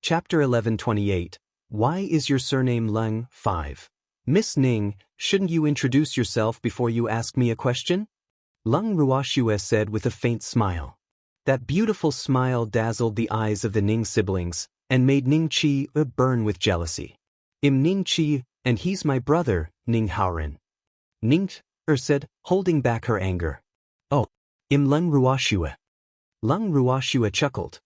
Chapter 1128. Why is your surname Leng? 5. Miss Ning, shouldn't you introduce yourself before you ask me a question? Leng Ruoxue said with a faint smile. That beautiful smile dazzled the eyes of the Ning siblings and made Ning Qi burn with jealousy. I'm Ning Qi, and he's my brother, Ning Haoren. Ning said, holding back her anger. Oh, I'm Leng Ruoxue. Leng Ruoxue chuckled.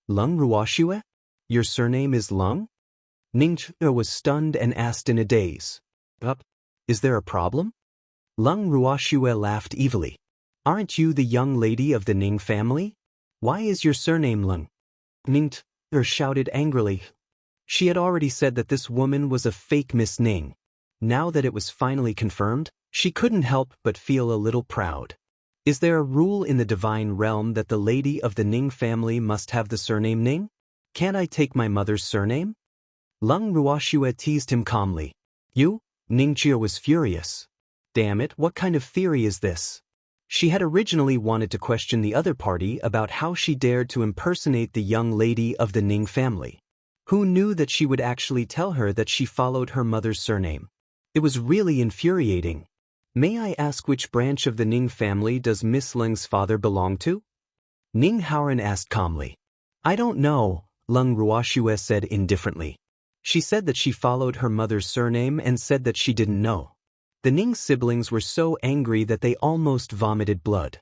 Leng Ruoxue? Your surname is Leng? Ning was stunned and asked in a daze. Is there a problem? Leng Ruoxue laughed evilly. Aren't you the young lady of the Ning family? Why is your surname Leng? Ning shouted angrily. She had already said that this woman was a fake Miss Ning. Now that it was finally confirmed, she couldn't help but feel a little proud. Is there a rule in the divine realm that the lady of the Ning family must have the surname Ning? Can't I take my mother's surname? Leng Ruoxue teased him calmly. You? Ning Qi was furious. Damn it, what kind of theory is this? She had originally wanted to question the other party about how she dared to impersonate the young lady of the Ning family. Who knew that she would actually tell her that she followed her mother's surname? It was really infuriating. May I ask which branch of the Ning family does Miss Leng's father belong to? Ning Haoren asked calmly. I don't know, Leng Ruoxue said indifferently. She said that she followed her mother's surname and said that she didn't know. The Ning siblings were so angry that they almost vomited blood.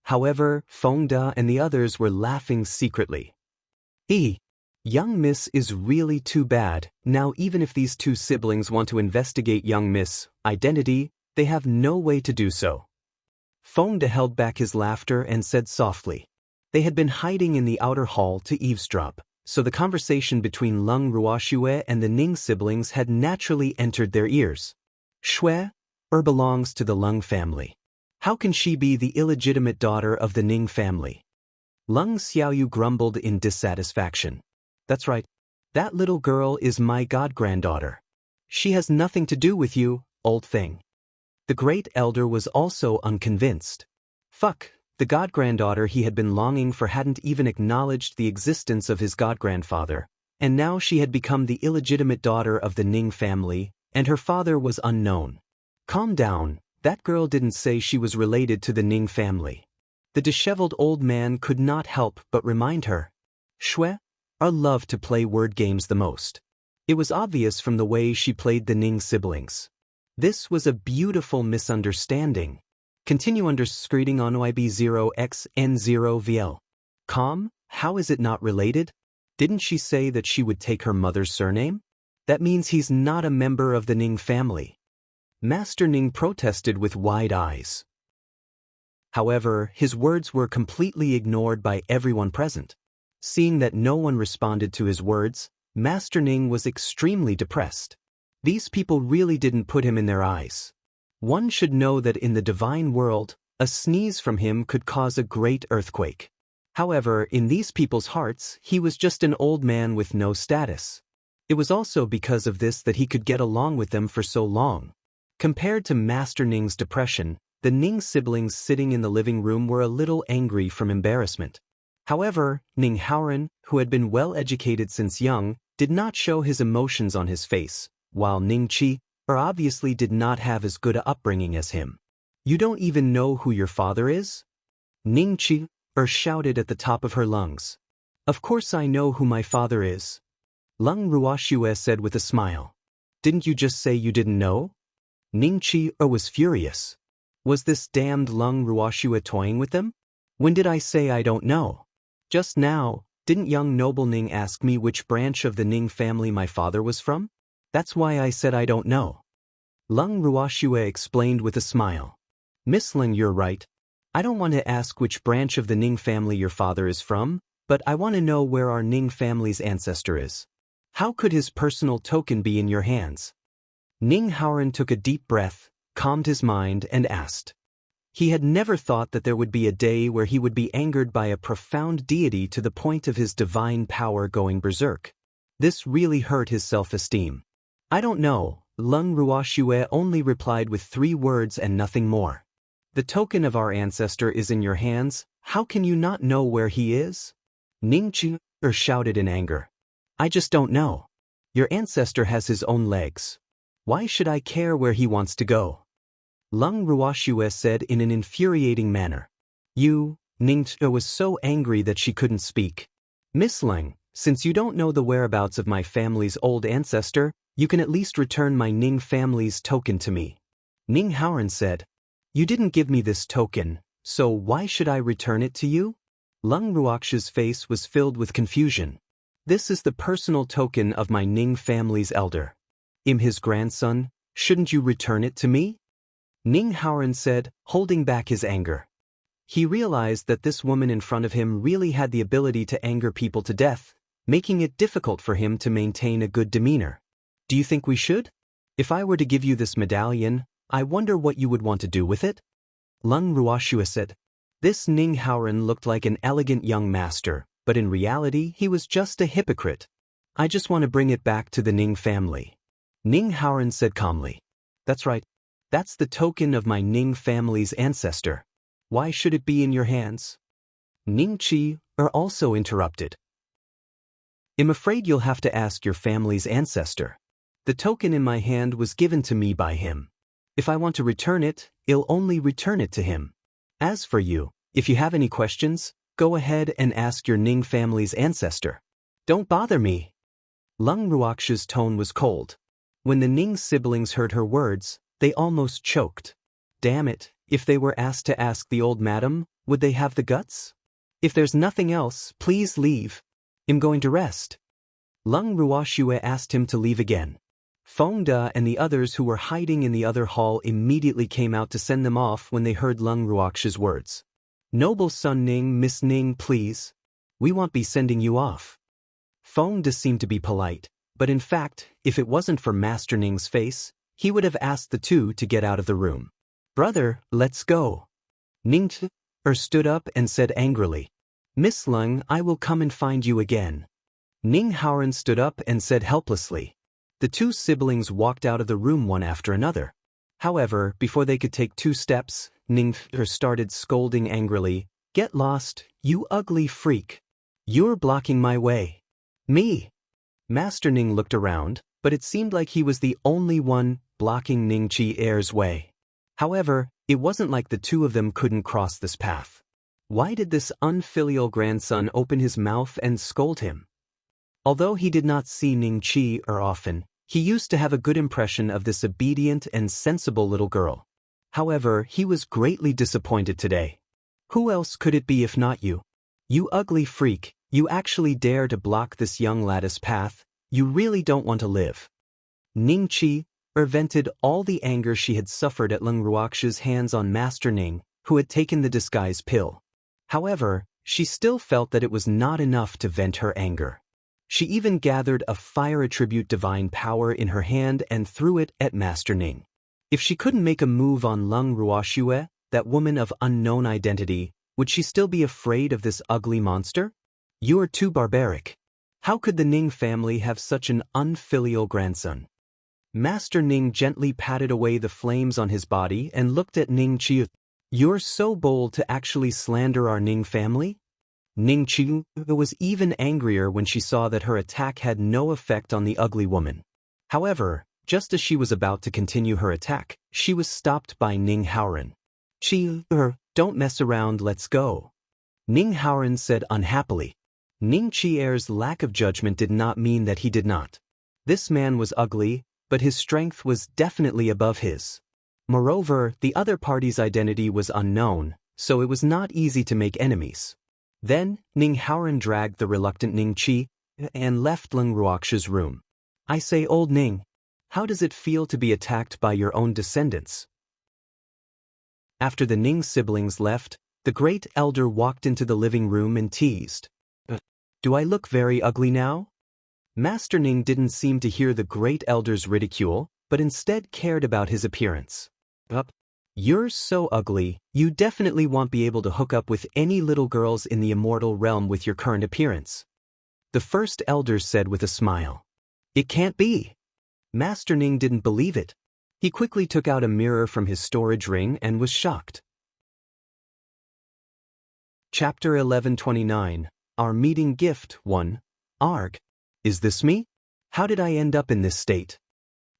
However, Fengda and the others were laughing secretly. Young Miss is really too bad. Now even if these two siblings want to investigate young Miss' identity, they have no way to do so. Fengda held back his laughter and said softly. They had been hiding in the outer hall to eavesdrop, so the conversation between Leng Ruoxue and the Ning siblings had naturally entered their ears. Shui belongs to the Leng family. How can she be the illegitimate daughter of the Ning family? Leng Xiaoyu grumbled in dissatisfaction. That's right. That little girl is my god-granddaughter. She has nothing to do with you, old thing. The great elder was also unconvinced. The god-granddaughter he had been longing for hadn't even acknowledged the existence of his god-grandfather, and now she had become the illegitimate daughter of the Ning family, and her father was unknown. Calm down, that girl didn't say she was related to the Ning family. The disheveled old man could not help but remind her. Shui loved to play word games the most. It was obvious from the way she played the Ning siblings. This was a beautiful misunderstanding. Continue screening on YB0XN0VL. How is it not related? Didn't she say that she would take her mother's surname? That means he's not a member of the Ning family. Master Ning protested with wide eyes. However, his words were completely ignored by everyone present. Seeing that no one responded to his words, Master Ning was extremely depressed. These people really didn't put him in their eyes. One should know that in the divine world, a sneeze from him could cause a great earthquake. However, in these people's hearts, he was just an old man with no status. It was also because of this that he could get along with them for so long. Compared to Master Ning's depression, the Ning siblings sitting in the living room were a little angry from embarrassment. However, Ning Haoren, who had been well educated since young, did not show his emotions on his face, while Ning Qi obviously did not have as good a upbringing as him. You don't even know who your father is? Ning Qi shouted at the top of her lungs. Of course I know who my father is. Leng Ruoxue said with a smile. Didn't you just say you didn't know? Ning Qi was furious. Was this damned Leng Ruoxue toying with them? When did I say I don't know? Just now, didn't young noble Ning ask me which branch of the Ning family my father was from? That's why I said I don't know. Leng Ruoxue explained with a smile. Miss Leng, you're right. I don't want to ask which branch of the Ning family your father is from, but I want to know where our Ning family's ancestor is. How could his personal token be in your hands? Ning Haoren took a deep breath, calmed his mind, and asked. He had never thought that there would be a day where he would be angered by a profound deity to the point of his divine power going berserk. This really hurt his self-esteem. I don't know, Leng Ruoxue only replied with 3 words and nothing more. The token of our ancestor is in your hands, how can you not know where he is? Ning Qi shouted in anger. I just don't know. Your ancestor has his own legs. Why should I care where he wants to go? Leng Ruoxue said in an infuriating manner. Ning was so angry that she couldn't speak. Miss Leng, since you don't know the whereabouts of my family's old ancestor, you can at least return my Ning family's token to me. Ning Haoran said. You didn't give me this token, so why should I return it to you? Leng Ruoxue's face was filled with confusion. This is the personal token of my Ning family's elder. I'm his grandson, shouldn't you return it to me? Ning Haoran said, holding back his anger. He realized that this woman in front of him really had the ability to anger people to death, making it difficult for him to maintain a good demeanor. Do you think we should? If I were to give you this medallion, I wonder what you would want to do with it? Leng Ruoxue said. This Ning Haoran looked like an elegant young master, but in reality he was just a hypocrite. I just want to bring it back to the Ning family. Ning Haoran said calmly. That's right. That's the token of my Ning family's ancestor. Why should it be in your hands? Ning Qi also interrupted. I'm afraid you'll have to ask your family's ancestor. The token in my hand was given to me by him. If I want to return it, I'll only return it to him. As for you, if you have any questions, go ahead and ask your Ning family's ancestor. Don't bother me. Leng Ruoxue's tone was cold. When the Ning siblings heard her words, they almost choked. Damn it, if they were asked to ask the old madam, would they have the guts? If there's nothing else, please leave. I'm going to rest. Leng Ruoxue asked him to leave again. Feng De and the others who were hiding in the other hall immediately came out to send them off when they heard Leng Ruoxue's words. Noble son Ning, Miss Ning, please. We won't be sending you off. Feng De seemed to be polite, but in fact, if it wasn't for Master Ning's face, he would have asked the two to get out of the room. Brother, let's go. Ning stood up and said angrily. Miss Leng, I will come and find you again. Ning Haoran stood up and said helplessly. The two siblings walked out of the room one after another. However, before they could take 2 steps, Ning started scolding angrily. Get lost, you ugly freak. You're blocking my way. Me. Master Ning looked around, but it seemed like he was the only one blocking Ning Qi-er's way. However, it wasn't like the two of them couldn't cross this path. Why did this unfilial grandson open his mouth and scold him? Although he did not see Ning Qi-er often, he used to have a good impression of this obedient and sensible little girl. However, he was greatly disappointed today. Who else could it be if not you? You ugly freak, you actually dare to block this young lad's path, you really don't want to live. Ning Qi vented all the anger she had suffered at Leng Ruoxue's hands on Master Ning, who had taken the disguise pill. However, she still felt that it was not enough to vent her anger. She even gathered a fire attribute divine power in her hand and threw it at Master Ning. If she couldn't make a move on Leng Ruoxue, that woman of unknown identity, would she still be afraid of this ugly monster? You are too barbaric. How could the Ning family have such an unfilial grandson? Master Ning gently patted away the flames on his body and looked at Ning Qi. You're so bold to actually slander our Ning family? Ning Qi was even angrier when she saw that her attack had no effect on the ugly woman. However, just as she was about to continue her attack, she was stopped by Ning Haoran. Qi, don't mess around, let's go. Ning Haoran said unhappily. Ning Qi-er's lack of judgment did not mean that he did not. This man was ugly, but his strength was definitely above his. Moreover, the other party's identity was unknown, so it was not easy to make enemies. Then, Ning Haoran dragged the reluctant Ning Qi and left Leng Ruoxue's room. I say, old Ning, how does it feel to be attacked by your own descendants? After the Ning siblings left, the great elder walked into the living room and teased. Do I look very ugly now? Master Ning didn't seem to hear the great elder's ridicule, but instead cared about his appearance. You're so ugly, you definitely won't be able to hook up with any little girls in the immortal realm with your current appearance. The first elder said with a smile. It can't be. Master Ning didn't believe it. He quickly took out a mirror from his storage ring and was shocked. Chapter 1129, Our Meeting Gift 1, Arg. Is this me? How did I end up in this state?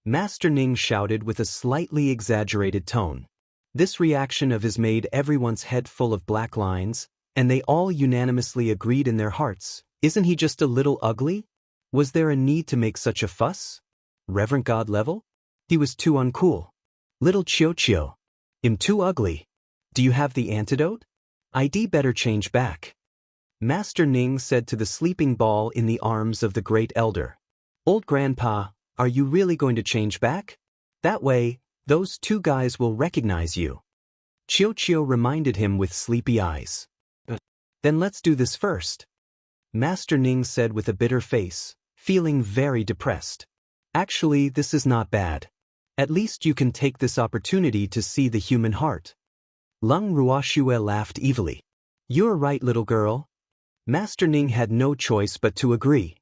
Master Ning shouted with a slightly exaggerated tone. This reaction of his made everyone's head full of black lines, and they all unanimously agreed in their hearts, isn't he just a little ugly? Was there a need to make such a fuss? Reverend God level? He was too uncool. Little Chiu, I'm too ugly. Do you have the antidote? I'd better change back. Master Ning said to the sleeping ball in the arms of the great elder. Old grandpa, are you really going to change back? That way, those two guys will recognize you. Chiu reminded him with sleepy eyes. Then let's do this first. Master Ning said with a bitter face, feeling very depressed. Actually, this is not bad. At least you can take this opportunity to see the human heart. Leng Ruoxue laughed evilly. You're right, little girl. Master Ning had no choice but to agree.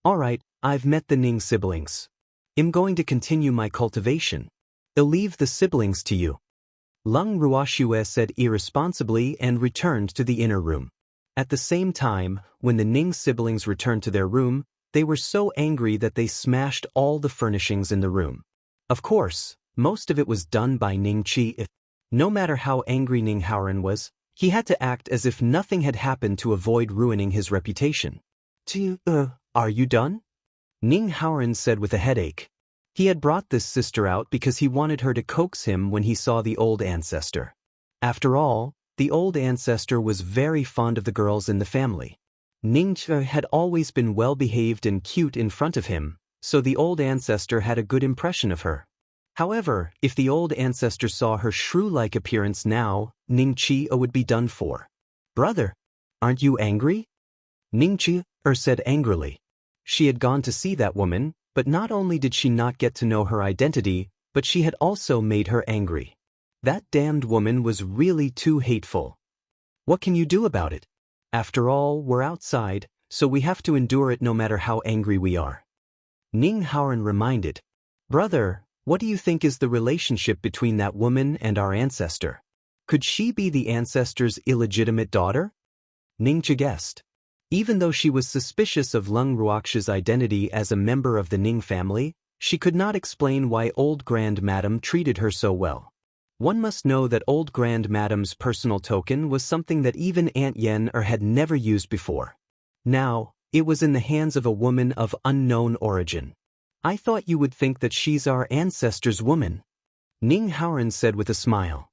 Alright, I've met the Ning siblings. I'm going to continue my cultivation. I'll leave the siblings to you. Leng Ruoxue said irresponsibly and returned to the inner room. At the same time, when the Ning siblings returned to their room, they were so angry that they smashed all the furnishings in the room. Of course, most of it was done by Ning Qi. No matter how angry Ning Haoran was, he had to act as if nothing had happened to avoid ruining his reputation. Are you done? Ning Haoran said with a headache. He had brought this sister out because he wanted her to coax him when he saw the old ancestor. After all, the old ancestor was very fond of the girls in the family. Ning Qi had always been well-behaved and cute in front of him, so the old ancestor had a good impression of her. However, if the old ancestor saw her shrew-like appearance now, Ning Qi would be done for. Brother, aren't you angry? Ning Qi said angrily. She had gone to see that woman, but not only did she not get to know her identity, but she had also made her angry. That damned woman was really too hateful. What can you do about it? After all, we're outside, so we have to endure it no matter how angry we are. Ning Haoran reminded. Brother, what do you think is the relationship between that woman and our ancestor? Could she be the ancestor's illegitimate daughter? Ning Qi guessed. Even though she was suspicious of Leng Ruoxue's identity as a member of the Ning family, she could not explain why old Grand Madam treated her so well. One must know that old Grand Madam's personal token was something that even Aunt Yen had never used before. Now, it was in the hands of a woman of unknown origin. I thought you would think that she's our ancestor's woman. Ning Haoran said with a smile.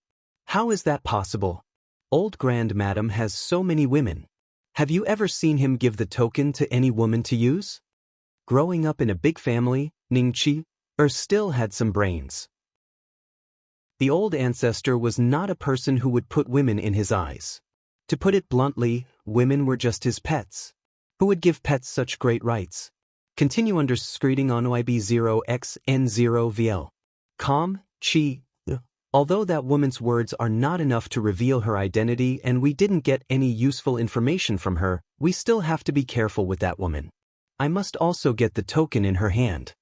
How is that possible? Old Grand Madam has so many women. Have you ever seen him give the token to any woman to use? Growing up in a big family, Ning Qi still had some brains. The old ancestor was not a person who would put women in his eyes. To put it bluntly, women were just his pets. Who would give pets such great rights? Continue under screening on OIB0XN0VL. Com, Qi. Although that woman's words are not enough to reveal her identity and we didn't get any useful information from her, we still have to be careful with that woman. I must also get the token in her hand.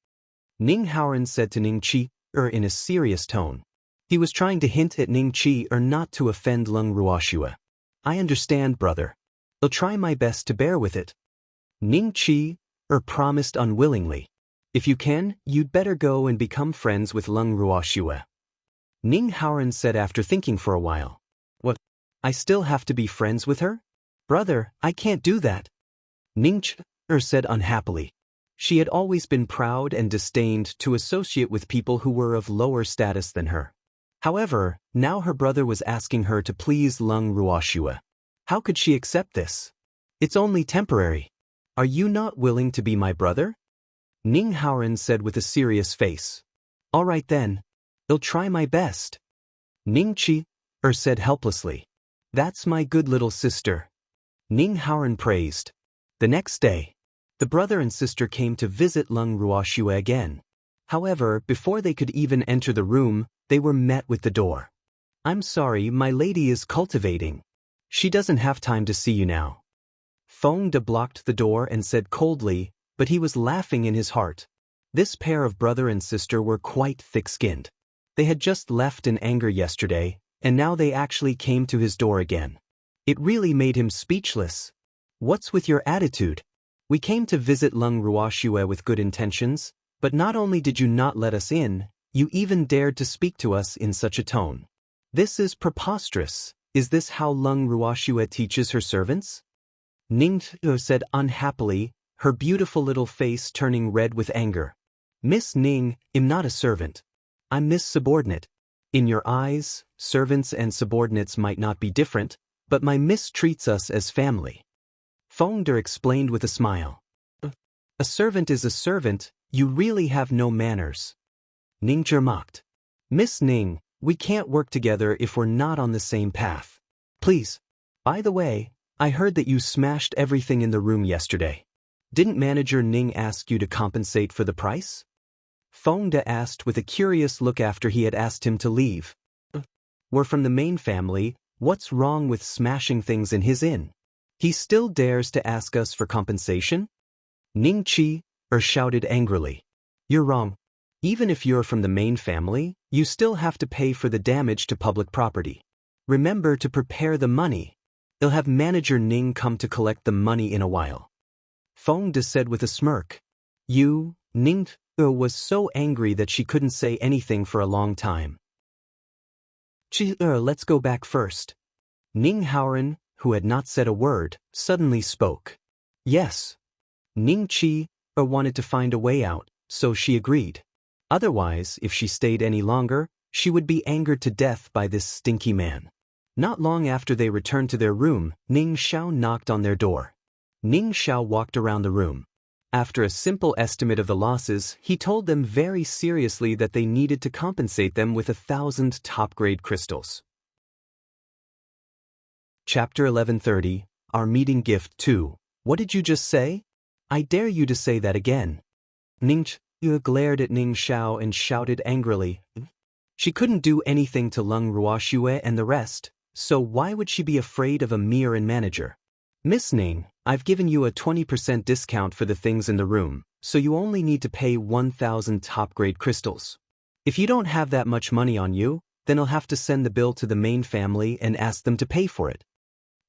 Ning Haoran said to Ning Qi, in a serious tone. He was trying to hint at Ning Qi not to offend Leng Ruoxue. I understand, brother. I'll try my best to bear with it. Ning Qi promised unwillingly. If you can, you'd better go and become friends with Leng Ruoxue. Ning Haoran said after thinking for a while. What? I still have to be friends with her? Brother, I can't do that. Ning Qi said unhappily. She had always been proud and disdained to associate with people who were of lower status than her. However, now her brother was asking her to please Leng Ruoxue. How could she accept this? It's only temporary. Are you not willing to be my brother? Ning Haoran said with a serious face. All right then. I'll try my best. Ning Qi said helplessly. That's my good little sister. Ning Haoran praised. The next day, the brother and sister came to visit Leng Ruoxue again. However, before they could even enter the room, they were met with the door. I'm sorry, my lady is cultivating. She doesn't have time to see you now. Feng De blocked the door and said coldly, but he was laughing in his heart. This pair of brother and sister were quite thick-skinned. They had just left in anger yesterday, and now they actually came to his door again. It really made him speechless. What's with your attitude? We came to visit Leng Ruoxue with good intentions, but not only did you not let us in, you even dared to speak to us in such a tone. This is preposterous. Is this how Leng Ruoxue teaches her servants? Ning said unhappily, her beautiful little face turning red with anger. Miss Ning, I'm not a servant. I'm Miss Subordinate. In your eyes, servants and subordinates might not be different, but my miss treats us as family. Feng De explained with a smile. A servant is a servant, you really have no manners. Ning mocked. Miss Ning, we can't work together if we're not on the same path. Please. By the way, I heard that you smashed everything in the room yesterday. Didn't Manager Ning ask you to compensate for the price? Feng De asked with a curious look after he had asked him to leave. We're from the main family, what's wrong with smashing things in his inn? He still dares to ask us for compensation? Ning shouted angrily. You're wrong. Even if you're from the main family, you still have to pay for the damage to public property. Remember to prepare the money. They'll have Manager Ning come to collect the money in a while. Feng De said with a smirk. Ning was so angry that she couldn't say anything for a long time. Let's go back first. Ning Haoran, who had not said a word, suddenly spoke. Yes. Ning wanted to find a way out, so she agreed. Otherwise, if she stayed any longer, she would be angered to death by this stinky man. Not long after they returned to their room, Ning Xiao knocked on their door. Ning Xiao walked around the room. After a simple estimate of the losses, he told them very seriously that they needed to compensate them with 1,000 top-grade crystals. Chapter 1130, Our Meeting Gift 2. What did you just say? I dare you to say that again. Ning glared at Ning Xiao and shouted angrily. She couldn't do anything to Leng Ruoxue and the rest, so why would she be afraid of a mere manager? Miss Ning, I've given you a 20% discount for the things in the room, so you only need to pay 1,000 top-grade crystals. If you don't have that much money on you, then I'll have to send the bill to the main family and ask them to pay for it.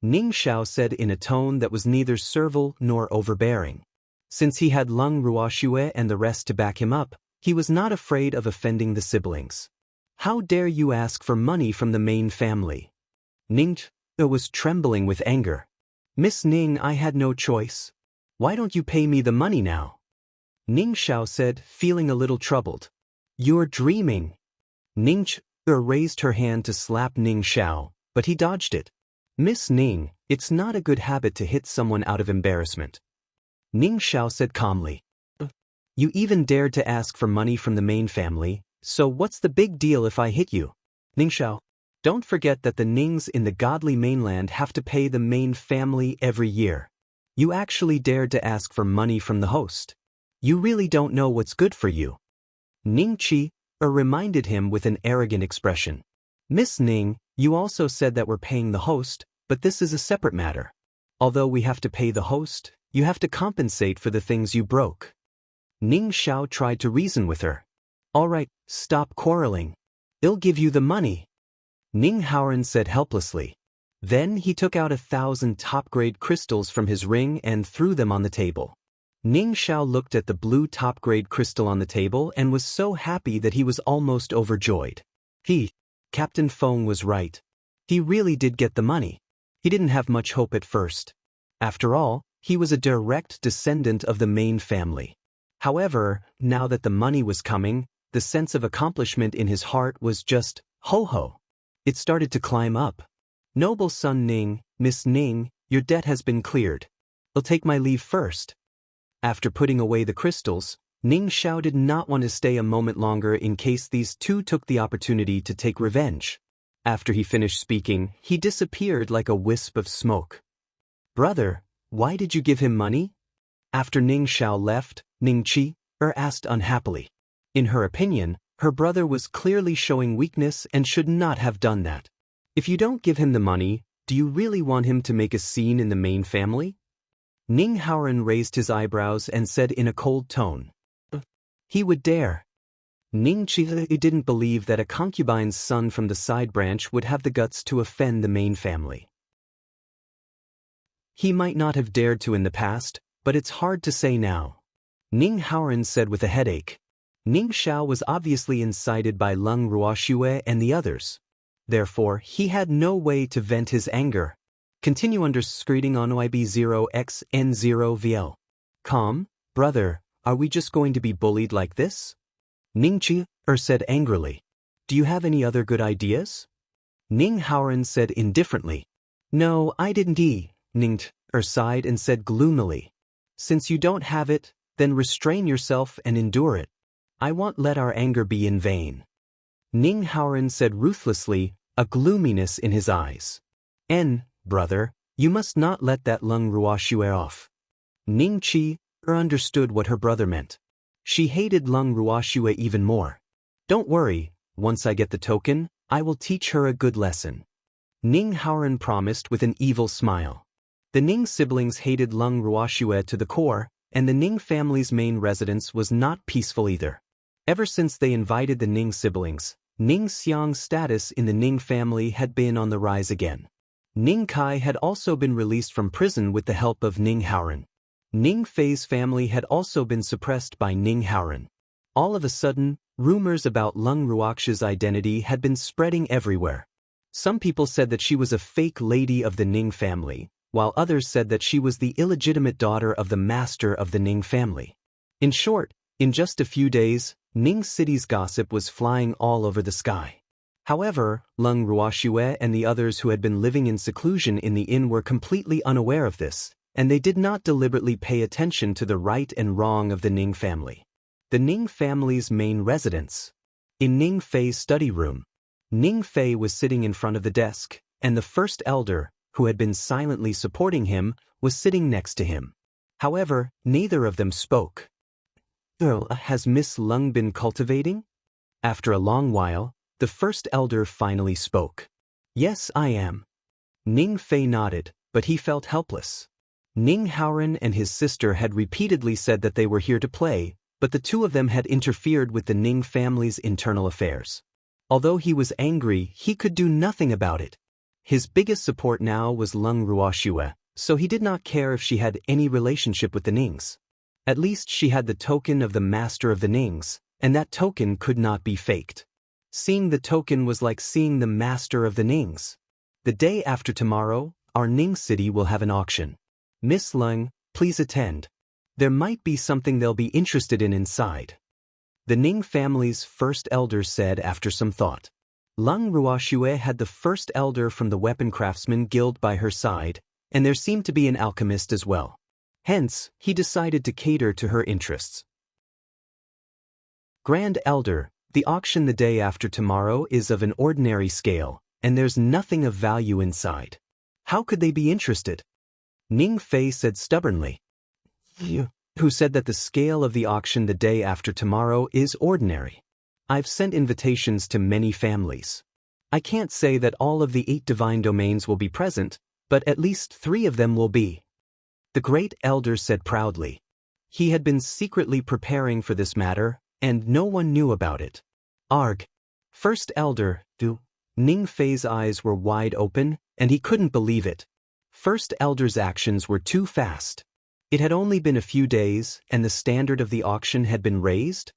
Ning Xiao said in a tone that was neither servile nor overbearing. Since he had Leng Ruoxue and the rest to back him up, he was not afraid of offending the siblings. How dare you ask for money from the main family? Ning was trembling with anger. Miss Ning, I had no choice. Why don't you pay me the money now? Ning Xiao said, feeling a little troubled. You're dreaming. Ning raised her hand to slap Ning Xiao, but he dodged it. Miss Ning, it's not a good habit to hit someone out of embarrassment. Ning Xiao said calmly. You even dared to ask for money from the main family, so what's the big deal if I hit you? Ning Xiao, don't forget that the Nings in the godly mainland have to pay the main family every year. You actually dared to ask for money from the host. You really don't know what's good for you. Ning reminded him with an arrogant expression. Miss Ning, you also said that we're paying the host, but this is a separate matter. Although we have to pay the host, you have to compensate for the things you broke. Ning Xiao tried to reason with her. All right, stop quarreling. I'll give you the money. Ning Haoran said helplessly. Then he took out 1,000 top-grade crystals from his ring and threw them on the table. Ning Xiao looked at the blue top-grade crystal on the table and was so happy that he was almost overjoyed. Captain Feng was right. He really did get the money. He didn't have much hope at first. After all, he was a direct descendant of the main family. However, now that the money was coming, the sense of accomplishment in his heart was just, ho-ho. It started to climb up. Noble son Ning, Miss Ning, your debt has been cleared. I'll take my leave first. After putting away the crystals, Ning Xiao did not want to stay a moment longer in case these two took the opportunity to take revenge. After he finished speaking, he disappeared like a wisp of smoke. Brother, why did you give him money? After Ning Xiao left, Ning asked unhappily. In her opinion, her brother was clearly showing weakness and should not have done that. If you don't give him the money, do you really want him to make a scene in the main family? Ning Haoran raised his eyebrows and said in a cold tone. He would dare. Ning didn't believe that a concubine's son from the side branch would have the guts to offend the main family. He might not have dared to in the past, but it's hard to say now. Ning Haoran said with a headache. Ning Xiao was obviously incited by Leng Ruoxue and the others. Therefore, he had no way to vent his anger. Continue under screening on OIB0XN0VL. Calm, brother, are we just going to be bullied like this? Ning Chi said angrily. Do you have any other good ideas? Ning Haoran said indifferently. No, I didn't. Ning sighed and said gloomily. Since you don't have it, then restrain yourself and endure it. I won't let our anger be in vain. Ning Haoran said ruthlessly, a gloominess in his eyes. Brother, you must not let that Leng Ruoxue off. Ning Chi understood what her brother meant. She hated Leng Ruoxue even more. Don't worry, once I get the token, I will teach her a good lesson. Ning Haoran promised with an evil smile. The Ning siblings hated Leng Ruoxue to the core, and the Ning family's main residence was not peaceful either. Ever since they invited the Ning siblings, Ning Xiang's status in the Ning family had been on the rise again. Ning Kai had also been released from prison with the help of Ning Haoran. Ning Fei's family had also been suppressed by Ning Haoran. All of a sudden, rumors about Leng Ruoxue's identity had been spreading everywhere. Some people said that she was a fake lady of the Ning family, while others said that she was the illegitimate daughter of the master of the Ning family. In short, in just a few days, Ning City's gossip was flying all over the sky. However, Leng Ruoxue and the others who had been living in seclusion in the inn were completely unaware of this, and they did not deliberately pay attention to the right and wrong of the Ning family. The Ning family's main residence. In Ning Fei's study room, Ning Fei was sitting in front of the desk, and the first elder, who had been silently supporting him, was sitting next to him. However, neither of them spoke. Has Miss Leng been cultivating? After a long while, the first elder finally spoke. Yes, I am. Ning Fei nodded, but he felt helpless. Ning Haoran and his sister had repeatedly said that they were here to play, but the two of them had interfered with the Ning family's internal affairs. Although he was angry, he could do nothing about it. His biggest support now was Leng Ruoxue, so he did not care if she had any relationship with the Nings. At least she had the token of the master of the Nings, and that token could not be faked. Seeing the token was like seeing the master of the Nings. The day after tomorrow, our Ning city will have an auction. Miss Leng, please attend. There might be something they'll be interested in inside. The Ning family's first elder said after some thought. Leng Ruoxue had the first elder from the Weapon Craftsman Guild by her side, and there seemed to be an alchemist as well. Hence, he decided to cater to her interests. Grand Elder, the auction the day after tomorrow is of an ordinary scale, and there's nothing of value inside. How could they be interested? Ning Fei said stubbornly. You, who said that the scale of the auction the day after tomorrow is ordinary. I've sent invitations to many families. I can't say that all of the 8 divine domains will be present, but at least 3 of them will be. The great elder said proudly. He had been secretly preparing for this matter, and no one knew about it. Arg. First elder, Ning Fei's eyes were wide open, and he couldn't believe it. First elder's actions were too fast. It had only been a few days, and the standard of the auction had been raised?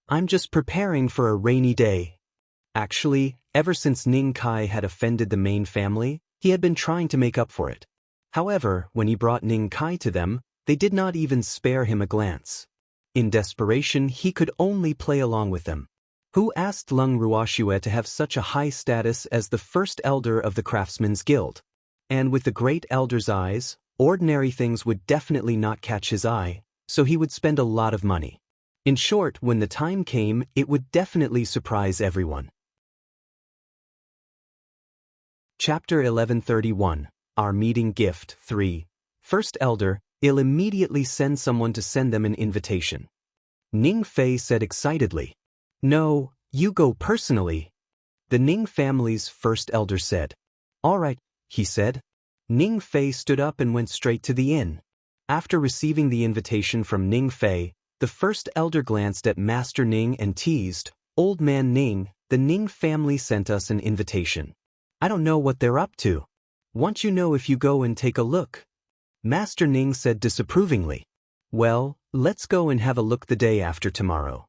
I'm just preparing for a rainy day. Actually, ever since Ning Kai had offended the main family, he had been trying to make up for it. However, when he brought Ning Kai to them, they did not even spare him a glance. In desperation, he could only play along with them. Who asked Leng Ruoxue to have such a high status as the first elder of the Craftsmen's Guild? And with the great elder's eyes, ordinary things would definitely not catch his eye, so he would spend a lot of money. In short, when the time came, it would definitely surprise everyone. Chapter 1131. Our Meeting Gift 3. First Elder, I'll immediately send someone to send them an invitation. Ning Fei said excitedly. No, you go personally. The Ning family's first elder said. All right, he said. Ning Fei stood up and went straight to the inn. After receiving the invitation from Ning Fei, the first elder glanced at Master Ning and teased, Old Man Ning, the Ning family sent us an invitation. I don't know what they're up to. Want you know if you go and take a look. Master Ning said disapprovingly. Well, let's go and have a look the day after tomorrow.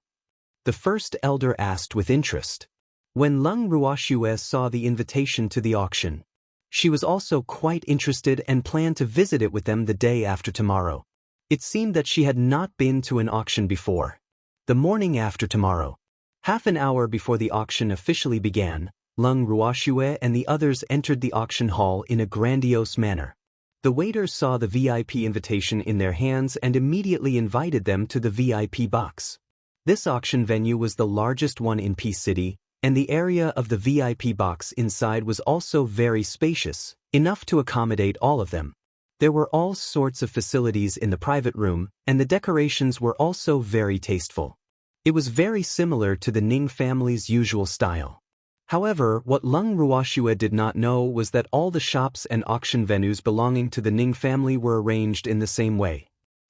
The first elder asked with interest. When Leng Ruoxue saw the invitation to the auction, she was also quite interested and planned to visit it with them the day after tomorrow. It seemed that she had not been to an auction before. The morning after tomorrow, half an hour before the auction officially began, Leng Ruoxue and the others entered the auction hall in a grandiose manner. The waiters saw the VIP invitation in their hands and immediately invited them to the VIP box. This auction venue was the largest one in Peace City, and the area of the VIP box inside was also very spacious, enough to accommodate all of them. There were all sorts of facilities in the private room, and the decorations were also very tasteful. It was very similar to the Ning family's usual style. However, what Leng Ruoxue did not know was that all the shops and auction venues belonging to the Ning family were arranged in the same way.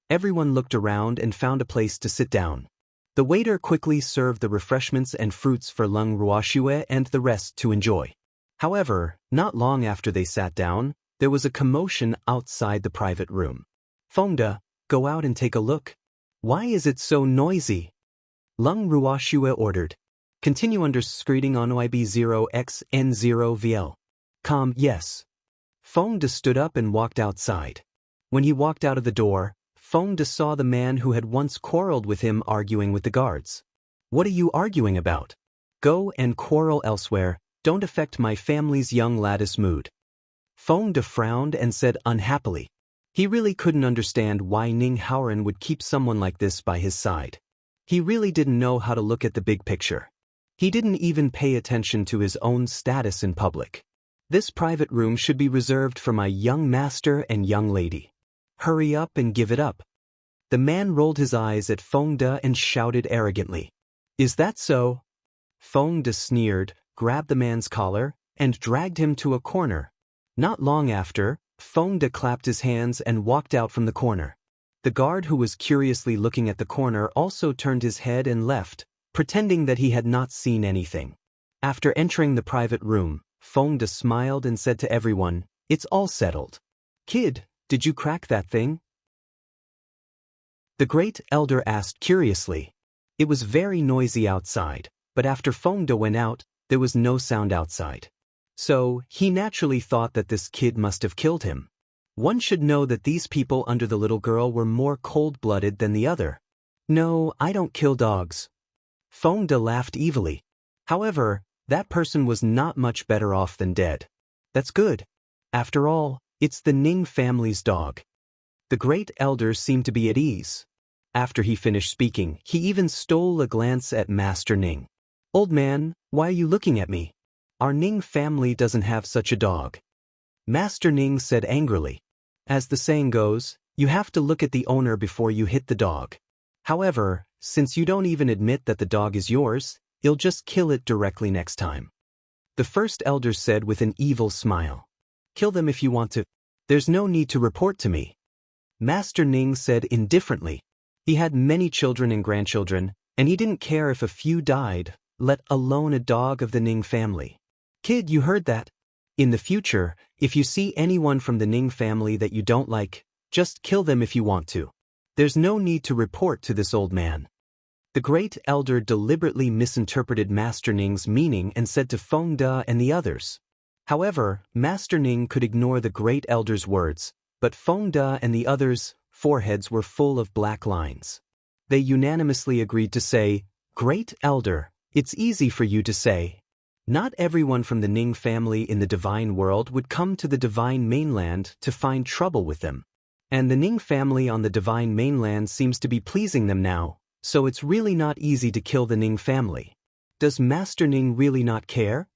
Everyone looked around and found a place to sit down. The waiter quickly served the refreshments and fruits for Leng Ruoxue and the rest to enjoy. However, not long after they sat down, there was a commotion outside the private room. Fengde, go out and take a look. Why is it so noisy? Leng Ruoxue ordered. Continue under screening on OIB0XN0VL. Yes. Fengde stood up and walked outside. When he walked out of the door, Fengde saw the man who had once quarreled with him arguing with the guards. What are you arguing about? Go and quarrel elsewhere, don't affect my family's young lad's mood. Fengde frowned and said unhappily. He really couldn't understand why Ning Haoren would keep someone like this by his side. He really didn't know how to look at the big picture. He didn't even pay attention to his own status in public. This private room should be reserved for my young master and young lady. Hurry up and give it up. The man rolled his eyes at Fengde and shouted arrogantly. Is that so? Fengde sneered, grabbed the man's collar, and dragged him to a corner. Not long after, Fengde clapped his hands and walked out from the corner. The guard who was curiously looking at the corner also turned his head and left, pretending that he had not seen anything. After entering the private room, Fengde smiled and said to everyone, It's all settled. Kid, did you crack that thing? The great elder asked curiously. It was very noisy outside, but after Fengde went out, there was no sound outside. So, he naturally thought that this kid must have killed him. One should know that these people under the little girl were more cold-blooded than the other. No, I don't kill dogs. Fengde laughed evilly. However, that person was not much better off than dead. That's good. After all, it's the Ning family's dog. The great elder seemed to be at ease. After he finished speaking, he even stole a glance at Master Ning. Old man, why are you looking at me? Our Ning family doesn't have such a dog. Master Ning said angrily. As the saying goes, you have to look at the owner before you hit the dog. However, since you don't even admit that the dog is yours, you'll just kill it directly next time. The first elder said with an evil smile. Kill them if you want to. There's no need to report to me. Master Ning said indifferently. He had many children and grandchildren, and he didn't care if a few died, let alone a dog of the Ning family. Kid, you heard that? In the future, if you see anyone from the Ning family that you don't like, just kill them if you want to. There's no need to report to this old man. The great elder deliberately misinterpreted Master Ning's meaning and said to Fengde and the others. However, Master Ning could ignore the great elder's words, but Fengde and the others' foreheads were full of black lines. They unanimously agreed to say, Great elder, it's easy for you to say. Not everyone from the Ning family in the divine world would come to the divine mainland to find trouble with them. And the Ning family on the divine mainland seems to be pleasing them now, so it's really not easy to kill the Ning family. Does Master Ning really not care?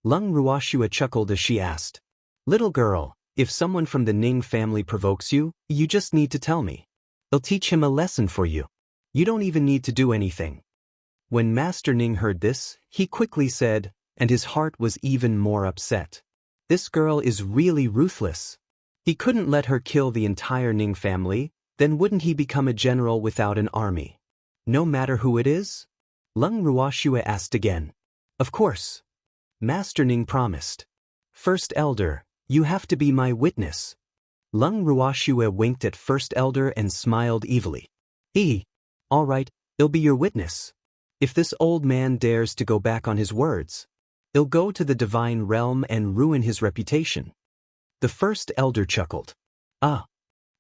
Leng Ruoxue chuckled as she asked. Little girl, if someone from the Ning family provokes you, you just need to tell me. I'll teach him a lesson for you. You don't even need to do anything. When Master Ning heard this, he quickly said, and his heart was even more upset. This girl is really ruthless. He couldn't let her kill the entire Ning family, then wouldn't he become a general without an army? No matter who it is? Leng Ruoxue asked again. Of course. Master Ning promised. First elder, you have to be my witness. Leng Ruoxue winked at first elder and smiled evilly. All right, I'll be your witness. If this old man dares to go back on his words, I'll go to the divine realm and ruin his reputation. The first elder chuckled.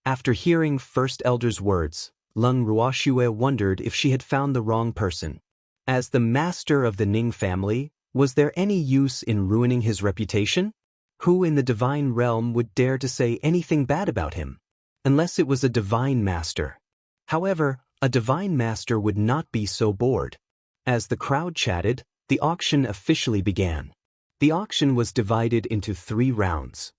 After hearing first elder's words, Leng Ruoxue wondered if she had found the wrong person. As the master of the Ning family, was there any use in ruining his reputation? Who in the divine realm would dare to say anything bad about him? Unless it was a divine master. However, a divine master would not be so bored. As the crowd chatted, the auction officially began. The auction was divided into 3 rounds.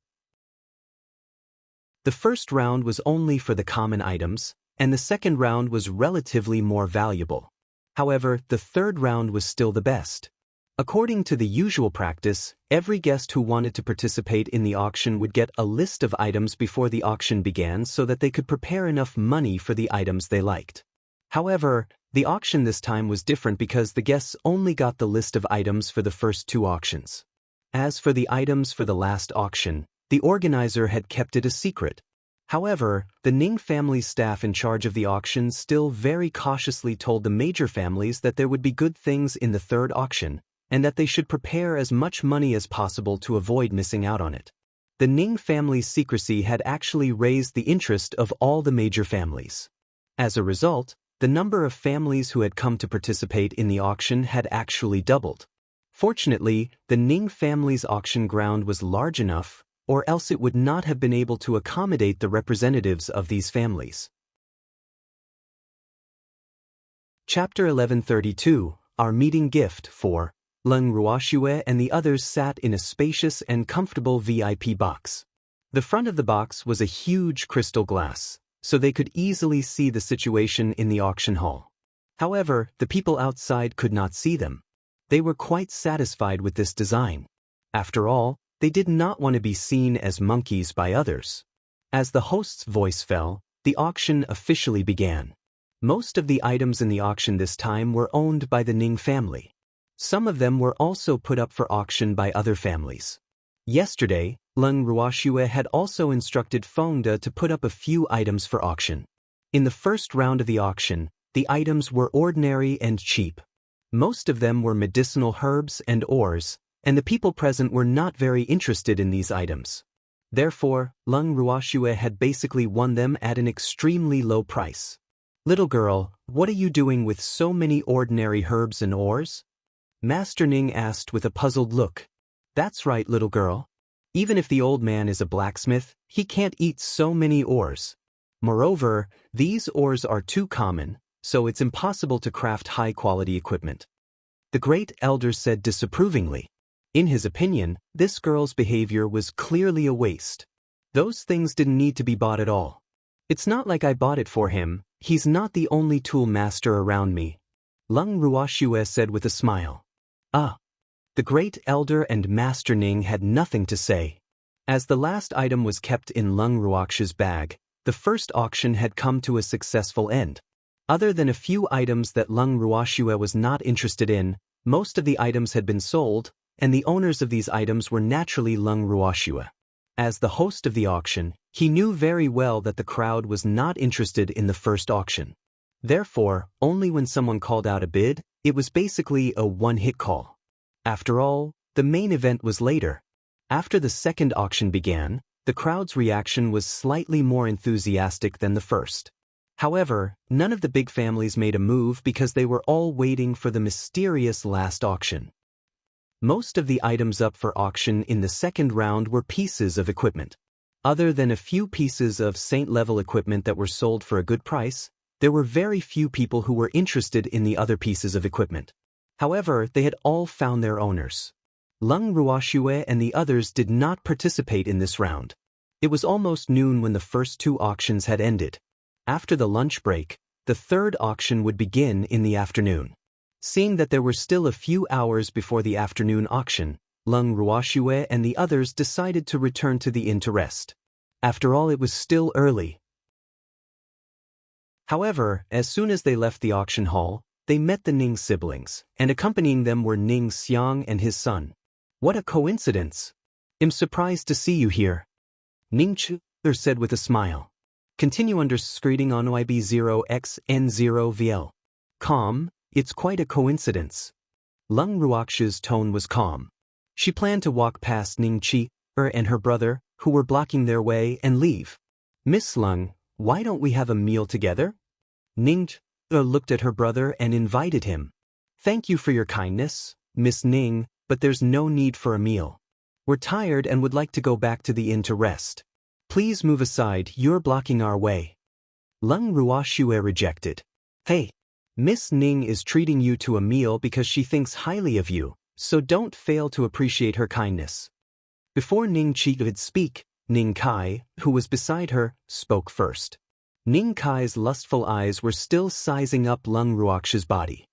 The first round was only for the common items, and the second round was relatively more valuable. However, the third round was still the best. According to the usual practice, every guest who wanted to participate in the auction would get a list of items before the auction began so that they could prepare enough money for the items they liked. However, the auction this time was different because the guests only got the list of items for the first 2 auctions. As for the items for the last auction, the organizer had kept it a secret. However, the Ning family staff in charge of the auction still very cautiously told the major families that there would be good things in the third auction, and that they should prepare as much money as possible to avoid missing out on it. The Ning family's secrecy had actually raised the interest of all the major families. As a result, the number of families who had come to participate in the auction had actually doubled. Fortunately, the Ning family's auction ground was large enough, or else it would not have been able to accommodate the representatives of these families. Chapter 1132, Our Meeting Gift. 4. Leng Ruoxue and the others sat in a spacious and comfortable VIP box. The front of the box was a huge crystal glass, so they could easily see the situation in the auction hall. However, the people outside could not see them. They were quite satisfied with this design. After all, they did not want to be seen as monkeys by others. As the host's voice fell, the auction officially began. Most of the items in the auction this time were owned by the Ning family. Some of them were also put up for auction by other families. Yesterday, Leng Ruoxue had also instructed Fengde to put up a few items for auction. In the first round of the auction, the items were ordinary and cheap. Most of them were medicinal herbs and ores, and the people present were not very interested in these items. Therefore, Leng Ruoxue had basically won them at an extremely low price. "Little girl, what are you doing with so many ordinary herbs and ores?" Master Ning asked with a puzzled look. "That's right, little girl. Even if the old man is a blacksmith, he can't eat so many ores. Moreover, these ores are too common, so it's impossible to craft high-quality equipment." The great elder said disapprovingly. In his opinion, this girl's behavior was clearly a waste. Those things didn't need to be bought at all. "It's not like I bought it for him. He's not the only tool master around me," Leng Ruoxue said with a smile. The great elder and Master Ning had nothing to say. As the last item was kept in Leng Ruoxue's bag, the first auction had come to a successful end. Other than a few items that Leng Ruoxue was not interested in, most of the items had been sold, and the owners of these items were naturally Leng Ruoxue. As the host of the auction, he knew very well that the crowd was not interested in the first auction. Therefore, only when someone called out a bid, it was basically a one-hit call. After all, the main event was later. After the second auction began, the crowd's reaction was slightly more enthusiastic than the first. However, none of the big families made a move because they were all waiting for the mysterious last auction. Most of the items up for auction in the second round were pieces of equipment. Other than a few pieces of saint-level equipment that were sold for a good price, there were very few people who were interested in the other pieces of equipment. However, they had all found their owners. Leng Ruoxue and the others did not participate in this round. It was almost noon when the first 2 auctions had ended. After the lunch break, the third auction would begin in the afternoon. Seeing that there were still a few hours before the afternoon auction, Leng Ruoxue and the others decided to return to the inn to rest. After all, it was still early. However, as soon as they left the auction hall, they met the Ning siblings, and accompanying them were Ning Xiang and his son. "What a coincidence! I'm surprised to see you here." Ning Chu, said with a smile. Continue underscreeding on YB0XN0VL. Calm, it's quite a coincidence. Leng Ruox's tone was calm. She planned to walk past Ning Qi and her brother, who were blocking their way, and leave. Miss Leng, why don't we have a meal together? Ning looked at her brother and invited him. Thank you for your kindness, Miss Ning, but there's no need for a meal. We're tired and would like to go back to the inn to rest. Please move aside, you're blocking our way. Leng Ruoxue rejected. Hey, Miss Ning is treating you to a meal because she thinks highly of you, so don't fail to appreciate her kindness. Before Ning Qi could speak, Ning Kai, who was beside her, spoke first. Ning Kai's lustful eyes were still sizing up Leng Ruox's body.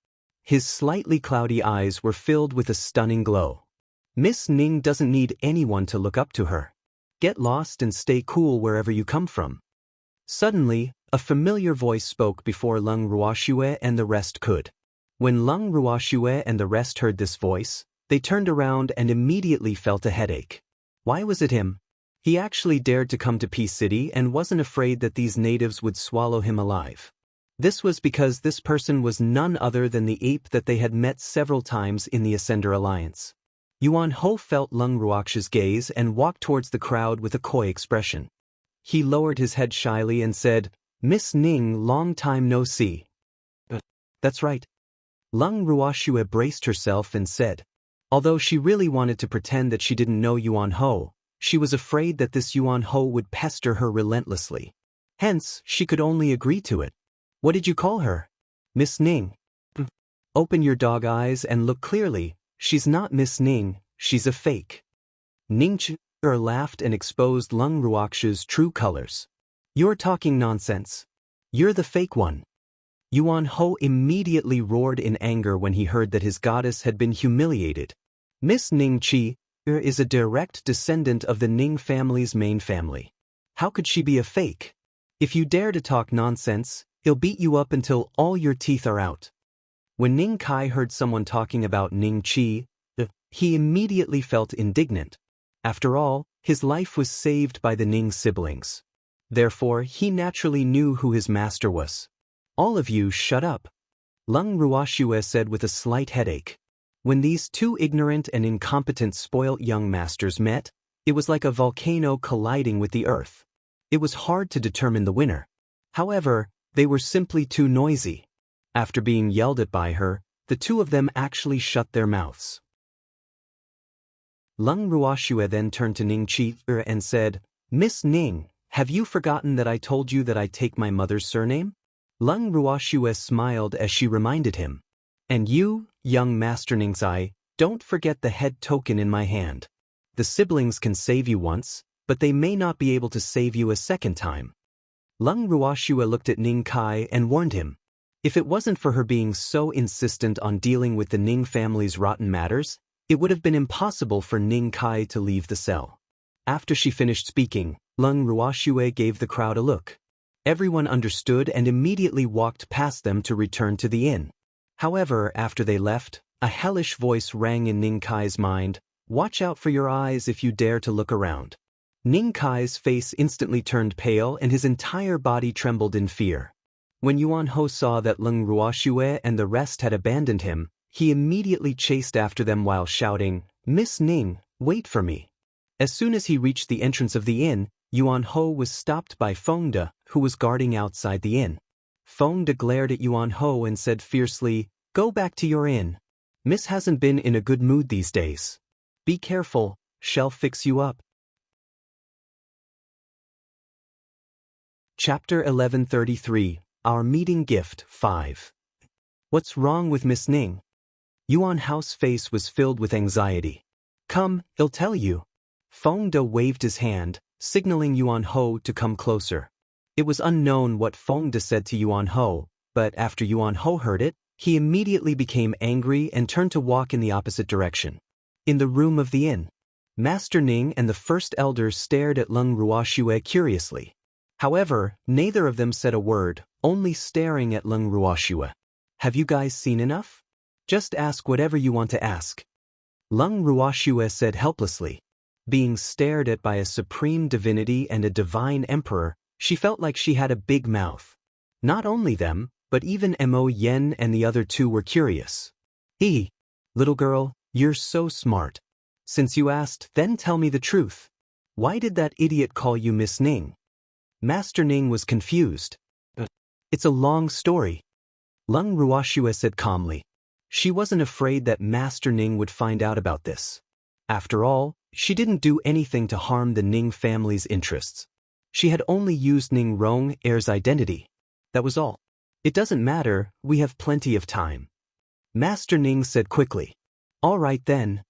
His slightly cloudy eyes were filled with a stunning glow. Miss Ning doesn't need anyone to look up to her. Get lost and stay cool wherever you come from. Suddenly, a familiar voice spoke before Leng Ruoxue and the rest could. When Leng Ruoxue and the rest heard this voice, they turned around and immediately felt a headache. Why was it him? He actually dared to come to Peace City and wasn't afraid that these natives would swallow him alive. This was because this person was none other than the ape that they had met several times in the Ascender Alliance. Yuan Ho felt Leng Ruox's gaze and walked towards the crowd with a coy expression. He lowered his head shyly and said, Miss Ning, long time no see. That's right. Leng Ruoxue braced herself and said. Although she really wanted to pretend that she didn't know Yuan Ho, she was afraid that this Yuan Ho would pester her relentlessly. Hence, she could only agree to it. What did you call her? Miss Ning. Open your dog eyes and look clearly. She's not Miss Ning, she's a fake. Ning Qi laughed and exposed Leng Ruox's true colors. You're talking nonsense. You're the fake one. Yuan Ho immediately roared in anger when he heard that his goddess had been humiliated. Miss Ning Qi is a direct descendant of the Ning family's main family. How could she be a fake? If you dare to talk nonsense, he'll beat you up until all your teeth are out. When Ning Kai heard someone talking about Ning Qi, he immediately felt indignant. After all, his life was saved by the Ning siblings. Therefore, he naturally knew who his master was. All of you shut up. Leng Ruoxue said with a slight headache. When these two ignorant and incompetent spoilt young masters met, it was like a volcano colliding with the earth. It was hard to determine the winner. However, they were simply too noisy. After being yelled at by her, the two of them actually shut their mouths. Leng Ruoxue then turned to Ning Qi and said, Miss Ning, have you forgotten that I told you that I take my mother's surname? Leng Ruoxue smiled as she reminded him. And you, young Master Ningzai, don't forget the head token in my hand. The siblings can save you once, but they may not be able to save you a second time. Leng Ruoxue looked at Ning Kai and warned him. If it wasn't for her being so insistent on dealing with the Ning family's rotten matters, it would have been impossible for Ning Kai to leave the cell. After she finished speaking, Leng Ruoxue gave the crowd a look. Everyone understood and immediately walked past them to return to the inn. However, after they left, a hellish voice rang in Ning Kai's mind, watch out for your eyes if you dare to look around. Ning Kai's face instantly turned pale and his entire body trembled in fear. When Yuan Ho saw that Leng Ruoxue and the rest had abandoned him, he immediately chased after them while shouting, Miss Ning, wait for me. As soon as he reached the entrance of the inn, Yuan Ho was stopped by Feng De, who was guarding outside the inn. Feng De glared at Yuan Ho and said fiercely, Go back to your inn. Miss hasn't been in a good mood these days. Be careful, she'll fix you up. Chapter 1133, Our Meeting Gift 5. What's wrong with Miss Ning? Yuan Ho's face was filled with anxiety. Come, he'll tell you. Feng De waved his hand, signaling Yuan Ho to come closer. It was unknown what Feng De said to Yuan Ho, but after Yuan Ho heard it, he immediately became angry and turned to walk in the opposite direction. In the room of the inn, Master Ning and the first elder stared at Leng Ruoxue curiously. However, neither of them said a word, only staring at Leng Ruoxue. Have you guys seen enough? Just ask whatever you want to ask. Leng Ruoxue said helplessly. Being stared at by a supreme divinity and a divine emperor, she felt like she had a big mouth. Not only them, but even Mo Yen and the other two were curious. Little girl, you're so smart. Since you asked, then tell me the truth. Why did that idiot call you Miss Ning? Master Ning was confused. It's a long story. Leng Ruoxue said calmly. She wasn't afraid that Master Ning would find out about this. After all, she didn't do anything to harm the Ning family's interests. She had only used Ning Rong heir's identity. That was all. It doesn't matter, we have plenty of time. Master Ning said quickly. All right then.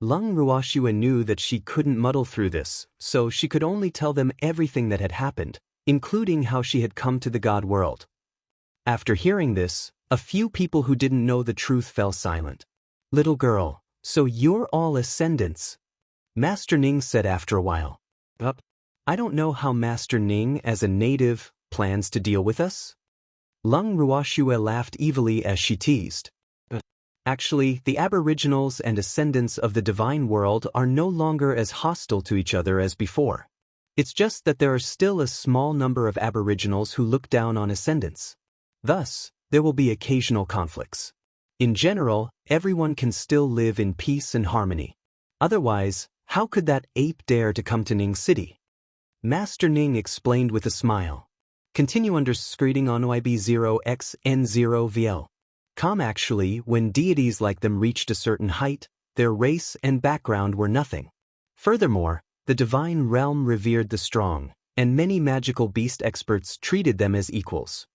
Leng Ruoxue knew that she couldn't muddle through this, so she could only tell them everything that had happened, including how she had come to the God world. After hearing this, a few people who didn't know the truth fell silent. Little girl, so you're all ascendants? Master Ning said after a while. I don't know how Master Ning, as a native, plans to deal with us. Leng Ruoxue laughed evilly as she teased. Actually, the aboriginals and ascendants of the divine world are no longer as hostile to each other as before. It's just that there are still a small number of aboriginals who look down on ascendants. Thus, there will be occasional conflicts. In general, everyone can still live in peace and harmony. Otherwise, how could that ape dare to come to Ning City? Master Ning explained with a smile. Continue under screening on YB0XN0VL. Actually, when deities like them reached a certain height, their race and background were nothing. Furthermore, the divine realm revered the strong, and many magical beast experts treated them as equals.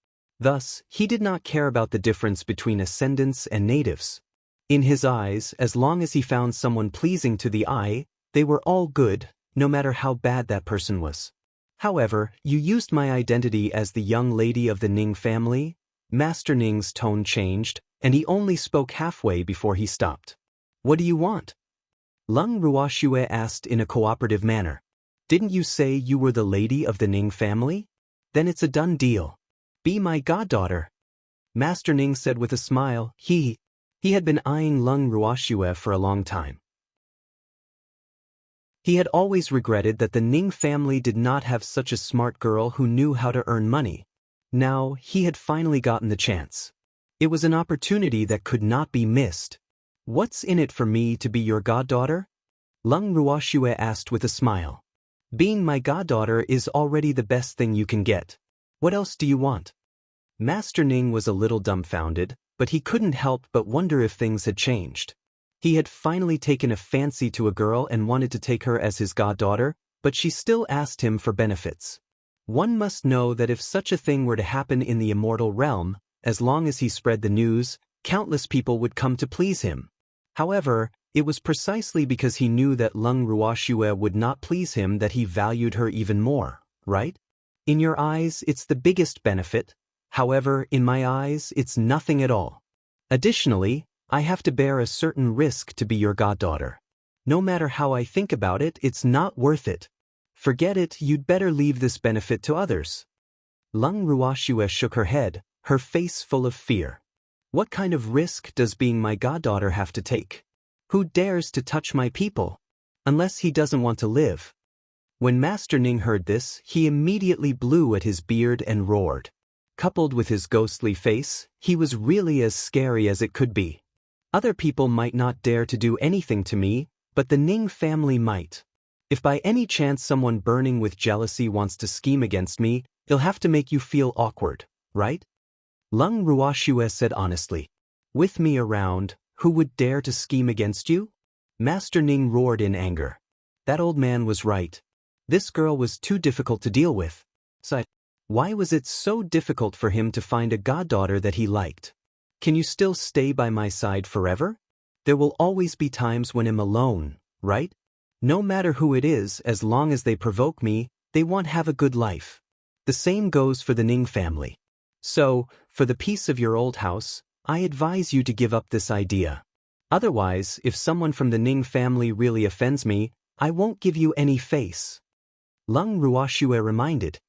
Thus, he did not care about the difference between ascendants and natives. In his eyes, as long as he found someone pleasing to the eye, they were all good, no matter how bad that person was. However, you used my identity as the young lady of the Ning family? Master Ning's tone changed, and he only spoke halfway before he stopped. What do you want? Leng Ruoxue asked in a cooperative manner. Didn't you say you were the lady of the Ning family? Then it's a done deal. Be my goddaughter. Master Ning said with a smile. He had been eyeing Leng Ruoxue for a long time. He had always regretted that the Ning family did not have such a smart girl who knew how to earn money. Now, he had finally gotten the chance. It was an opportunity that could not be missed. What's in it for me to be your goddaughter? Leng Ruoxue asked with a smile. Being my goddaughter is already the best thing you can get. What else do you want? Master Ning was a little dumbfounded, but he couldn't help but wonder if things had changed. He had finally taken a fancy to a girl and wanted to take her as his goddaughter, but she still asked him for benefits. One must know that if such a thing were to happen in the immortal realm, as long as he spread the news, countless people would come to please him. However, it was precisely because he knew that Leng Ruoxue would not please him that he valued her even more, right? In your eyes, it's the biggest benefit. However, in my eyes, it's nothing at all. Additionally, I have to bear a certain risk to be your goddaughter. No matter how I think about it, it's not worth it. Forget it, you'd better leave this benefit to others. Leng Ruoxue shook her head, her face full of fear. What kind of risk does being my goddaughter have to take? Who dares to touch my people? Unless he doesn't want to live. When Master Ning heard this, he immediately blew at his beard and roared. Coupled with his ghostly face, he was really as scary as it could be. Other people might not dare to do anything to me, but the Ning family might. If by any chance someone burning with jealousy wants to scheme against me, they'll have to make you feel awkward, right? Leng Ruoxue said honestly. With me around, who would dare to scheme against you? Master Ning roared in anger. That old man was right. This girl was too difficult to deal with. Why was it so difficult for him to find a goddaughter that he liked? Can you still stay by my side forever? There will always be times when I'm alone, right? No matter who it is, as long as they provoke me, they won't have a good life. The same goes for the Ning family. So, for the peace of your old house, I advise you to give up this idea. Otherwise, if someone from the Ning family really offends me, I won't give you any face. Leng Ruoxue reminded.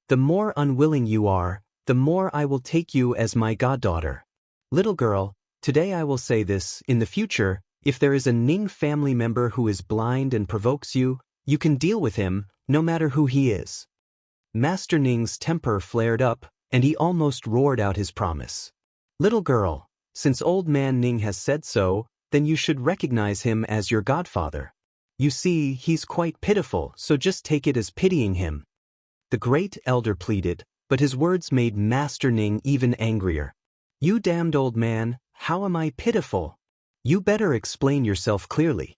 The more unwilling you are, the more I will take you as my goddaughter. Little girl, today I will say this, in the future, If there is a Ning family member who is blind and provokes you, you can deal with him, no matter who he is. Master Ning's temper flared up, and he almost roared out his promise. Little girl, since old man Ning has said so, then you should recognize him as your godfather. You see, he's quite pitiful, so just take it as pitying him. The great elder pleaded, but his words made Master Ning even angrier. You damned old man, how am I pitiful? You better explain yourself clearly.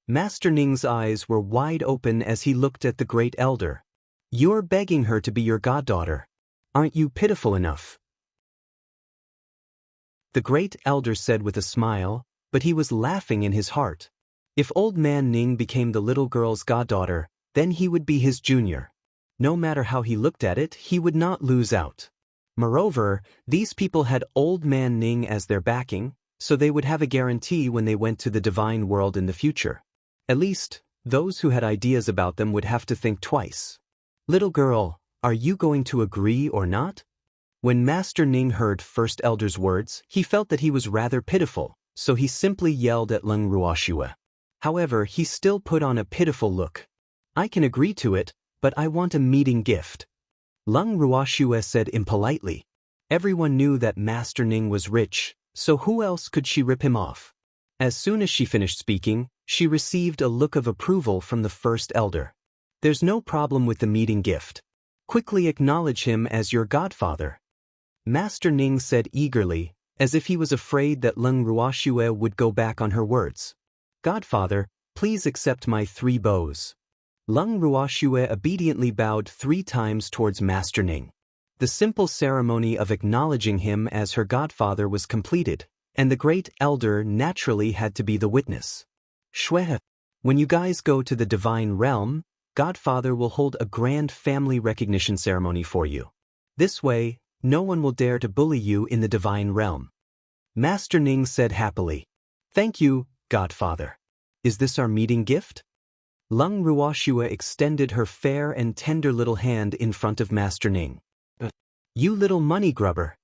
Master Ning's eyes were wide open as he looked at the great elder. You're begging her to be your goddaughter. Aren't you pitiful enough? The great elder said with a smile, but he was laughing in his heart. If old man Ning became the little girl's goddaughter, then he would be his junior. No matter how he looked at it, he would not lose out. Moreover, these people had old man Ning as their backing, so they would have a guarantee when they went to the divine world in the future. At least, those who had ideas about them would have to think twice. Little girl, are you going to agree or not? When Master Ning heard First Elder's words, he felt that he was rather pitiful, so he simply yelled at Leng Ruoxue. However, he still put on a pitiful look. I can agree to it, but I want a meeting gift. Leng Ruoxue said impolitely. Everyone knew that Master Ning was rich, so who else could she rip him off? As soon as she finished speaking, she received a look of approval from the First Elder. There's no problem with the meeting gift. Quickly acknowledge him as your godfather. Master Ning said eagerly, as if he was afraid that Leng Ruoxue would go back on her words. Godfather, please accept my 3 bows. Leng Ruoxue obediently bowed 3 times towards Master Ning. The simple ceremony of acknowledging him as her godfather was completed, and the great elder naturally had to be the witness. Shue, when you guys go to the divine realm, Godfather will hold a grand family recognition ceremony for you. This way, no one will dare to bully you in the divine realm. Master Ning said happily. Thank you, Godfather. Is this our meeting gift? Leng Ruoxue extended her fair and tender little hand in front of Master Ning. You little money grubber.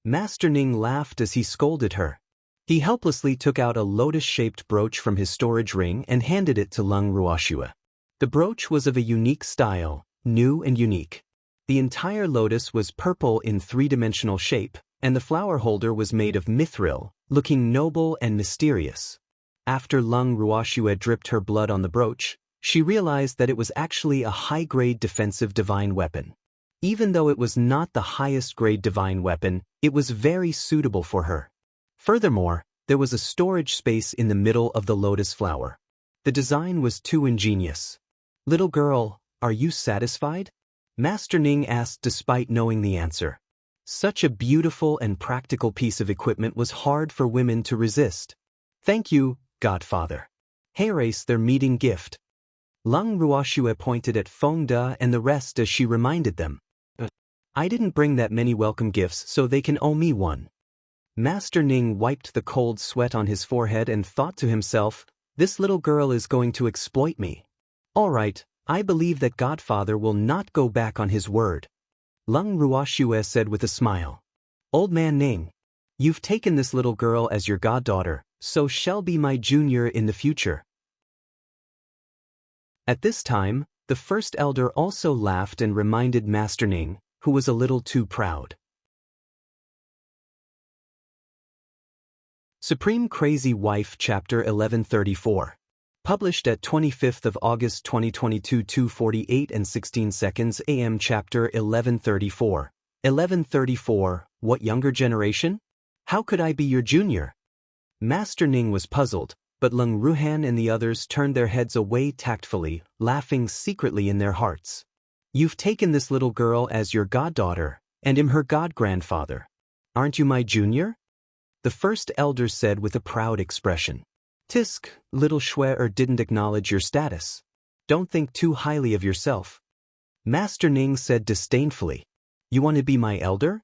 Master Ning laughed as he scolded her. He helplessly took out a lotus-shaped brooch from his storage ring and handed it to Leng Ruoxue. The brooch was of a unique style, new and unique. The entire lotus was purple in 3-dimensional shape, and the flower holder was made of mithril, looking noble and mysterious. After Leng Ruoxue dripped her blood on the brooch, she realized that it was actually a high-grade defensive divine weapon. Even though it was not the highest-grade divine weapon, it was very suitable for her. Furthermore, there was a storage space in the middle of the lotus flower. The design was too ingenious. Little girl, are you satisfied? Master Ning asked despite knowing the answer. Such a beautiful and practical piece of equipment was hard for women to resist. Thank you, Godfather. Here's their meeting gift. Leng Ruoxue pointed at Feng De and the rest as she reminded them. I didn't bring that many welcome gifts, so they can owe me one. Master Ning wiped the cold sweat on his forehead and thought to himself, this little girl is going to exploit me. All right, I believe that Godfather will not go back on his word. Leng Ruoxue said with a smile. Old man Ning, you've taken this little girl as your goddaughter, so shall be my junior in the future. At this time, the First Elder also laughed and reminded Master Ning, who was a little too proud. Supreme Crazy Wife Chapter 1134. Published at 25th of August 2022 2:48 and 16 seconds AM. Chapter 1134. 1134, what younger generation? How could I be your junior? Master Ning was puzzled, but Leng Ruhan and the others turned their heads away tactfully, laughing secretly in their hearts. You've taken this little girl as your goddaughter, and am her god-grandfather. Aren't you my junior? The First Elder said with a proud expression. Tisk, little Shue didn't acknowledge your status. Don't think too highly of yourself. Master Ning said disdainfully. You want to be my elder?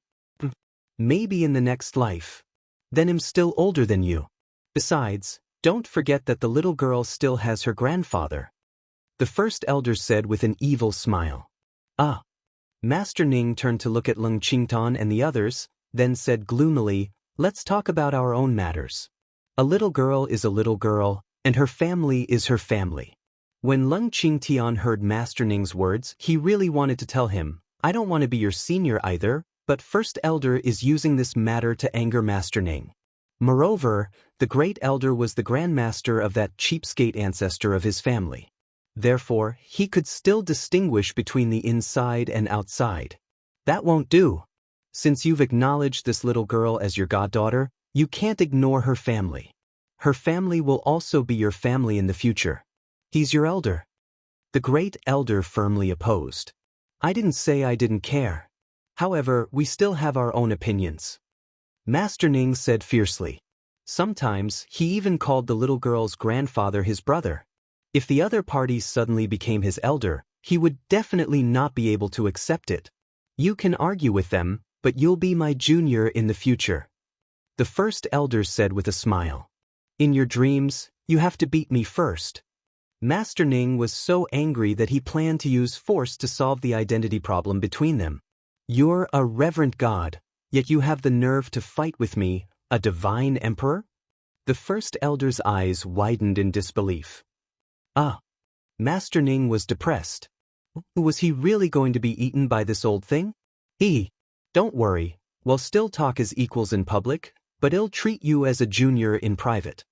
Maybe in the next life. Then I'm still older than you. Besides, don't forget that the little girl still has her grandfather. The First Elder said with an evil smile. Ah. Master Ning turned to look at Leng Qingtan and the others, then said gloomily, let's talk about our own matters. A little girl is a little girl, and her family is her family. When Leng Qingtian heard Master Ning's words, he really wanted to tell him, I don't want to be your senior either, but First Elder is using this matter to anger Master Ning. Moreover, the Great Elder was the Grandmaster of that cheapskate ancestor of his family. Therefore, he could still distinguish between the inside and outside. That won't do. Since you've acknowledged this little girl as your goddaughter, you can't ignore her family. Her family will also be your family in the future. He's your elder. The Great Elder firmly opposed. I didn't say I didn't care. However, we still have our own opinions. Master Ning said fiercely. Sometimes, he even called the little girl's grandfather his brother. If the other party suddenly became his elder, he would definitely not be able to accept it. You can argue with them, but you'll be my junior in the future. The First Elder said with a smile. In your dreams, you have to beat me first. Master Ning was so angry that he planned to use force to solve the identity problem between them. You're a reverent god, yet you have the nerve to fight with me, a divine emperor? The First Elder's eyes widened in disbelief. Master Ning was depressed. Was he really going to be eaten by this old thing? Don't worry, we'll still talk as equals in public, but he'll treat you as a junior in private.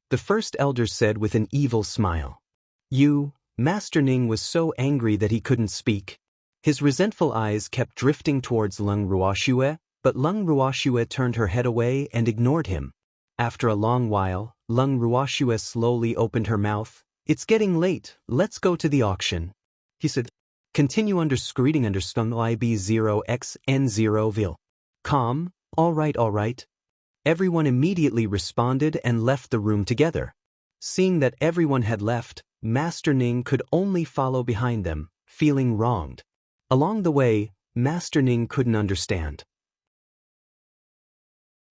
The First Elder said with an evil smile. Master Ning was so angry that he couldn't speak. His resentful eyes kept drifting towards Leng Ruoxue, but Leng Ruoxue turned her head away and ignored him. After a long while, Leng Ruoxue slowly opened her mouth. It's getting late, let's go to the auction. He said, continue screeding IB0XN0 vil. Calm, all right. Everyone immediately responded and left the room together. Seeing that everyone had left, Master Ning could only follow behind them, feeling wronged. Along the way, Master Ning couldn't understand.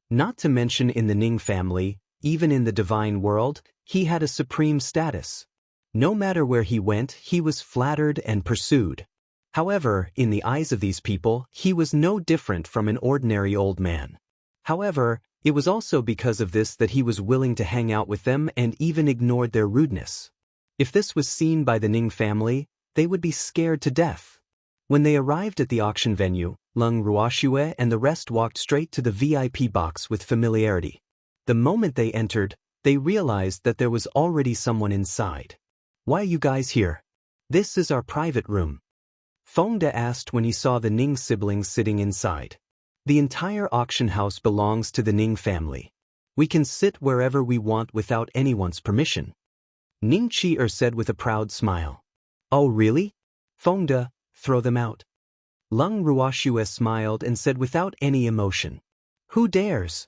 Not to mention in the Ning family, even in the divine world, he had a supreme status. No matter where he went, he was flattered and pursued. However, in the eyes of these people, he was no different from an ordinary old man. However, it was also because of this that he was willing to hang out with them and even ignored their rudeness. If this was seen by the Ning family, they would be scared to death. When they arrived at the auction venue, Leng Ruoxue and the rest walked straight to the VIP box with familiarity. The moment they entered, they realized that there was already someone inside. Why are you guys here? This is our private room. Fengde asked when he saw the Ning siblings sitting inside. The entire auction house belongs to the Ning family. We can sit wherever we want without anyone's permission. Ning Chi said with a proud smile. Oh really? Fengde, throw them out. Leng Ruoxue smiled and said without any emotion. Who dares?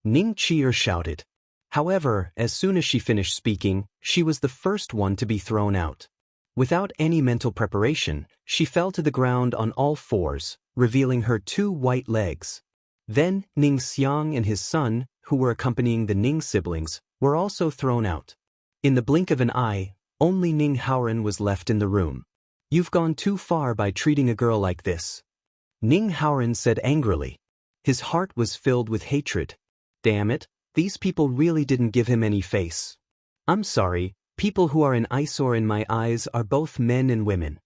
Ning Chi shouted. However, as soon as she finished speaking, she was the first one to be thrown out. Without any mental preparation, she fell to the ground on all fours, revealing her 2 white legs. Then, Ning Xiang and his son, who were accompanying the Ning siblings, were also thrown out. In the blink of an eye, only Ning Haoren was left in the room. You've gone too far by treating a girl like this. Ning Haoren said angrily. His heart was filled with hatred. Damn it, these people really didn't give him any face. I'm sorry, people who are an eyesore in my eyes are both men and women.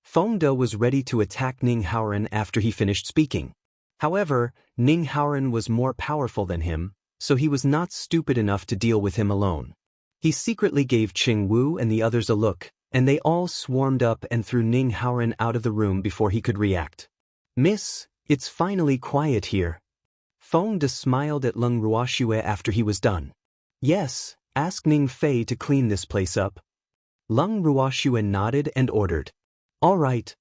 Fengde was ready to attack Ning Haoren after he finished speaking. However, Ning Haoren was more powerful than him, so he was not stupid enough to deal with him alone. He secretly gave Qing Wu and the others a look, and they all swarmed up and threw Ning Haoren out of the room before he could react. Miss, it's finally quiet here. Fengde smiled at Leng Ruoxue after he was done. Yes, ask Ning Fei to clean this place up. Leng Ruoxue nodded and ordered. All right.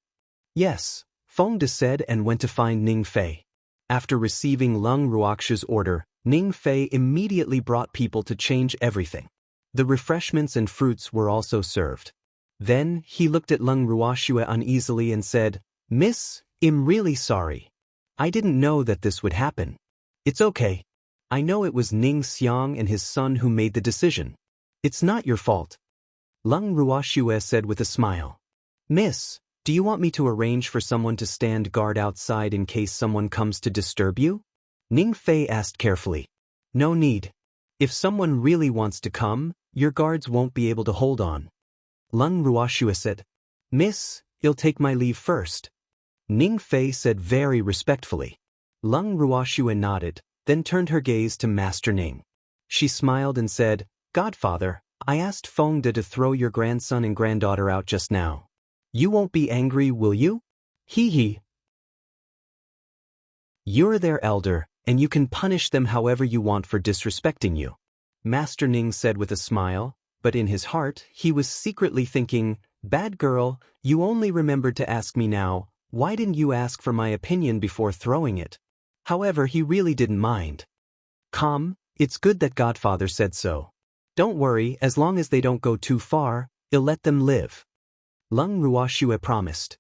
Yes, Fengde said and went to find Ning Fei. After receiving Leng Ruoxue's order, Ning Fei immediately brought people to change everything. The refreshments and fruits were also served. Then, he looked at Leng Ruoxue uneasily and said, Miss, I'm really sorry. I didn't know that this would happen. It's okay. I know it was Ning Xiang and his son who made the decision. It's not your fault. Leng Ruoxue said with a smile. Miss, do you want me to arrange for someone to stand guard outside in case someone comes to disturb you? Ning Fei asked carefully. No need. If someone really wants to come, your guards won't be able to hold on. Leng Ruoxue said. Miss, you'll take my leave first. Ning Fei said very respectfully. Leng Ruoxue nodded, then turned her gaze to Master Ning. She smiled and said, Godfather, I asked Feng De to throw your grandson and granddaughter out just now. You won't be angry, will you? Hee hee. You're their elder, and you can punish them however you want for disrespecting you. Master Ning said with a smile, but in his heart he was secretly thinking, Bad girl, you only remembered to ask me now, why didn't you ask for my opinion before throwing it? However, he really didn't mind. Calm, it's good that Godfather said so. Don't worry, as long as they don't go too far, I'll let them live. Leng Ruoxue promised.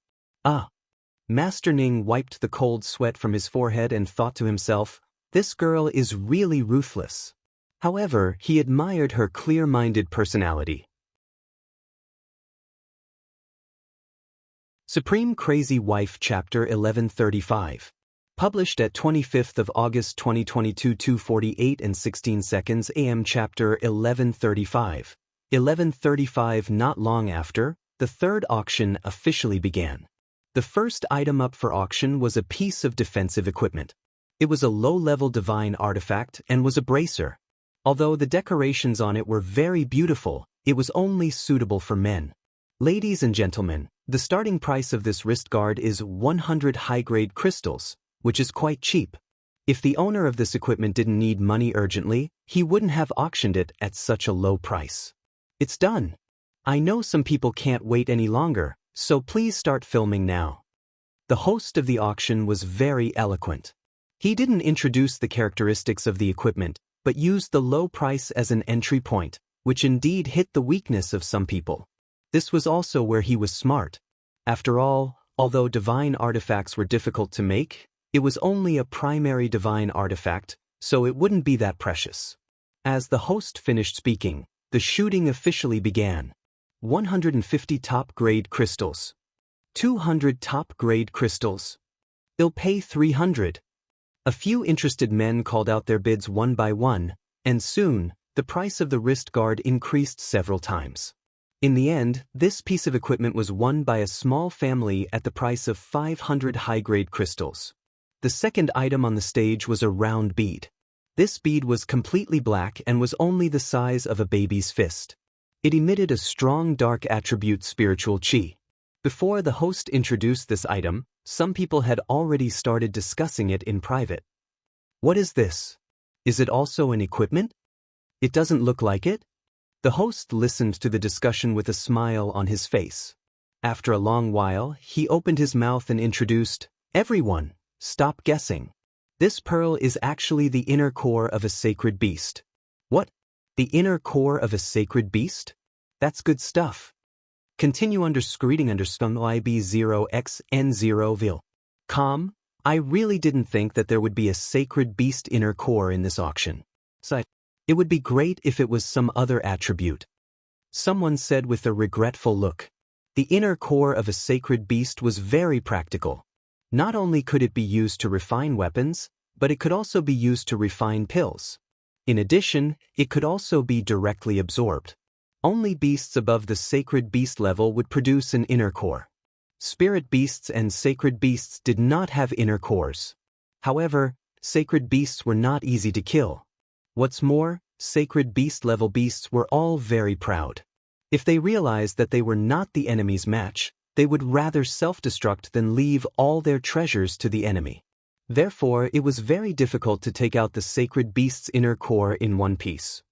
Master Ning wiped the cold sweat from his forehead and thought to himself, this girl is really ruthless. However, he admired her clear-minded personality. Supreme Crazy Wife Chapter 1135. Published at 25th of August 2022 2:48 and 16 seconds AM. Chapter 1135. 1135. Not long after, the third auction officially began. The first item up for auction was a piece of defensive equipment. It was a low-level divine artifact and was a bracer. Although the decorations on it were very beautiful, it was only suitable for men. Ladies and gentlemen, the starting price of this wrist guard is 100 high-grade crystals, which is quite cheap. If the owner of this equipment didn't need money urgently, he wouldn't have auctioned it at such a low price. It's done. I know some people can't wait any longer, so please start filming now. The host of the auction was very eloquent. He didn't introduce the characteristics of the equipment, but used the low price as an entry point, which indeed hit the weakness of some people. This was also where he was smart. After all, although divine artifacts were difficult to make, it was only a primary divine artifact, so it wouldn't be that precious. As the host finished speaking, the shooting officially began. 150 top-grade crystals. 200 top-grade crystals. I'll pay 300. A few interested men called out their bids one by one, and soon, the price of the wrist guard increased several times. In the end, this piece of equipment was won by a small family at the price of 500 high-grade crystals. The second item on the stage was a round bead. This bead was completely black and was only the size of a baby's fist. It emitted a strong dark attribute spiritual chi. Before the host introduced this item, some people had already started discussing it in private. What is this? Is it also an equipment? It doesn't look like it? The host listened to the discussion with a smile on his face. After a long while, he opened his mouth and introduced, Everyone, stop guessing. This pearl is actually the inner core of a sacred beast. What? The inner core of a sacred beast? That's good stuff. Continue screeding IB0XN0vil. Calm, I really didn't think that there would be a sacred beast inner core in this auction. It would be great if it was some other attribute. Someone said with a regretful look. The inner core of a sacred beast was very practical. Not only could it be used to refine weapons, but it could also be used to refine pills. In addition, it could also be directly absorbed. Only beasts above the sacred beast level would produce an inner core. Spirit beasts and sacred beasts did not have inner cores. However, sacred beasts were not easy to kill. What's more, sacred beast-level beasts were all very proud. If they realized that they were not the enemy's match, they would rather self-destruct than leave all their treasures to the enemy. Therefore, it was very difficult to take out the sacred beast's inner core in one piece.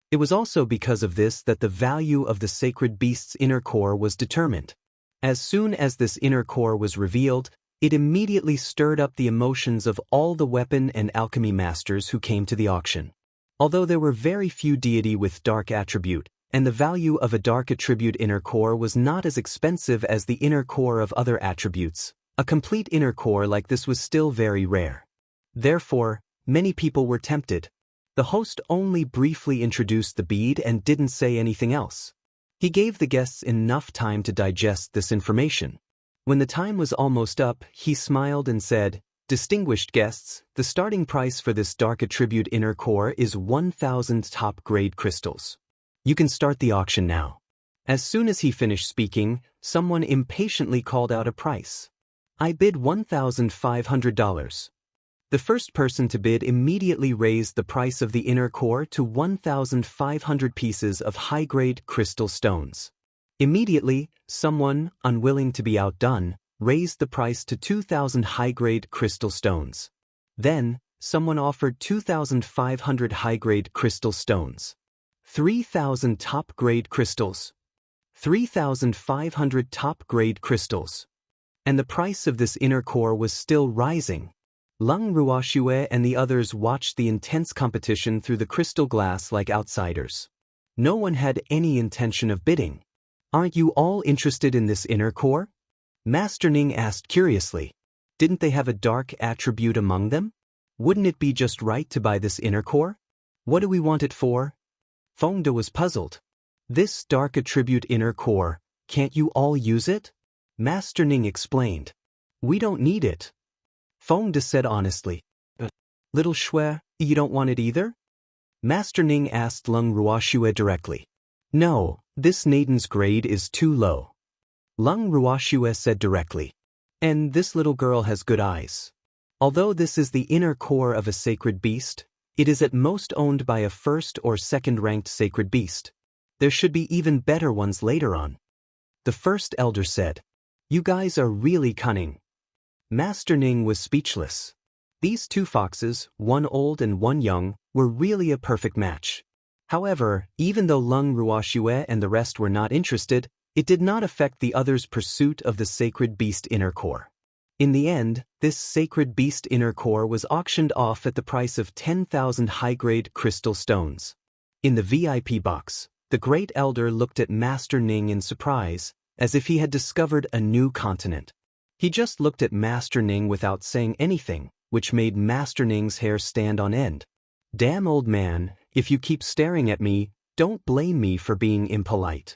It was also because of this that the value of the sacred beast's inner core was determined. As soon as this inner core was revealed, it immediately stirred up the emotions of all the weapon and alchemy masters who came to the auction. Although there were very few deity with dark attribute, and the value of a dark attribute inner core was not as expensive as the inner core of other attributes, a complete inner core like this was still very rare. Therefore, many people were tempted. The host only briefly introduced the bead and didn't say anything else. He gave the guests enough time to digest this information. When the time was almost up, he smiled and said, Distinguished guests, the starting price for this dark attribute inner core is 1,000 top-grade crystals. You can start the auction now. As soon as he finished speaking, someone impatiently called out a price. I bid $1,500. The first person to bid immediately raised the price of the inner core to 1,500 pieces of high-grade crystal stones. Immediately, someone, unwilling to be outdone, raised the price to 2,000 high-grade crystal stones. Then, someone offered 2,500 high-grade crystal stones. 3,000 top-grade crystals. 3,500 top-grade crystals. And the price of this inner core was still rising. Leng Ruoxue and the others watched the intense competition through the crystal glass like outsiders. No one had any intention of bidding. Aren't you all interested in this inner core? Master Ning asked curiously. Didn't they have a dark attribute among them? Wouldn't it be just right to buy this inner core? What do we want it for? Feng De was puzzled. This dark attribute inner core, can't you all use it? Master Ning explained. We don't need it. Feng De said honestly. Little Shui, you don't want it either? Master Ning asked Leng Ruoxue directly. No, this Naiden's grade is too low. Leng Ruoxue said directly. And this little girl has good eyes. Although this is the inner core of a sacred beast, it is at most owned by a first or second-ranked sacred beast. There should be even better ones later on. The first elder said. You guys are really cunning. Master Ning was speechless. These two foxes, one old and one young, were really a perfect match. However, even though Leng Ruoxue and the rest were not interested, it did not affect the others' pursuit of the sacred beast inner core. In the end, this sacred beast inner core was auctioned off at the price of 10,000 high-grade crystal stones. In the VIP box, the great elder looked at Master Ning in surprise, as if he had discovered a new continent. He just looked at Master Ning without saying anything, which made Master Ning's hair stand on end. Damn old man, if you keep staring at me, don't blame me for being impolite.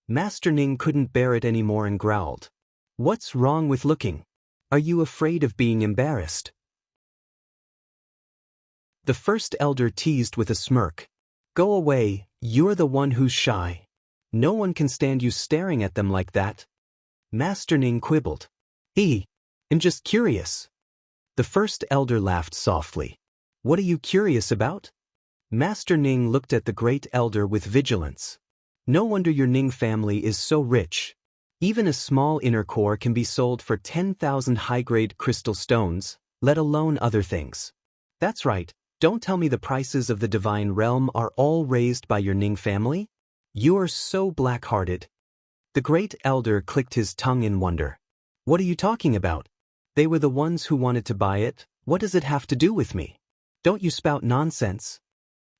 Master Ning couldn't bear it anymore and growled. What's wrong with looking? Are you afraid of being embarrassed? The first elder teased with a smirk. Go away, you're the one who's shy. No one can stand you staring at them like that. Master Ning quibbled. I'm just curious. The first elder laughed softly. What are you curious about? Master Ning looked at the great elder with vigilance. No wonder your Ning family is so rich. Even a small inner core can be sold for 10,000 high-grade crystal stones, let alone other things. That's right, don't tell me the prices of the divine realm are all raised by your Ning family? You're so black-hearted. The great elder clicked his tongue in wonder. What are you talking about? They were the ones who wanted to buy it, what does it have to do with me? Don't you spout nonsense.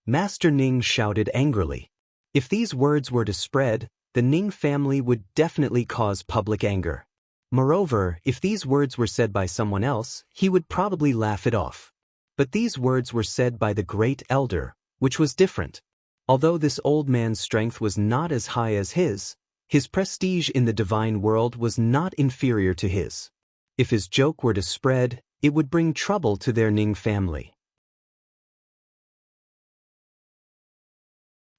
Master Ning shouted angrily. If these words were to spread, the Ning family would definitely cause public anger. Moreover, if these words were said by someone else, he would probably laugh it off. But these words were said by the great elder, which was different. Although this old man's strength was not as high as his prestige in the divine world was not inferior to his. If his joke were to spread, it would bring trouble to their Ning family.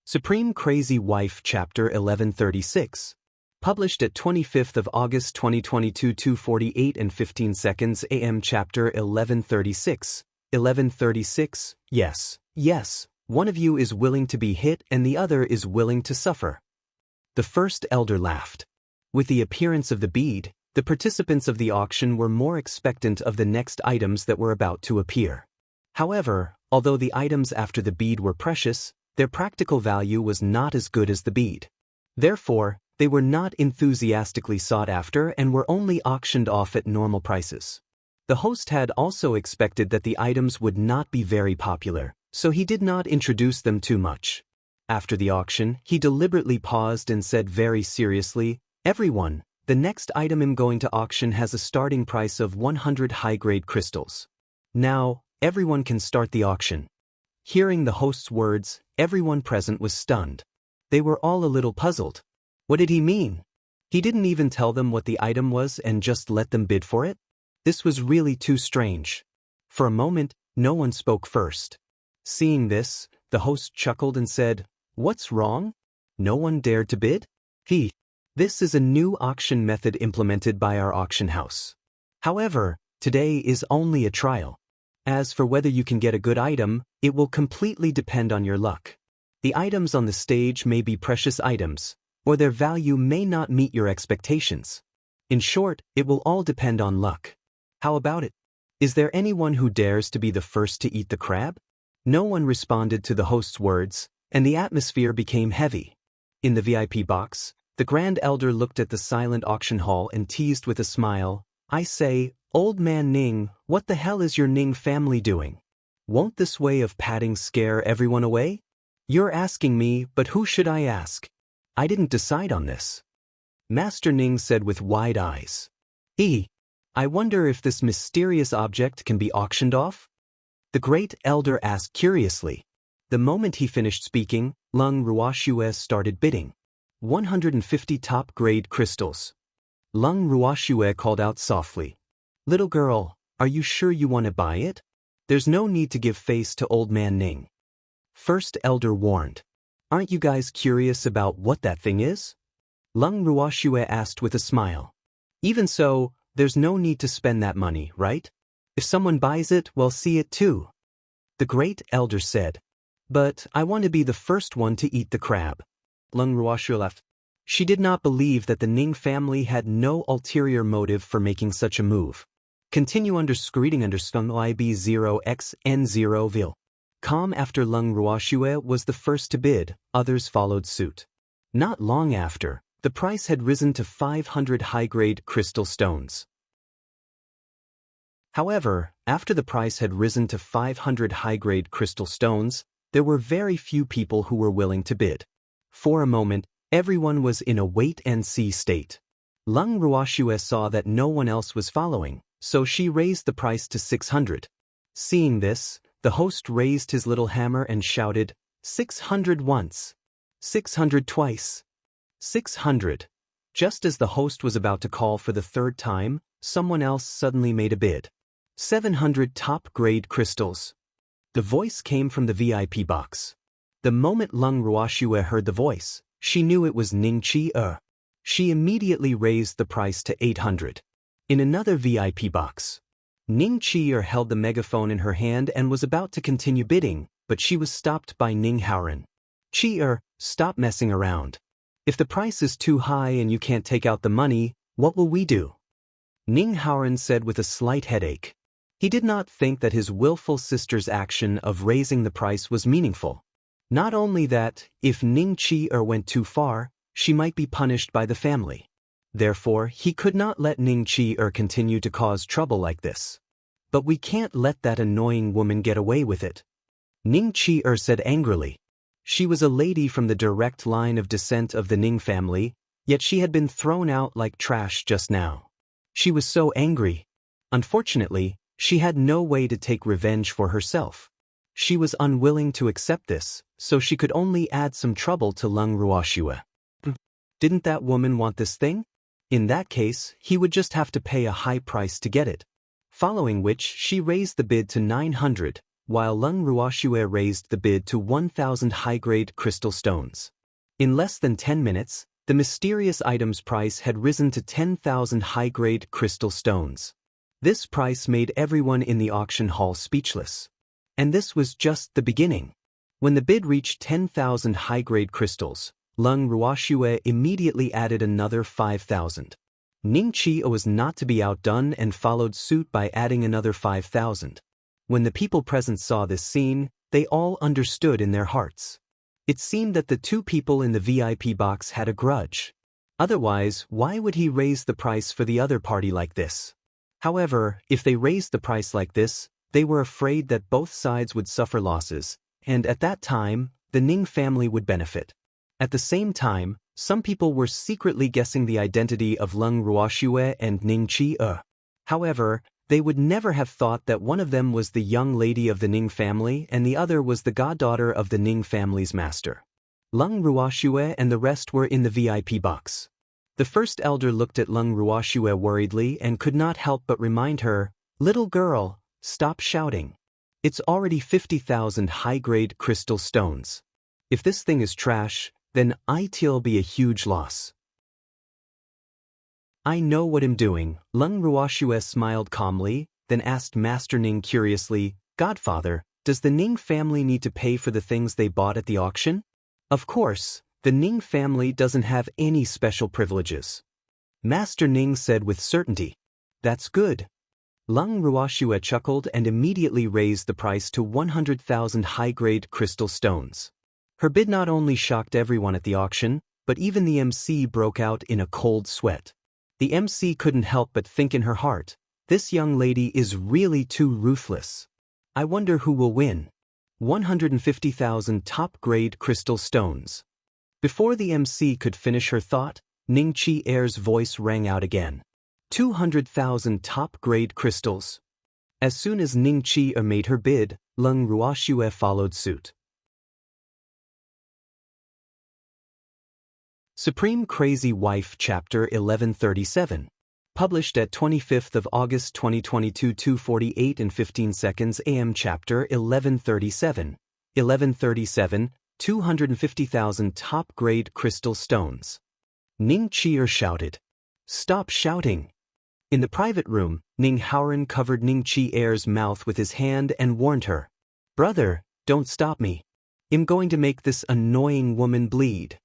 Supreme Crazy Wife Chapter 1136. Published at 25th of August 2022 2:48 and 15 seconds AM. Chapter 1136. 1136, yes, one of you is willing to be hit and the other is willing to suffer. The first elder laughed. With the appearance of the bead, the participants of the auction were more expectant of the next items that were about to appear. However, although the items after the bead were precious, their practical value was not as good as the bead. Therefore, they were not enthusiastically sought after and were only auctioned off at normal prices. The host had also expected that the items would not be very popular, so he did not introduce them too much. After the auction, he deliberately paused and said very seriously, Everyone, the next item I'm going to auction has a starting price of 100 high-grade crystals. Now, everyone can start the auction. Hearing the host's words, everyone present was stunned. They were all a little puzzled. What did he mean? He didn't even tell them what the item was and just let them bid for it? This was really too strange. For a moment, no one spoke first. Seeing this, the host chuckled and said, "What's wrong? No one dared to bid?" This is a new auction method implemented by our auction house. However, today is only a trial. As for whether you can get a good item, it will completely depend on your luck. The items on the stage may be precious items, or their value may not meet your expectations. In short, it will all depend on luck. How about it? Is there anyone who dares to be the first to eat the crab? No one responded to the host's words, and the atmosphere became heavy. In the VIP box, the Grand Elder looked at the silent auction hall and teased with a smile, "I say, old man Ning, what the hell is your Ning family doing? Won't this way of patting scare everyone away?" "You're asking me, but who should I ask? I didn't decide on this," Master Ning said with wide eyes. I wonder if this mysterious object can be auctioned off?" the Great Elder asked curiously. The moment he finished speaking, Leng Ruoxue started bidding. 150 top-grade crystals. Leng Ruoxue called out softly, "Little girl, are you sure you want to buy it? There's no need to give face to old man Ning." First Elder warned, "Aren't you guys curious about what that thing is?" Leng Ruoxue asked with a smile. "Even so, there's no need to spend that money, right? If someone buys it, we'll see it too," the Great Elder said. "But I want to be the first one to eat the crab." Leng Ruoxue left. She did not believe that the Ning family had no ulterior motive for making such a move. Continue underscreeding understung IB0XN0 Calm after Leng Ruoxue was the first to bid, others followed suit. Not long after, the price had risen to 500 high-grade crystal stones. However, after the price had risen to 500 high-grade crystal stones, there were very few people who were willing to bid. For a moment, everyone was in a wait-and-see state. Leng Ruoxue saw that no one else was following, so she raised the price to 600. Seeing this, the host raised his little hammer and shouted, 600 once, 600 twice, 600. Just as the host was about to call for the third time, someone else suddenly made a bid. 700 top-grade crystals. The voice came from the VIP box. The moment Leng Ruoxue heard the voice, she knew it was Ning Chi-er. She immediately raised the price to 800. In another VIP box, Ning Chi-er held the megaphone in her hand and was about to continue bidding, but she was stopped by Ning Haoran. "Chi-er, stop messing around. If the price is too high and you can't take out the money, what will we do?" Ning Haoran said with a slight headache. He did not think that his willful sister's action of raising the price was meaningful. Not only that, if Ning Chi-er went too far, she might be punished by the family. Therefore, he could not let Ning Chi-er continue to cause trouble like this. "But we can't let that annoying woman get away with it," Ning Chi-er said angrily. She was a lady from the direct line of descent of the Ning family, yet she had been thrown out like trash just now. She was so angry. Unfortunately, she had no way to take revenge for herself. She was unwilling to accept this, so she could only add some trouble to Leng Ruoxue. Didn't that woman want this thing? In that case, he would just have to pay a high price to get it. Following which, she raised the bid to 900, while Leng Ruoxue raised the bid to 1,000 high-grade crystal stones. In less than 10 minutes, the mysterious item's price had risen to 10,000 high-grade crystal stones. This price made everyone in the auction hall speechless. And this was just the beginning. When the bid reached 10,000 high-grade crystals, Leng Ruoxue immediately added another 5,000. Ning Chi was not to be outdone and followed suit by adding another 5,000. When the people present saw this scene, they all understood in their hearts. It seemed that the two people in the VIP box had a grudge. Otherwise, why would he raise the price for the other party like this? However, if they raised the price like this, they were afraid that both sides would suffer losses, and at that time, the Ning family would benefit. At the same time, some people were secretly guessing the identity of Leng Ruoxue and Ning Chi-er. However, they would never have thought that one of them was the young lady of the Ning family and the other was the goddaughter of the Ning family's master. Leng Ruoxue and the rest were in the VIP box. The first elder looked at Leng Ruoxue worriedly and could not help but remind her, "Little girl, stop shouting. It's already 50,000 high-grade crystal stones. If this thing is trash, then it'll be a huge loss." "I know what I'm doing," Leng Ruoxue smiled calmly, then asked Master Ning curiously, "Godfather, does the Ning family need to pay for the things they bought at the auction?" "Of course, the Ning family doesn't have any special privileges," Master Ning said with certainty. "That's good." Leng Ruoxue chuckled and immediately raised the price to 100,000 high-grade crystal stones. Her bid not only shocked everyone at the auction, but even the MC broke out in a cold sweat. The MC couldn't help but think in her heart, "This young lady is really too ruthless. I wonder who will win." 150,000 top-grade crystal stones. Before the MC could finish her thought, Ning Chi-er's voice rang out again. 200,000 top-grade crystals. As soon as Ning Chi-er made her bid, Leng Ruoxue followed suit. Supreme Crazy Wife Chapter 1137. Published at 25th of August 2022 2:48 and 15 seconds AM. Chapter 1137. 1137, 250,000 top-grade crystal stones. Ning Chi-er shouted. "Stop shouting." In the private room, Ning Haoren covered Ning Chi-er's mouth with his hand and warned her, "Brother, don't stop me. I'm going to make this annoying woman bleed."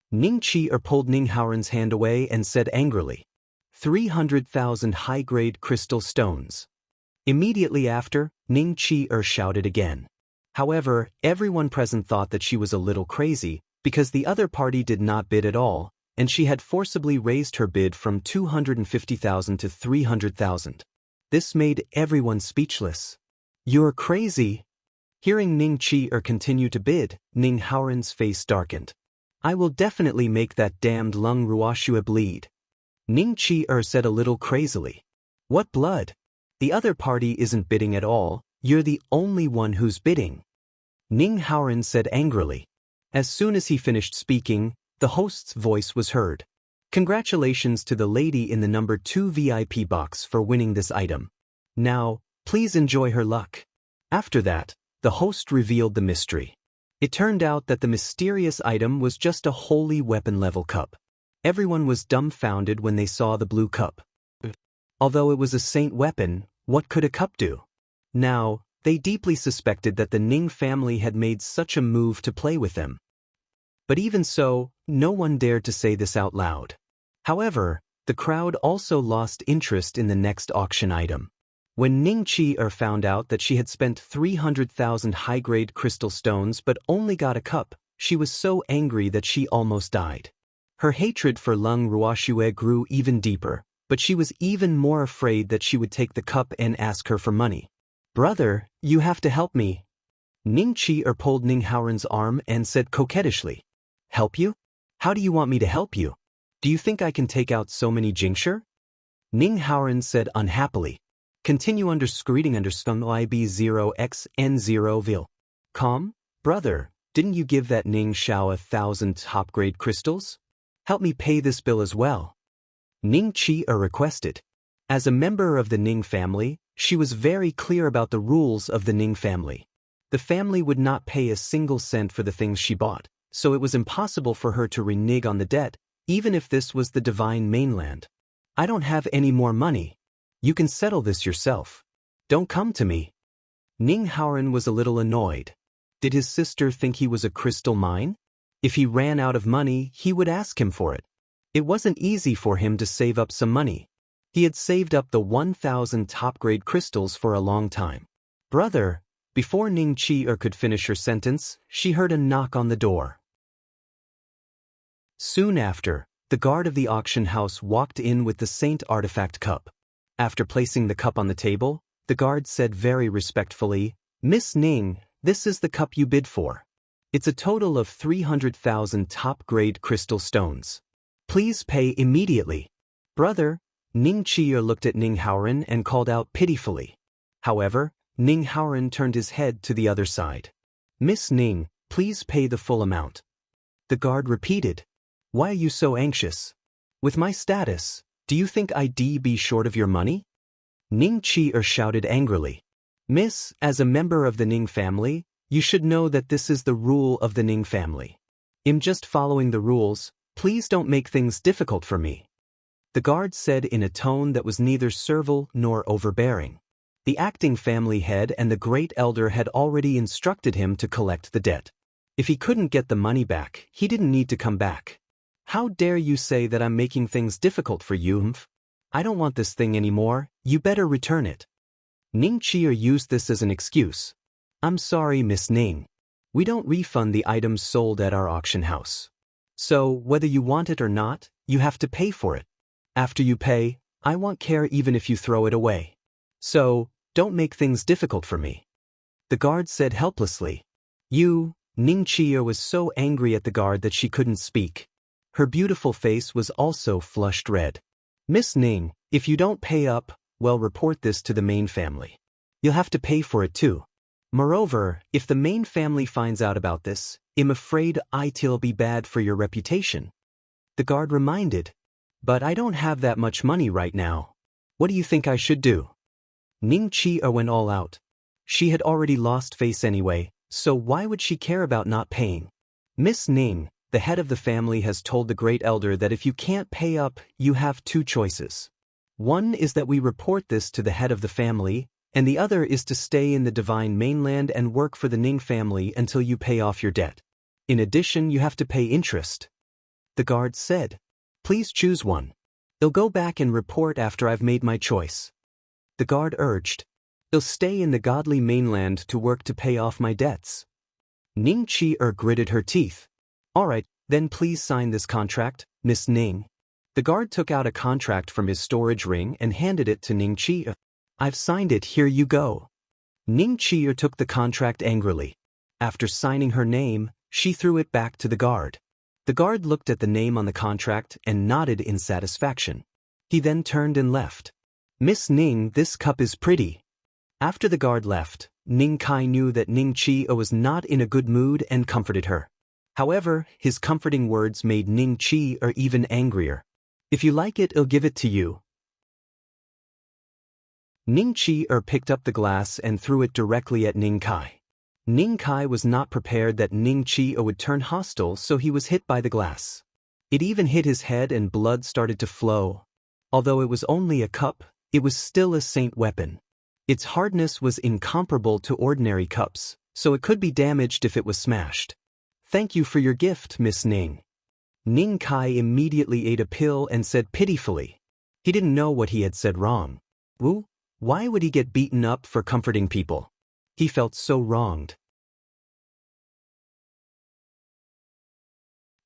Ning Chi-er pulled Ning Haoren's hand away and said angrily, 300,000 high-grade crystal stones. Immediately after, Ning Chi-er shouted again. However, everyone present thought that she was a little crazy, because the other party did not bid at all, and she had forcibly raised her bid from 250,000 to 300,000. This made everyone speechless. "You're crazy." Hearing Ning Chi-er continue to bid, Ning Haoren's face darkened. "I will definitely make that damned Leng Ruoxue bleed." Ning Chi-er said a little crazily. "What blood? The other party isn't bidding at all, you're the only one who's bidding." Ning Haoren said angrily. As soon as he finished speaking, the host's voice was heard. "Congratulations to the lady in the number 2 VIP box for winning this item. Now, please enjoy her luck." After that, the host revealed the mystery. It turned out that the mysterious item was just a holy weapon-level cup. Everyone was dumbfounded when they saw the blue cup. Although it was a saint weapon, what could a cup do? Now, they deeply suspected that the Ning family had made such a move to play with them. But even so, no one dared to say this out loud. However, the crowd also lost interest in the next auction item. When Ning Chi-er found out that she had spent 300,000 high-grade crystal stones but only got a cup, she was so angry that she almost died. Her hatred for Leng Ruoxue grew even deeper, but she was even more afraid that she would take the cup and ask her for money. "Brother, you have to help me." Ning Chi-er pulled Ning Haoren's arm and said coquettishly, "Help you? How do you want me to help you? Do you think I can take out so many Jingshi?" Ning Haoren said unhappily, "Continue under screeding under scum IB0XN0 vil. Calm, brother, didn't you give that Ning Xiao 1,000 top-grade crystals? Help me pay this bill as well." Ning Chi-er requested. As a member of the Ning family, she was very clear about the rules of the Ning family. The family would not pay a single cent for the things she bought, so it was impossible for her to renege on the debt, even if this was the divine mainland. "I don't have any more money. You can settle this yourself. Don't come to me." Ning Haoren was a little annoyed. Did his sister think he was a crystal mine? If he ran out of money, he would ask him for it. It wasn't easy for him to save up some money. He had saved up the 1,000 top-grade crystals for a long time. "Brother," before Ning Chi-er could finish her sentence, she heard a knock on the door. Soon after, the guard of the auction house walked in with the Saint Artifact cup. After placing the cup on the table, the guard said very respectfully, "Miss Ning, this is the cup you bid for. It's a total of 300,000 top-grade crystal stones. Please pay immediately." "Brother," Ning Chi-er looked at Ning Haoren and called out pitifully. However, Ning Haoren turned his head to the other side. "Miss Ning, please pay the full amount." The guard repeated, "Why are you so anxious?" With my status, do you think I'd be short of your money? Ning Chi shouted angrily. Miss, as a member of the Ning family, you should know that this is the rule of the Ning family. I'm just following the rules, please don't make things difficult for me. The guard said in a tone that was neither servile nor overbearing. The acting family head and the great elder had already instructed him to collect the debt. If he couldn't get the money back, he didn't need to come back. How dare you say that I'm making things difficult for you? I don't want this thing anymore, you better return it. Ning Chi used this as an excuse. I'm sorry, Miss Ning. We don't refund the items sold at our auction house. So, whether you want it or not, you have to pay for it. After you pay, I won't care even if you throw it away. So, don't make things difficult for me. The guard said helplessly. Ning Chi was so angry at the guard that she couldn't speak. Her beautiful face was also flushed red. Miss Ning, if you don't pay up, well, report this to the main family. You'll have to pay for it too. Moreover, if the main family finds out about this, I'm afraid it'll be bad for your reputation. The guard reminded. But I don't have that much money right now. What do you think I should do? Ning Chi went all out. She had already lost face anyway, so why would she care about not paying? Miss Ning, the head of the family, has told the great elder that if you can't pay up, you have two choices. One is that we report this to the head of the family, and the other is to stay in the divine mainland and work for the Ning family until you pay off your debt. In addition, you have to pay interest. The guard said. Please choose one. I'll go back and report after I've made my choice. The guard urged. I'll stay in the godly mainland to work to pay off my debts. Ning Chi gritted her teeth. All right, then please sign this contract, Miss Ning. The guard took out a contract from his storage ring and handed it to Ning Chi. I've signed it, here you go. Ning Chi took the contract angrily. After signing her name, she threw it back to the guard. The guard looked at the name on the contract and nodded in satisfaction. He then turned and left. Miss Ning, this cup is pretty. After the guard left, Ning Kai knew that Ning Chi was not in a good mood and comforted her. However, his comforting words made Ning Chi even angrier. If you like it, I'll give it to you. Ning Chi picked up the glass and threw it directly at Ning Kai. Ning Kai was not prepared that Ning Chi would turn hostile, so he was hit by the glass. It even hit his head and blood started to flow. Although it was only a cup, it was still a saint weapon. Its hardness was incomparable to ordinary cups, so it could be damaged if it was smashed. Thank you for your gift, Miss Ning. Ning Kai immediately ate a pill and said pitifully. He didn't know what he had said wrong. Why would he get beaten up for comforting people? He felt so wronged.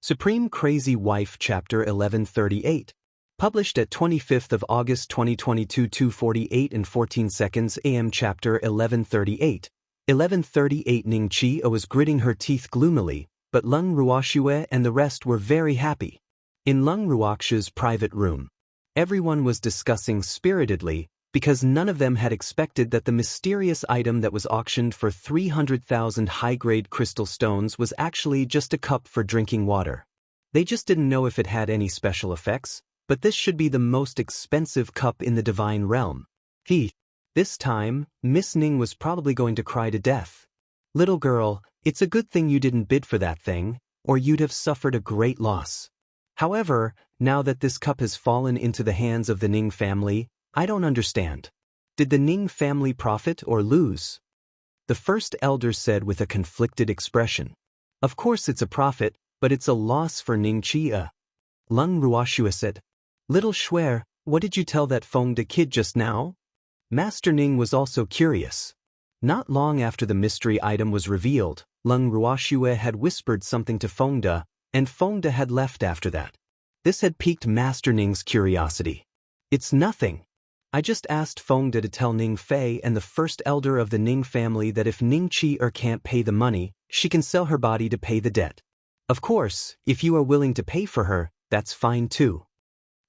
Supreme Crazy Wife Chapter 1138. Published at 25th of August 2022 2:48 and 14 seconds AM. Chapter 1138. 1138. Ning Chi was gritting her teeth gloomily, but Leng Ruoxue and the rest were very happy. In Leng Ruoxue's private room, everyone was discussing spiritedly, because none of them had expected that the mysterious item that was auctioned for 300,000 high-grade crystal stones was actually just a cup for drinking water. They just didn't know if it had any special effects, but this should be the most expensive cup in the divine realm. This time, Miss Ning was probably going to cry to death. Little girl, it's a good thing you didn't bid for that thing, or you'd have suffered a great loss. However, now that this cup has fallen into the hands of the Ning family, I don't understand. Did the Ning family profit or lose? The first elder said with a conflicted expression. Of course it's a profit, but it's a loss for Ning Chi. Leng Ruoxue said. Little Shuer, what did you tell that Feng De kid just now? Master Ning was also curious. Not long after the mystery item was revealed, Leng Ruoxue had whispered something to Feng De, and Feng De had left after that. This had piqued Master Ning's curiosity. It's nothing. I just asked Feng De to tell Ning Fei and the first elder of the Ning family that if Ning Chi can't pay the money, she can sell her body to pay the debt. Of course, if you are willing to pay for her, that's fine too.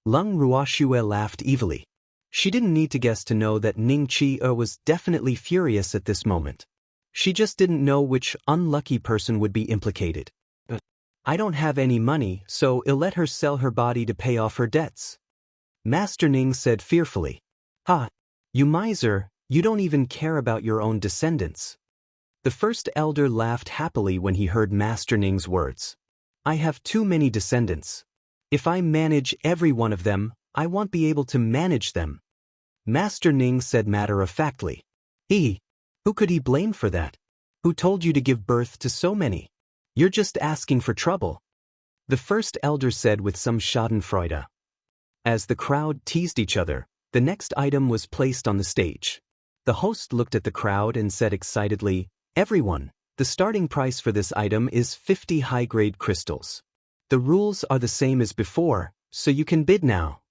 Leng Ruoxue laughed evilly. She didn't need to guess to know that Ning Chi was definitely furious at this moment. She just didn't know which unlucky person would be implicated. I don't have any money, so I'll let her sell her body to pay off her debts. Master Ning said fearfully. Ha! You miser, you don't even care about your own descendants. The first elder laughed happily when he heard Master Ning's words. I have too many descendants. If I manage every one of them, I won't be able to manage them. Master Ning said matter-of-factly. Who could he blame for that? Who told you to give birth to so many? You're just asking for trouble. The first elder said with some schadenfreude. As the crowd teased each other, the next item was placed on the stage. The host looked at the crowd and said excitedly, Everyone, the starting price for this item is 50 high-grade crystals. The rules are the same as before, so you can bid now.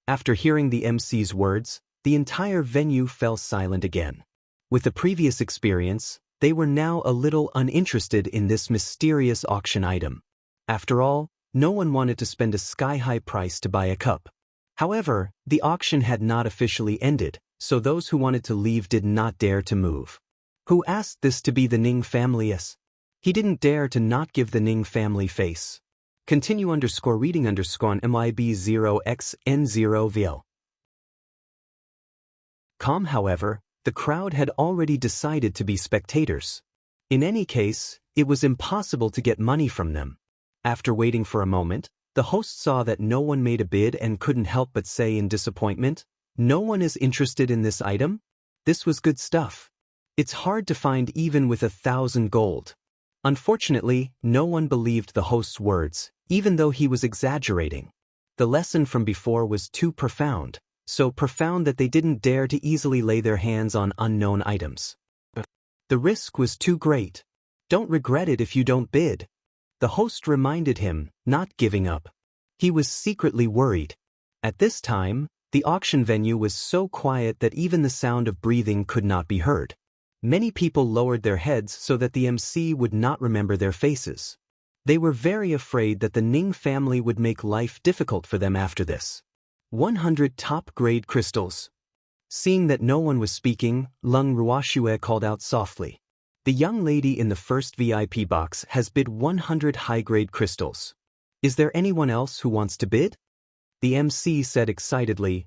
After hearing the MC's words, the entire venue fell silent again. With the previous experience, they were now a little uninterested in this mysterious auction item. After all, no one wanted to spend a sky-high price to buy a cup. However, the auction had not officially ended, so those who wanted to leave did not dare to move. Who asked this to be the Ning family? He didn't dare to not give the Ning family face. Continue _reading on MIB0xN0VL. However, the crowd had already decided to be spectators. In any case, it was impossible to get money from them. After waiting for a moment, the host saw that no one made a bid and couldn't help but say in disappointment, No one is interested in this item? This was good stuff. It's hard to find even with 1,000 gold. Unfortunately, no one believed the host's words, even though he was exaggerating. The lesson from before was too profound, so profound that they didn't dare to easily lay their hands on unknown items. The risk was too great. Don't regret it if you don't bid. The host reminded him, not giving up. He was secretly worried. At this time, the auction venue was so quiet that even the sound of breathing could not be heard. Many people lowered their heads so that the MC would not remember their faces. They were very afraid that the Ning family would make life difficult for them after this. 100 top-grade crystals. Seeing that no one was speaking, Leng Ruoxue called out softly. The young lady in the first VIP box has bid 100 high-grade crystals. Is there anyone else who wants to bid? The MC said excitedly,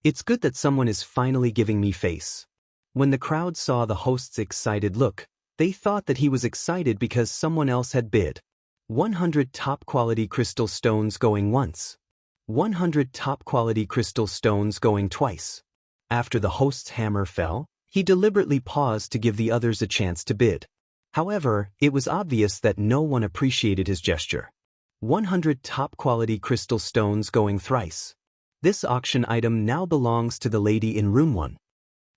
It's good that someone is finally giving me face. When the crowd saw the host's excited look, they thought that he was excited because someone else had bid. 100 top-quality crystal stones going once. 100 top-quality crystal stones going twice. After the host's hammer fell, he deliberately paused to give the others a chance to bid. However, it was obvious that no one appreciated his gesture. 100 top-quality crystal stones going thrice. This auction item now belongs to the lady in room 1.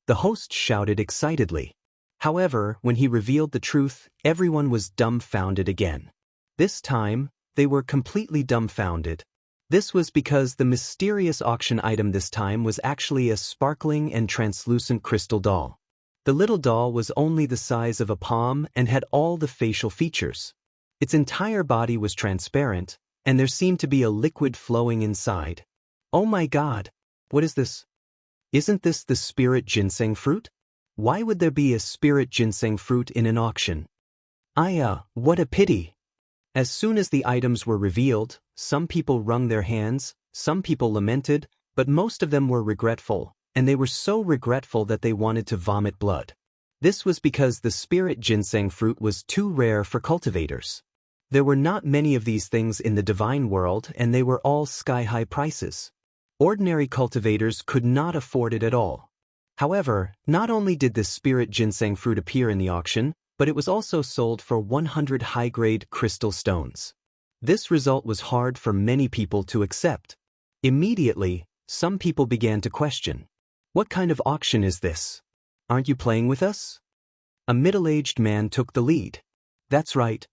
The host shouted excitedly. However, when he revealed the truth, everyone was dumbfounded again. This time, they were completely dumbfounded. This was because the mysterious auction item this time was actually a sparkling and translucent crystal doll. The little doll was only the size of a palm and had all the facial features. Its entire body was transparent, and there seemed to be a liquid flowing inside. Oh my God! What is this? Isn't this the spirit ginseng fruit? Why would there be a spirit ginseng fruit in an auction? What a pity! As soon as the items were revealed, some people wrung their hands, some people lamented, but most of them were regretful, and they were so regretful that they wanted to vomit blood. This was because the spirit ginseng fruit was too rare for cultivators. There were not many of these things in the divine world, and they were all sky-high prices. Ordinary cultivators could not afford it at all. However, not only did the spirit ginseng fruit appear in the auction, but it was also sold for 100 high-grade crystal stones. This result was hard for many people to accept. Immediately, some people began to question. What kind of auction is this? Aren't you playing with us? A middle-aged man took the lead. That's right.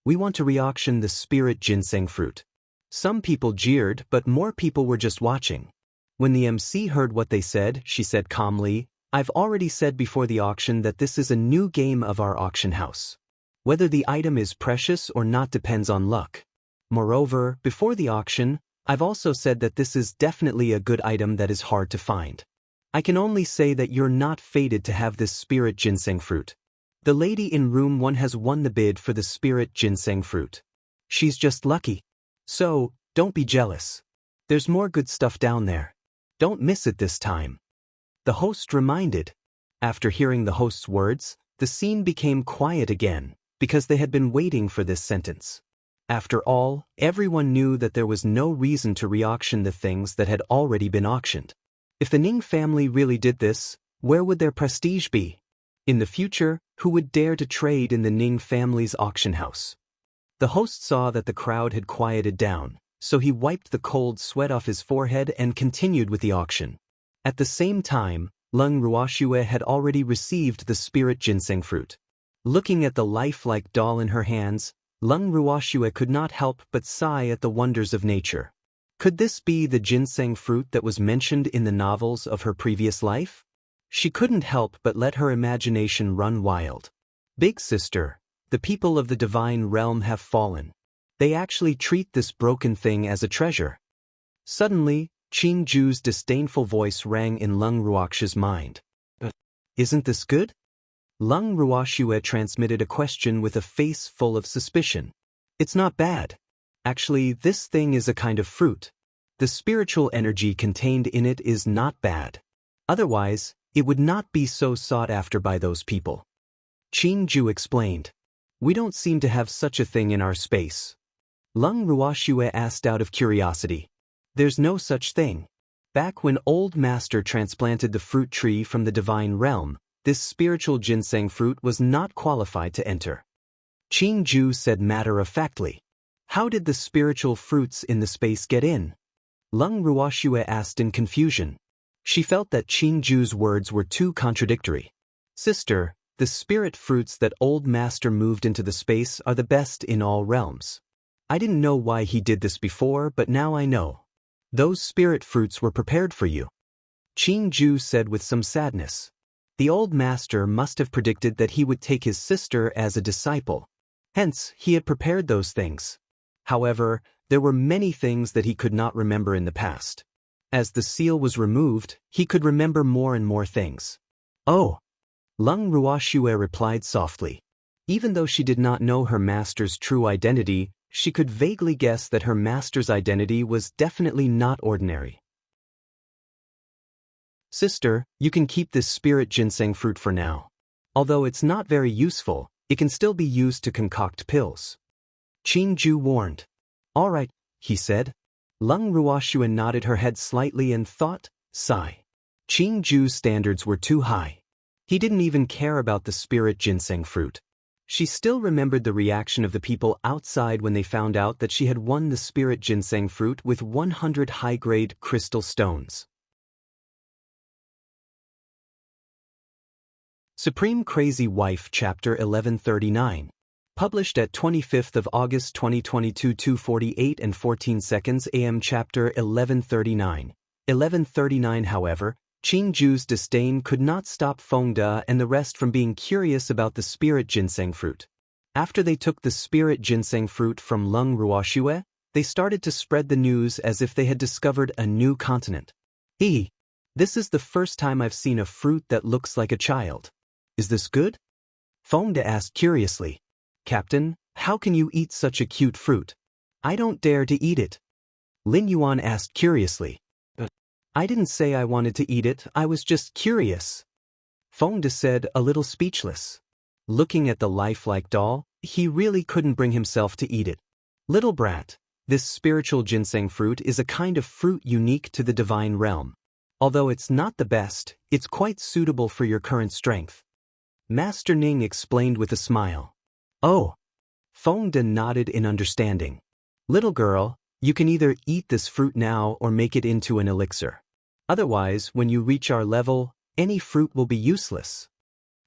We want to re-auction the spirit ginseng fruit. Some people jeered, but more people were just watching. When the MC heard what they said, she said calmly, I've already said before the auction that this is a new game of our auction house. Whether the item is precious or not depends on luck. Moreover, before the auction, I've also said that this is definitely a good item that is hard to find. I can only say that you're not fated to have this spirit ginseng fruit. The lady in room 1 has won the bid for the spirit ginseng fruit. She's just lucky. So, don't be jealous. There's more good stuff down there. Don't miss it this time. The host reminded. After hearing the host's words, the scene became quiet again, because they had been waiting for this sentence. After all, everyone knew that there was no reason to re-auction the things that had already been auctioned. If the Ning family really did this, where would their prestige be? In the future, who would dare to trade in the Ning family's auction house? The host saw that the crowd had quieted down, so he wiped the cold sweat off his forehead and continued with the auction. At the same time, Leng Ruoxue had already received the spirit ginseng fruit. Looking at the lifelike doll in her hands, Leng Ruoxue could not help but sigh at the wonders of nature. Could this be the ginseng fruit that was mentioned in the novels of her previous life? She couldn't help but let her imagination run wild. Big sister, the people of the divine realm have fallen. They actually treat this broken thing as a treasure. Suddenly, Qing Ju's disdainful voice rang in Leng Ruoxue's mind. Isn't this good? Leng Ruoxue transmitted a question with a face full of suspicion. It's not bad. Actually, this thing is a kind of fruit. The spiritual energy contained in it is not bad. Otherwise, it would not be so sought after by those people. Qing Ju explained. We don't seem to have such a thing in our space. Leng Ruoxue asked out of curiosity. There's no such thing. Back when Old Master transplanted the fruit tree from the divine realm, this spiritual ginseng fruit was not qualified to enter. Qing Ju said matter-of-factly. How did the spiritual fruits in the space get in? Leng Ruoxue asked in confusion. She felt that Qing Ju's words were too contradictory. Sister, the spirit fruits that Old Master moved into the space are the best in all realms. I didn't know why he did this before, but now I know. Those spirit fruits were prepared for you. Qing Ju said with some sadness. The Old Master must have predicted that he would take his sister as a disciple. Hence, he had prepared those things. However, there were many things that he could not remember in the past. As the seal was removed, he could remember more and more things. Oh! Leng Ruoxue replied softly. Even though she did not know her master's true identity, she could vaguely guess that her master's identity was definitely not ordinary. Sister, you can keep this spirit ginseng fruit for now. Although it's not very useful, it can still be used to concoct pills. Qing Ju warned. All right, he said. Leng Ruoxue nodded her head slightly and thought, sigh. Qing Ju's standards were too high. He didn't even care about the spirit ginseng fruit. She still remembered the reaction of the people outside when they found out that she had won the spirit ginseng fruit with 100 high-grade crystal stones. Supreme Crazy Wife Chapter 1139. Published at 25th of August 2022 2:48 and 14 seconds AM. Chapter 1139. 1139. However, Qing Ju's disdain could not stop Fengde and the rest from being curious about the spirit ginseng fruit. After they took the spirit ginseng fruit from Leng Ruoxue, they started to spread the news as if they had discovered a new continent. This is the first time I've seen a fruit that looks like a child. Is this good? Fengde asked curiously. Captain, how can you eat such a cute fruit? I don't dare to eat it. Lin Yuan asked curiously. I didn't say I wanted to eat it, I was just curious. Fengde said, a little speechless. Looking at the lifelike doll, he really couldn't bring himself to eat it. Little brat, this spiritual ginseng fruit is a kind of fruit unique to the divine realm. Although it's not the best, it's quite suitable for your current strength. Master Ning explained with a smile. Oh. Fengde nodded in understanding. Little girl, you can either eat this fruit now or make it into an elixir. Otherwise, when you reach our level, any fruit will be useless.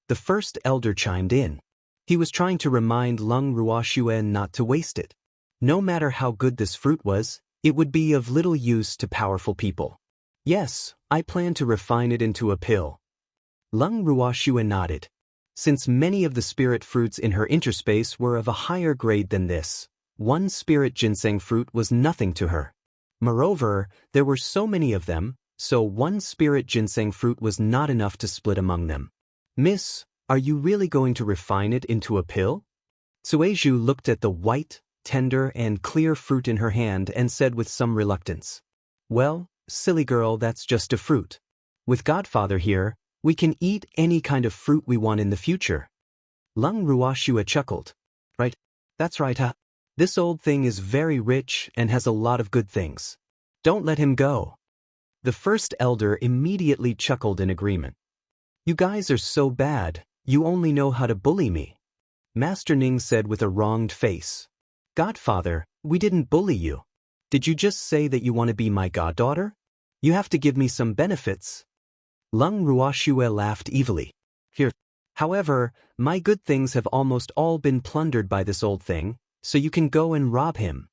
The first elder chimed in. He was trying to remind Leng Ruoxue not to waste it. No matter how good this fruit was, it would be of little use to powerful people. Yes, I plan to refine it into a pill. Leng Ruoxue nodded. Since many of the spirit fruits in her interspace were of a higher grade than this, one spirit ginseng fruit was nothing to her. Moreover, there were so many of them, so one spirit ginseng fruit was not enough to split among them. Miss, Are you really going to refine it into a pill? Sueju looked at the white, tender and clear fruit in her hand and said with some reluctance, "Well, silly girl, that's just a fruit. With Godfather here, we can eat any kind of fruit we want in the future." Leng Ruoxue chuckled. "Right, that's right, huh? This old thing is very rich and has a lot of good things. Don't let him go." The first elder immediately chuckled in agreement. "You guys are so bad, you only know how to bully me," Master Ning said with a wronged face. "Godfather, we didn't bully you. Did you just say that you want to be my goddaughter? You have to give me some benefits." Leng Ruoxue laughed evilly. "Here. However, my good things have almost all been plundered by this old thing, so you can go and rob him."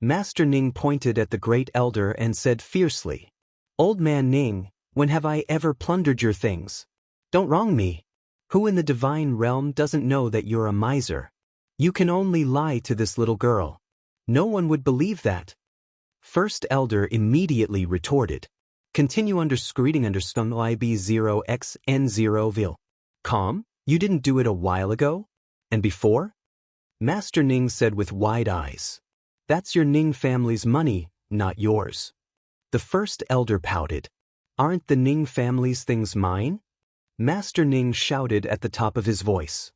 Master Ning pointed at the great elder and said fiercely, "Old man Ning, when have I ever plundered your things? Don't wrong me. Who in the divine realm doesn't know that you're a miser? You can only lie to this little girl. No one would believe that." First elder immediately retorted, "Continue underscreeding understum IB0XN0 vil. Calm, you didn't do it a while ago? And before?" Master Ning said with wide eyes, "That's your Ning family's money, not yours." The first elder pouted. "Aren't the Ning family's things mine?" Master Ning shouted at the top of his voice.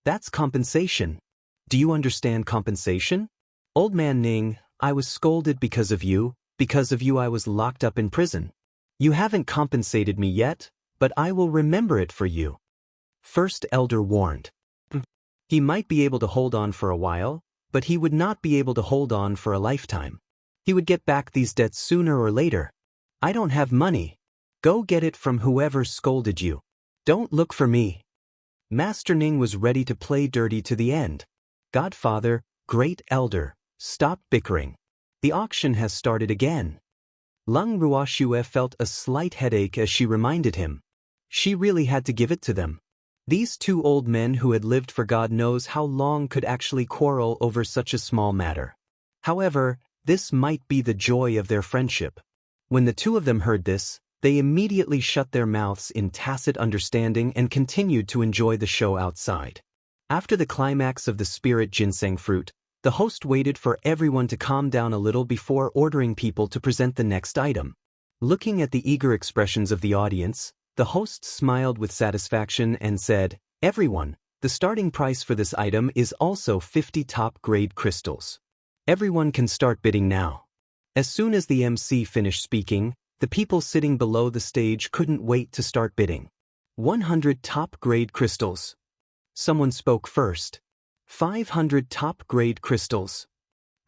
"That's compensation. Do you understand compensation? Old man Ning, I was scolded because of you I was locked up in prison. You haven't compensated me yet, but I will remember it for you." First elder warned. He might be able to hold on for a while, but he would not be able to hold on for a lifetime. He would get back these debts sooner or later. "I don't have money. Go get it from whoever scolded you. Don't look for me." Master Ning was ready to play dirty to the end. "Godfather, great elder, stop bickering. The auction has started again." Leng Ruoxue felt a slight headache as she reminded him. She really had to give it to them. These two old men who had lived for God knows how long could actually quarrel over such a small matter. However, this might be the joy of their friendship. When the two of them heard this, they immediately shut their mouths in tacit understanding and continued to enjoy the show outside. After the climax of the spirit ginseng fruit, the host waited for everyone to calm down a little before ordering people to present the next item. Looking at the eager expressions of the audience, the host smiled with satisfaction and said, "Everyone, the starting price for this item is also 50 top-grade crystals. Everyone can start bidding now." As soon as the MC finished speaking, the people sitting below the stage couldn't wait to start bidding. 100 top-grade crystals. Someone spoke first. 500 top-grade crystals.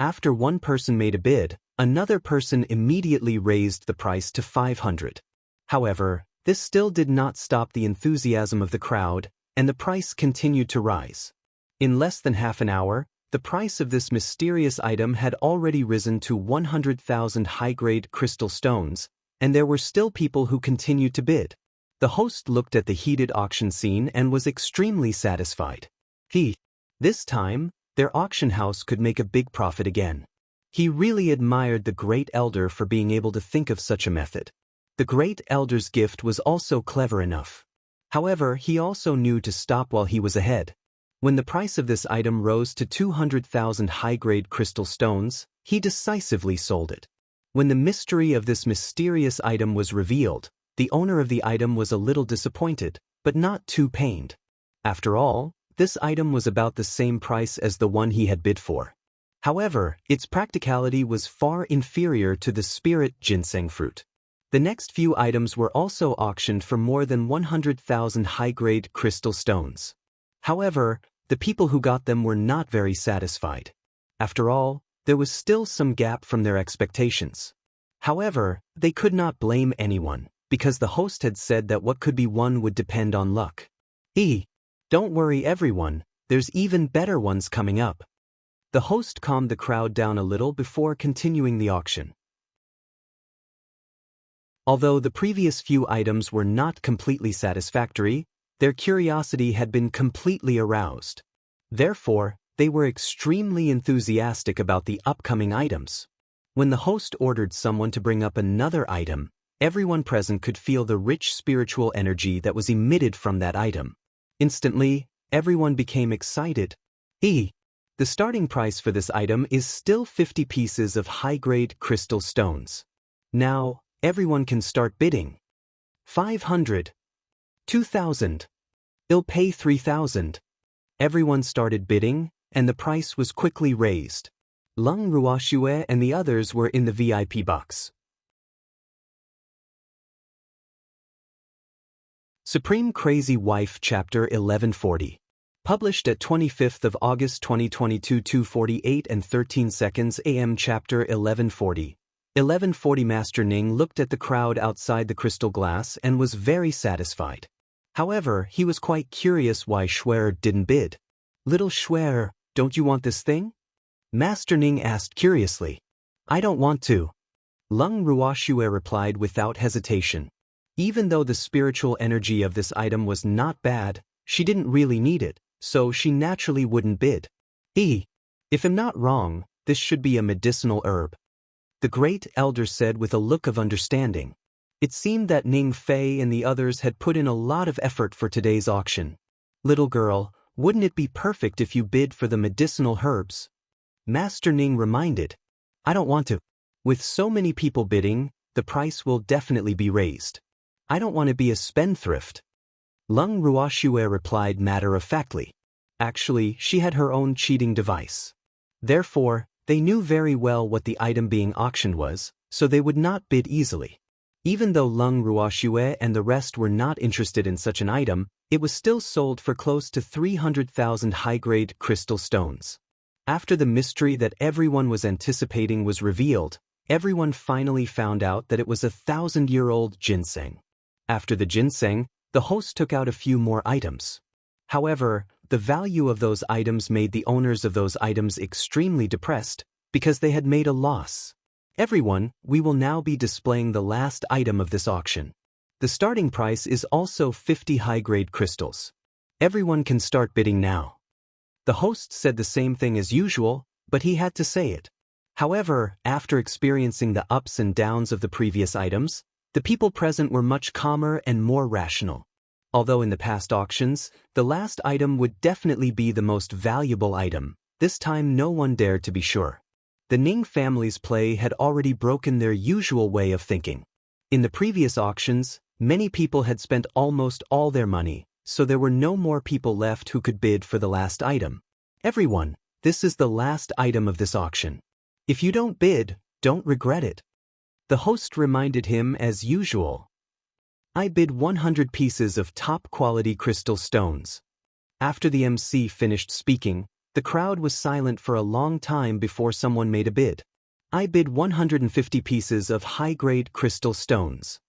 After one person made a bid, another person immediately raised the price to 500. However, this still did not stop the enthusiasm of the crowd, and the price continued to rise. In less than half an hour, the price of this mysterious item had already risen to 100,000 high-grade crystal stones, and there were still people who continued to bid. The host looked at the heated auction scene and was extremely satisfied. This time, their auction house could make a big profit again. He really admired the great elder for being able to think of such a method. The great elder's gift was also clever enough. However, he also knew to stop while he was ahead. When the price of this item rose to 200,000 high-grade crystal stones, he decisively sold it. When the mystery of this mysterious item was revealed, the owner of the item was a little disappointed, but not too pained. After all, this item was about the same price as the one he had bid for. However, its practicality was far inferior to the spirit ginseng fruit. The next few items were also auctioned for more than 100,000 high-grade crystal stones. However, the people who got them were not very satisfied. After all, there was still some gap from their expectations. However, they could not blame anyone, because the host had said that what could be won would depend on luck. Don't worry everyone, there's even better ones coming up. The host calmed the crowd down a little before continuing the auction. Although the previous few items were not completely satisfactory, their curiosity had been completely aroused. Therefore, they were extremely enthusiastic about the upcoming items. When the host ordered someone to bring up another item, Everyone present could feel the rich spiritual energy that was emitted from that item. Instantly, everyone became excited. The starting price for this item is still 50 pieces of high-grade crystal stones. Now, everyone can start bidding. 500. 2,000. I'll pay 3,000. Everyone started bidding, and the price was quickly raised. Leng Ruoxue and the others were in the VIP box. Supreme Crazy Wife Chapter 1140. Published at 25th of August 2022 2:48 and 13 seconds AM. Chapter 1140. 1140. Master Ning looked at the crowd outside the crystal glass and was very satisfied. However, he was quite curious why Shuer didn't bid. Little Shuer, don't you want this thing? Master Ning asked curiously. I don't want to. Leng Ruoxue replied without hesitation. Even though the spiritual energy of this item was not bad, she didn't really need it, so she naturally wouldn't bid. If I'm not wrong, this should be a medicinal herb. The great elder said with a look of understanding. It seemed that Ning Fei and the others had put in a lot of effort for today's auction. Little girl, wouldn't it be perfect if you bid for the medicinal herbs? Master Ning reminded. I don't want to. With so many people bidding, the price will definitely be raised. I don't want to be a spendthrift. Leng Ruoxue replied matter-of-factly. Actually, she had her own cheating device. Therefore, they knew very well what the item being auctioned was, so they would not bid easily. Even though Leng Ruoxue and the rest were not interested in such an item, it was still sold for close to 300,000 high-grade crystal stones. After the mystery that everyone was anticipating was revealed, everyone finally found out that it was a 1,000-year-old ginseng. After the ginseng, the host took out a few more items. However, the value of those items made the owners of those items extremely depressed because they had made a loss. Everyone, we will now be displaying the last item of this auction. The starting price is also 50 high-grade crystals. Everyone can start bidding now. The host said the same thing as usual, but he had to say it. However, after experiencing the ups and downs of the previous items, the people present were much calmer and more rational. Although in the past auctions, the last item would definitely be the most valuable item, this time no one dared to be sure. The Ning family's play had already broken their usual way of thinking. In the previous auctions, many people had spent almost all their money, so there were no more people left who could bid for the last item. Everyone, this is the last item of this auction. If you don't bid, don't regret it. The host reminded him as usual. I bid 100 pieces of top-quality crystal stones. After the MC finished speaking, the crowd was silent for a long time before someone made a bid. I bid 150 pieces of high-grade crystal stones.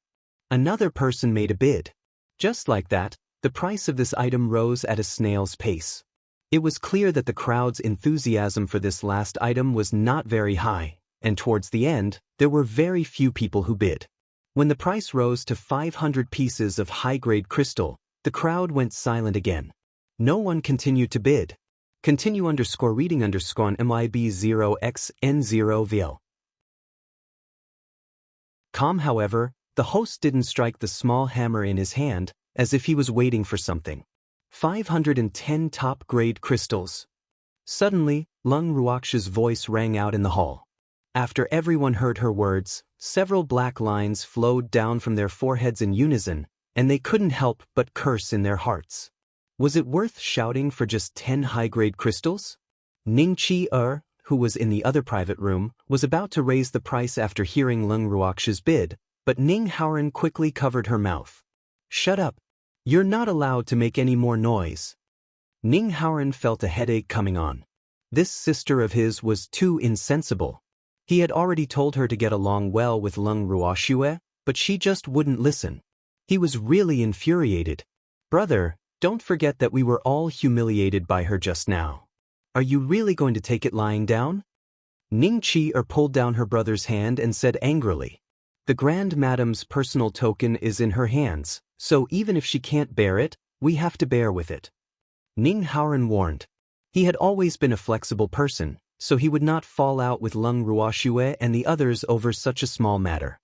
Another person made a bid. Just like that, the price of this item rose at a snail's pace. It was clear that the crowd's enthusiasm for this last item was not very high, and towards the end, there were very few people who bid. When the price rose to 500 pieces of high-grade crystal, the crowd went silent again. No one continued to bid. Continue _reading _ MIB0XN0VL. Calm, however, the host didn't strike the small hammer in his hand, as if he was waiting for something. 510 top-grade crystals. Suddenly, Leng Ruoxue's voice rang out in the hall. After everyone heard her words, several black lines flowed down from their foreheads in unison, and they couldn't help but curse in their hearts. Was it worth shouting for just 10 high-grade crystals? Ning Chi-er, who was in the other private room, was about to raise the price after hearing Leng Ruoxue's bid, but Ning Haoren quickly covered her mouth. Shut up. You're not allowed to make any more noise. Ning Haoren felt a headache coming on. This sister of his was too insensible. He had already told her to get along well with Leng Ruoxue, but she just wouldn't listen. He was really infuriated. Brother, don't forget that we were all humiliated by her just now. Are you really going to take it lying down? Ning Chi-er pulled down her brother's hand and said angrily. The Grand Madam's personal token is in her hands, so even if she can't bear it, we have to bear with it. Ning Haoren warned. He had always been a flexible person, so he would not fall out with Leng Ruoxue and the others over such a small matter.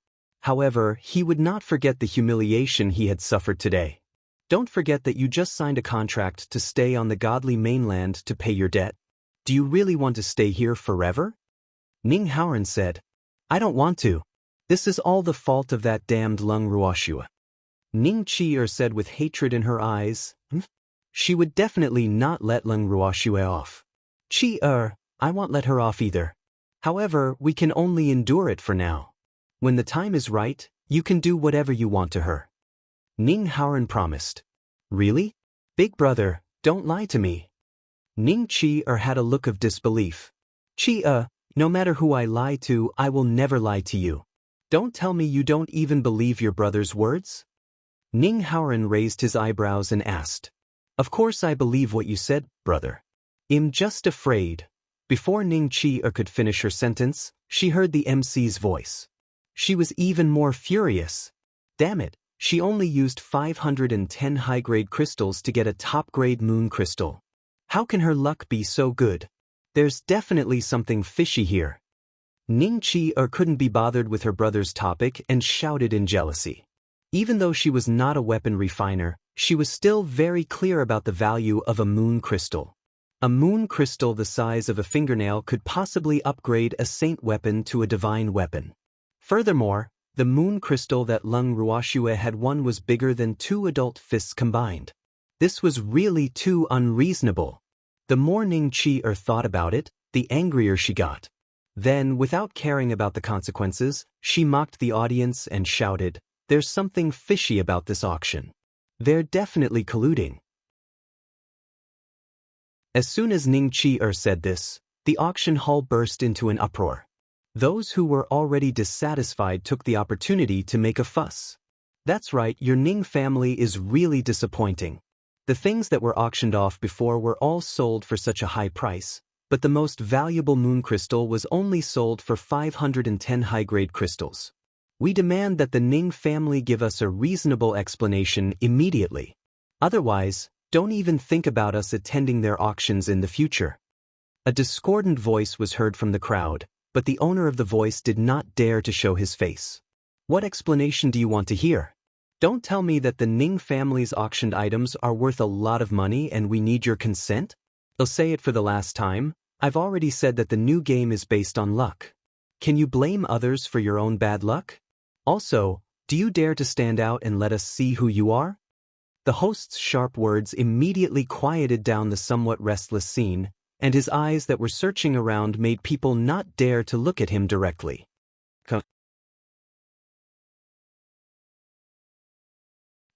However, he would not forget the humiliation he had suffered today. Don't forget that you just signed a contract to stay on the godly mainland to pay your debt. Do you really want to stay here forever? Ning Haoran said. I don't want to. This is all the fault of that damned Leng Ruoxue. Ning Chi said with hatred in her eyes. She would definitely not let Leng Ruoxue off. Chi I won't let her off either. However, we can only endure it for now. When the time is right, you can do whatever you want to her. Ning Haoran promised. Really? Big brother, don't lie to me. Ning Chi had a look of disbelief. Chi no matter who I lie to, I will never lie to you. Don't tell me you don't even believe your brother's words? Ning Haoran raised his eyebrows and asked. Of course I believe what you said, brother. I'm just afraid. Before Ning Chi could finish her sentence, she heard the MC's voice. She was even more furious. Damn it, she only used 510 high-grade crystals to get a top-grade moon crystal. How can her luck be so good? There's definitely something fishy here. Ning Chi couldn't be bothered with her brother's topic and shouted in jealousy. Even though she was not a weapon refiner, she was still very clear about the value of a moon crystal. A moon crystal the size of a fingernail could possibly upgrade a saint weapon to a divine weapon. Furthermore, the moon crystal that Leng Ruoxue had won was bigger than 2 adult fists combined. This was really too unreasonable. The more Ning Chi thought about it, the angrier she got. Then, without caring about the consequences, she mocked the audience and shouted, There's something fishy about this auction. They're definitely colluding. As soon as Ning Chi said this, the auction hall burst into an uproar. Those who were already dissatisfied took the opportunity to make a fuss. That's right, your Ning family is really disappointing. The things that were auctioned off before were all sold for such a high price, but the most valuable moon crystal was only sold for 510 high-grade crystals. We demand that the Ning family give us a reasonable explanation immediately. Otherwise, don't even think about us attending their auctions in the future. A discordant voice was heard from the crowd, but the owner of the voice did not dare to show his face. What explanation do you want to hear? Don't tell me that the Ning family's auctioned items are worth a lot of money and we need your consent? I'll say it for the last time, I've already said that the new game is based on luck. Can you blame others for your own bad luck? Also, do you dare to stand out and let us see who you are? The host's sharp words immediately quieted down the somewhat restless scene, and his eyes that were searching around made people not dare to look at him directly.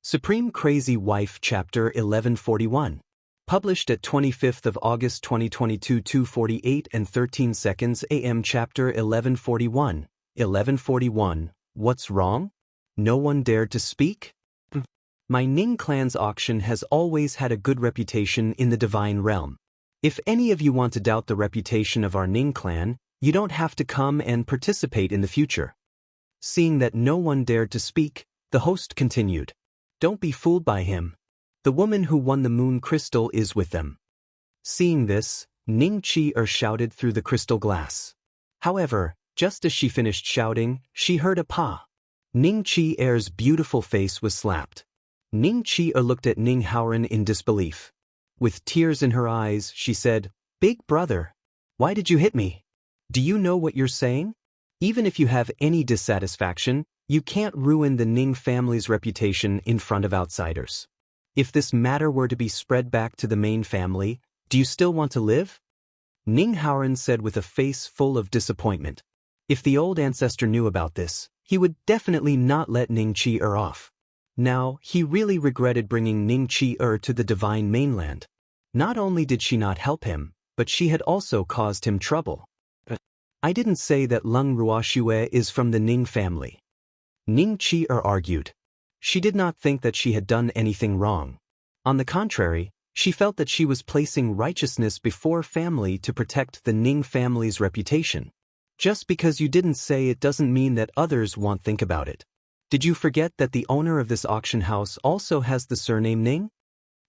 Supreme Crazy Wife Chapter 1141. Published at 25th of August 2022 2:48 and 13 seconds AM. Chapter 1141. 1141. What's wrong? No one dared to speak? My Ning clan's auction has always had a good reputation in the divine realm. If any of you want to doubt the reputation of our Ning clan, you don't have to come and participate in the future. Seeing that no one dared to speak, the host continued. Don't be fooled by him. The woman who won the moon crystal is with them. Seeing this, Ning Chi shouted through the crystal glass. However, just as she finished shouting, she heard a pa. Ning Chi's beautiful face was slapped. Ning Chi looked at Ning Haoran in disbelief. With tears in her eyes, she said, Big brother, why did you hit me? Do you know what you're saying? Even if you have any dissatisfaction, you can't ruin the Ning family's reputation in front of outsiders. If this matter were to be spread back to the main family, do you still want to live? Ning Haoran said with a face full of disappointment. If the old ancestor knew about this, he would definitely not let Ning Chi off. Now, he really regretted bringing Ning Chi to the divine mainland. Not only did she not help him, but she had also caused him trouble. I didn't say that Leng Ruoxue is from the Ning family. Ning Chi argued. She did not think that she had done anything wrong. On the contrary, she felt that she was placing righteousness before family to protect the Ning family's reputation. Just because you didn't say it doesn't mean that others won't think about it. Did you forget that the owner of this auction house also has the surname Ning?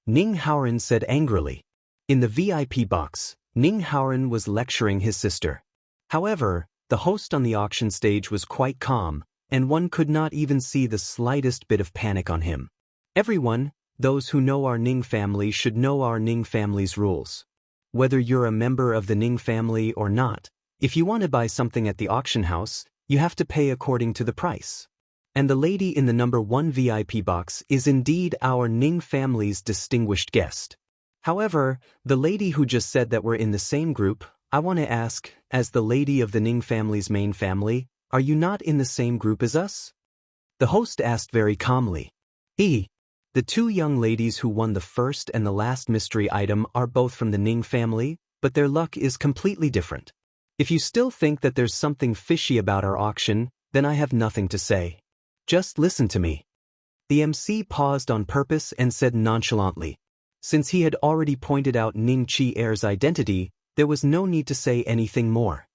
Ning Haoran said angrily. In the VIP box, Ning Haoran was lecturing his sister. However, the host on the auction stage was quite calm, and one could not even see the slightest bit of panic on him. Everyone, those who know our Ning family should know our Ning family's rules. Whether you're a member of the Ning family or not, if you want to buy something at the auction house, you have to pay according to the price. And the lady in the number 1 VIP box is indeed our Ning family's distinguished guest. However, the lady who just said that we're in the same group, I want to ask, as the lady of the Ning family's main family, are you not in the same group as us? The host asked very calmly. The 2 young ladies who won the first and the last mystery item are both from the Ning family, but their luck is completely different. If you still think that there's something fishy about our auction, then I have nothing to say. Just listen to me. The MC paused on purpose and said nonchalantly. Since he had already pointed out Ning Chi-er's identity, there was no need to say anything more.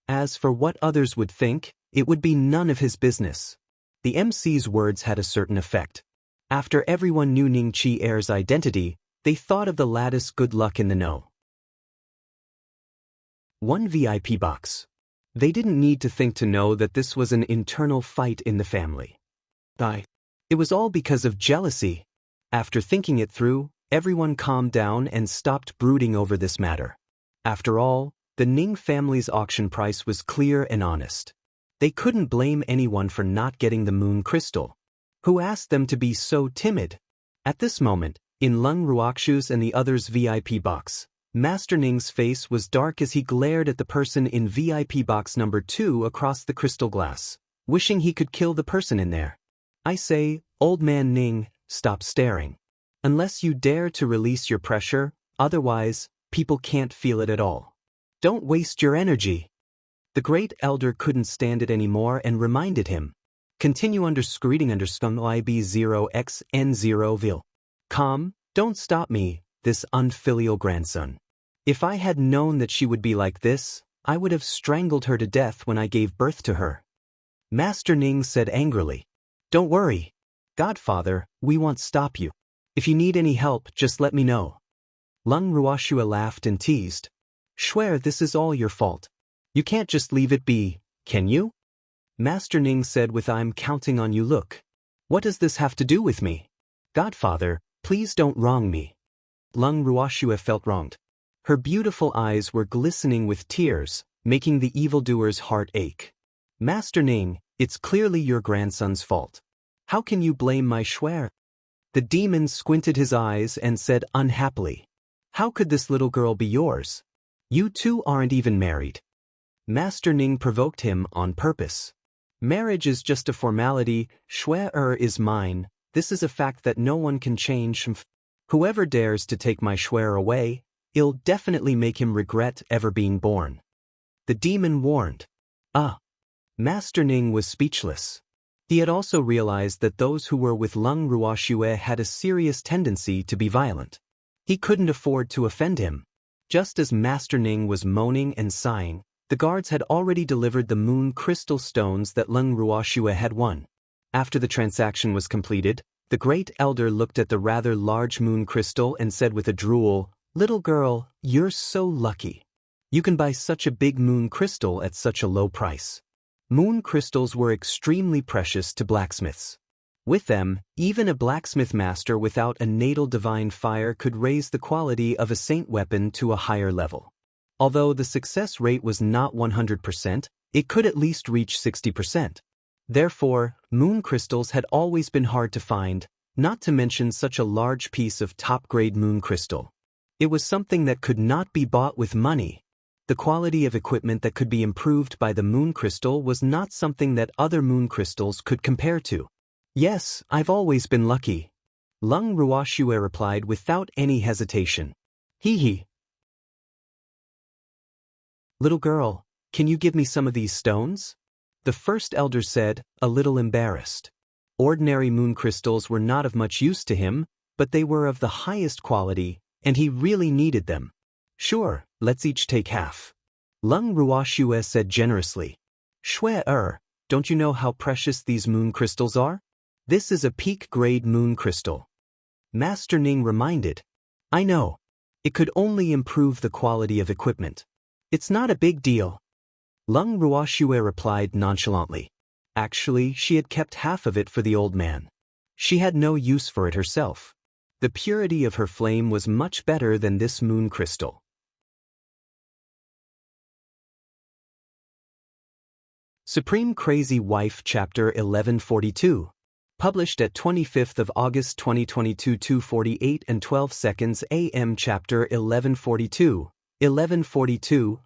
As for what others would think, it would be none of his business. The MC's words had a certain effect. After everyone knew Ning Chi-er's identity, they thought of the lattice good luck in the know. 1 VIP box. They didn't need to think to know that this was an internal fight in the family. It was all because of jealousy. After thinking it through, everyone calmed down and stopped brooding over this matter. After all, the Ning family's auction price was clear and honest. They couldn't blame anyone for not getting the moon crystal. Who asked them to be so timid? At this moment, in Leng Ruoxu's and the others' VIP box, Master Ning's face was dark as he glared at the person in VIP box number 2 across the crystal glass, wishing he could kill the person in there. I say, old man Ning, stop staring. Unless you dare to release your pressure, otherwise, people can't feel it at all. Don't waste your energy. The great elder couldn't stand it anymore and reminded him. Continue reading IB0xN0 vil. Calm, don't stop me, this unfilial grandson. If I had known that she would be like this, I would have strangled her to death when I gave birth to her. Master Ning said angrily. Don't worry. Godfather, we won't stop you. If you need any help, just let me know. Leng Ruoxua laughed and teased. Swear this is all your fault. You can't just leave it be, can you? Master Ning said with I'm counting on you look. What does this have to do with me? Godfather, please don't wrong me. Leng Ruoxua felt wronged. Her beautiful eyes were glistening with tears, making the evildoer's heart ache. Master Ning, it's clearly your grandson's fault. How can you blame my Shuer? The demon squinted his eyes and said unhappily. How could this little girl be yours? You two aren't even married. Master Ning provoked him on purpose. Marriage is just a formality, Shuer is mine, this is a fact that no one can change. Whoever dares to take my Shuer away, it'll definitely make him regret ever being born. The demon warned. Master Ning was speechless. He had also realized that those who were with Leng Ruoxua had a serious tendency to be violent. He couldn't afford to offend him. Just as Master Ning was moaning and sighing, the guards had already delivered the moon crystal stones that Leng Ruoxua had won. After the transaction was completed, the great elder looked at the rather large moon crystal and said with a drool, Little girl, you're so lucky. You can buy such a big moon crystal at such a low price. Moon crystals were extremely precious to blacksmiths. With them, even a blacksmith master without a natal divine fire could raise the quality of a saint weapon to a higher level. Although the success rate was not 100%, it could at least reach 60%. Therefore, moon crystals had always been hard to find, not to mention such a large piece of top-grade moon crystal. It was something that could not be bought with money. The quality of equipment that could be improved by the moon crystal was not something that other moon crystals could compare to. Yes, I've always been lucky. Leng Ruoxua replied without any hesitation. Hee. Little girl, can you give me some of these stones? The first elder said, a little embarrassed. Ordinary moon crystals were not of much use to him, but they were of the highest quality, and he really needed them. Sure, let's each take half. Leng Ruoxua said generously. Shuer, don't you know how precious these moon crystals are? This is a peak-grade moon crystal. Master Ning reminded. I know. It could only improve the quality of equipment. It's not a big deal. Leng Ruoxua replied nonchalantly. Actually, she had kept half of it for the old man. She had no use for it herself. The purity of her flame was much better than this moon crystal. Supreme Crazy Wife Chapter 1142. Published at 25th of August 2022 2:48 and 12 seconds AM. Chapter 1142. 1142.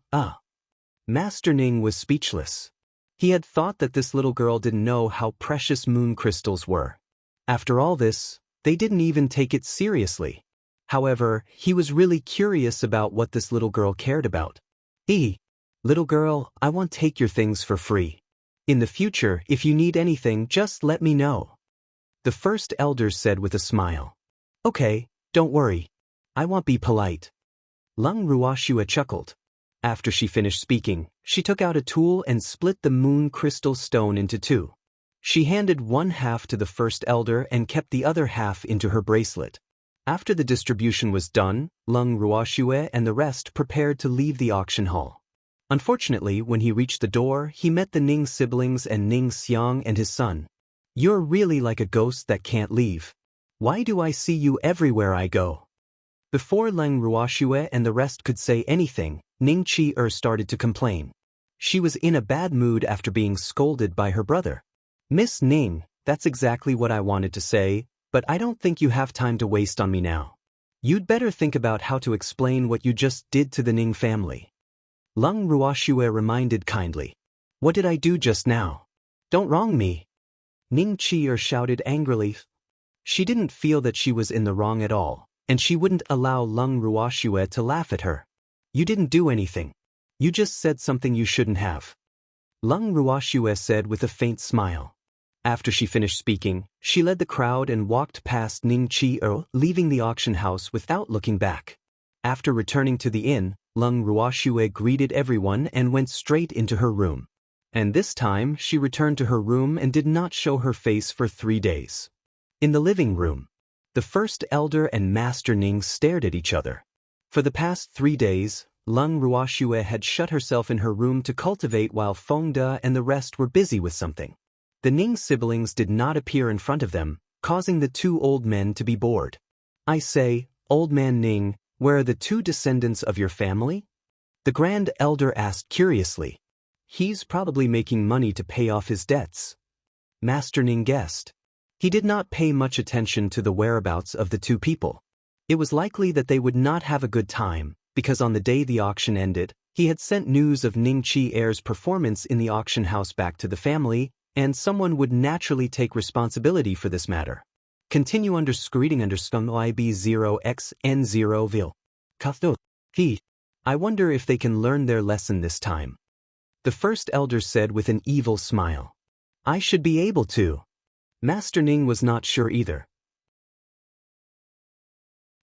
Master Ning was speechless. He had thought that this little girl didn't know how precious moon crystals were. After all this, they didn't even take it seriously. However, he was really curious about what this little girl cared about. Little girl, I won't take your things for free. In the future, if you need anything, just let me know. The first elder said with a smile. Okay, don't worry. I won't be polite. Leng Ruoxue chuckled. After she finished speaking, she took out a tool and split the moon crystal stone into two. She handed one half to the first elder and kept the other half into her bracelet. After the distribution was done, Leng Ruoxue and the rest prepared to leave the auction hall. Unfortunately, when he reached the door, he met the Ning siblings and Ning Xiang and his son. You're really like a ghost that can't leave. Why do I see you everywhere I go? Before Leng Ruoxue and the rest could say anything, Ning Qi started to complain. She was in a bad mood after being scolded by her brother. Miss Ning, that's exactly what I wanted to say, but I don't think you have time to waste on me now. You'd better think about how to explain what you just did to the Ning family. Leng Ruoxue reminded kindly. What did I do just now? Don't wrong me. Ning Qi shouted angrily. She didn't feel that she was in the wrong at all, and she wouldn't allow Leng Ruoxue to laugh at her. You didn't do anything. You just said something you shouldn't have. Leng Ruoxue said with a faint smile. After she finished speaking, she led the crowd and walked past Ning Qi, leaving the auction house without looking back. After returning to the inn, Leng Ruoxue greeted everyone and went straight into her room. And this time, she returned to her room and did not show her face for 3 days. In the living room, the first elder and Master Ning stared at each other. For the past 3 days, Leng Ruoxue had shut herself in her room to cultivate while Feng De and the rest were busy with something. The Ning siblings did not appear in front of them, causing the two old men to be bored. I say, Old Man Ning, where are the two descendants of your family? The grand elder asked curiously. He's probably making money to pay off his debts. Master Ning guessed. He did not pay much attention to the whereabouts of the two people. It was likely that they would not have a good time, because on the day the auction ended, he had sent news of Ning Qi performance in the auction house back to the family, and someone would naturally take responsibility for this matter. Continue under screeding under scum IB0XN0 vil. Katho. I wonder if they can learn their lesson this time. The first elder said with an evil smile. I should be able to. Master Ning was not sure either.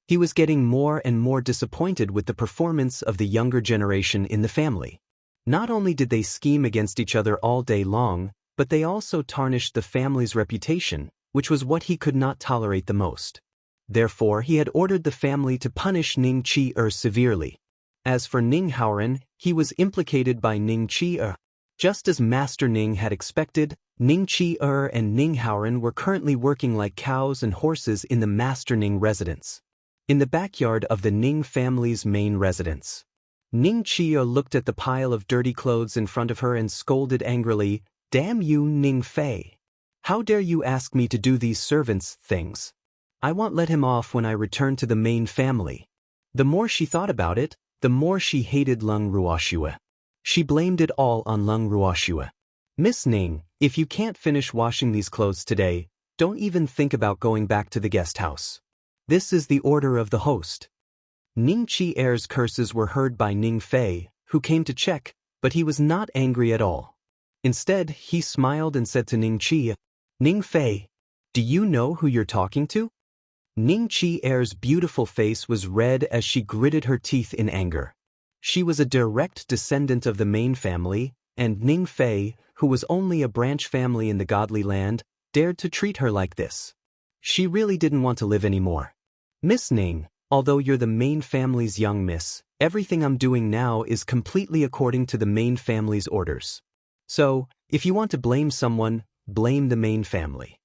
He was getting more and more disappointed with the performance of the younger generation in the family. Not only did they scheme against each other all day long, but they also tarnished the family's reputation, which was what he could not tolerate the most. Therefore, he had ordered the family to punish Ning Qi severely. As for Ning Haoren, he was implicated by Ning Qi. Just as Master Ning had expected, Ning Qi and Ning Haoren were currently working like cows and horses in the Master Ning residence. In the backyard of the Ning family's main residence. Ning Qi looked at the pile of dirty clothes in front of her and scolded angrily, Damn you, Ning Fei! How dare you ask me to do these servants' things? I won't let him off when I return to the main family. The more she thought about it, the more she hated Leng Ruoxue. She blamed it all on Leng Ruoxue. Miss Ning, if you can't finish washing these clothes today, don't even think about going back to the guest house. This is the order of the host. Ning Qi's curses were heard by Ning Fei, who came to check, but he was not angry at all. Instead, he smiled and said to Ning Qi, Ning Fei, do you know who you're talking to? Ning Qi's beautiful face was red as she gritted her teeth in anger. She was a direct descendant of the main family, and Ning Fei, who was only a branch family in the godly land, dared to treat her like this. She really didn't want to live anymore. Miss Ning, although you're the main family's young miss, everything I'm doing now is completely according to the main family's orders. So, if you want to blame someone, blame the main family.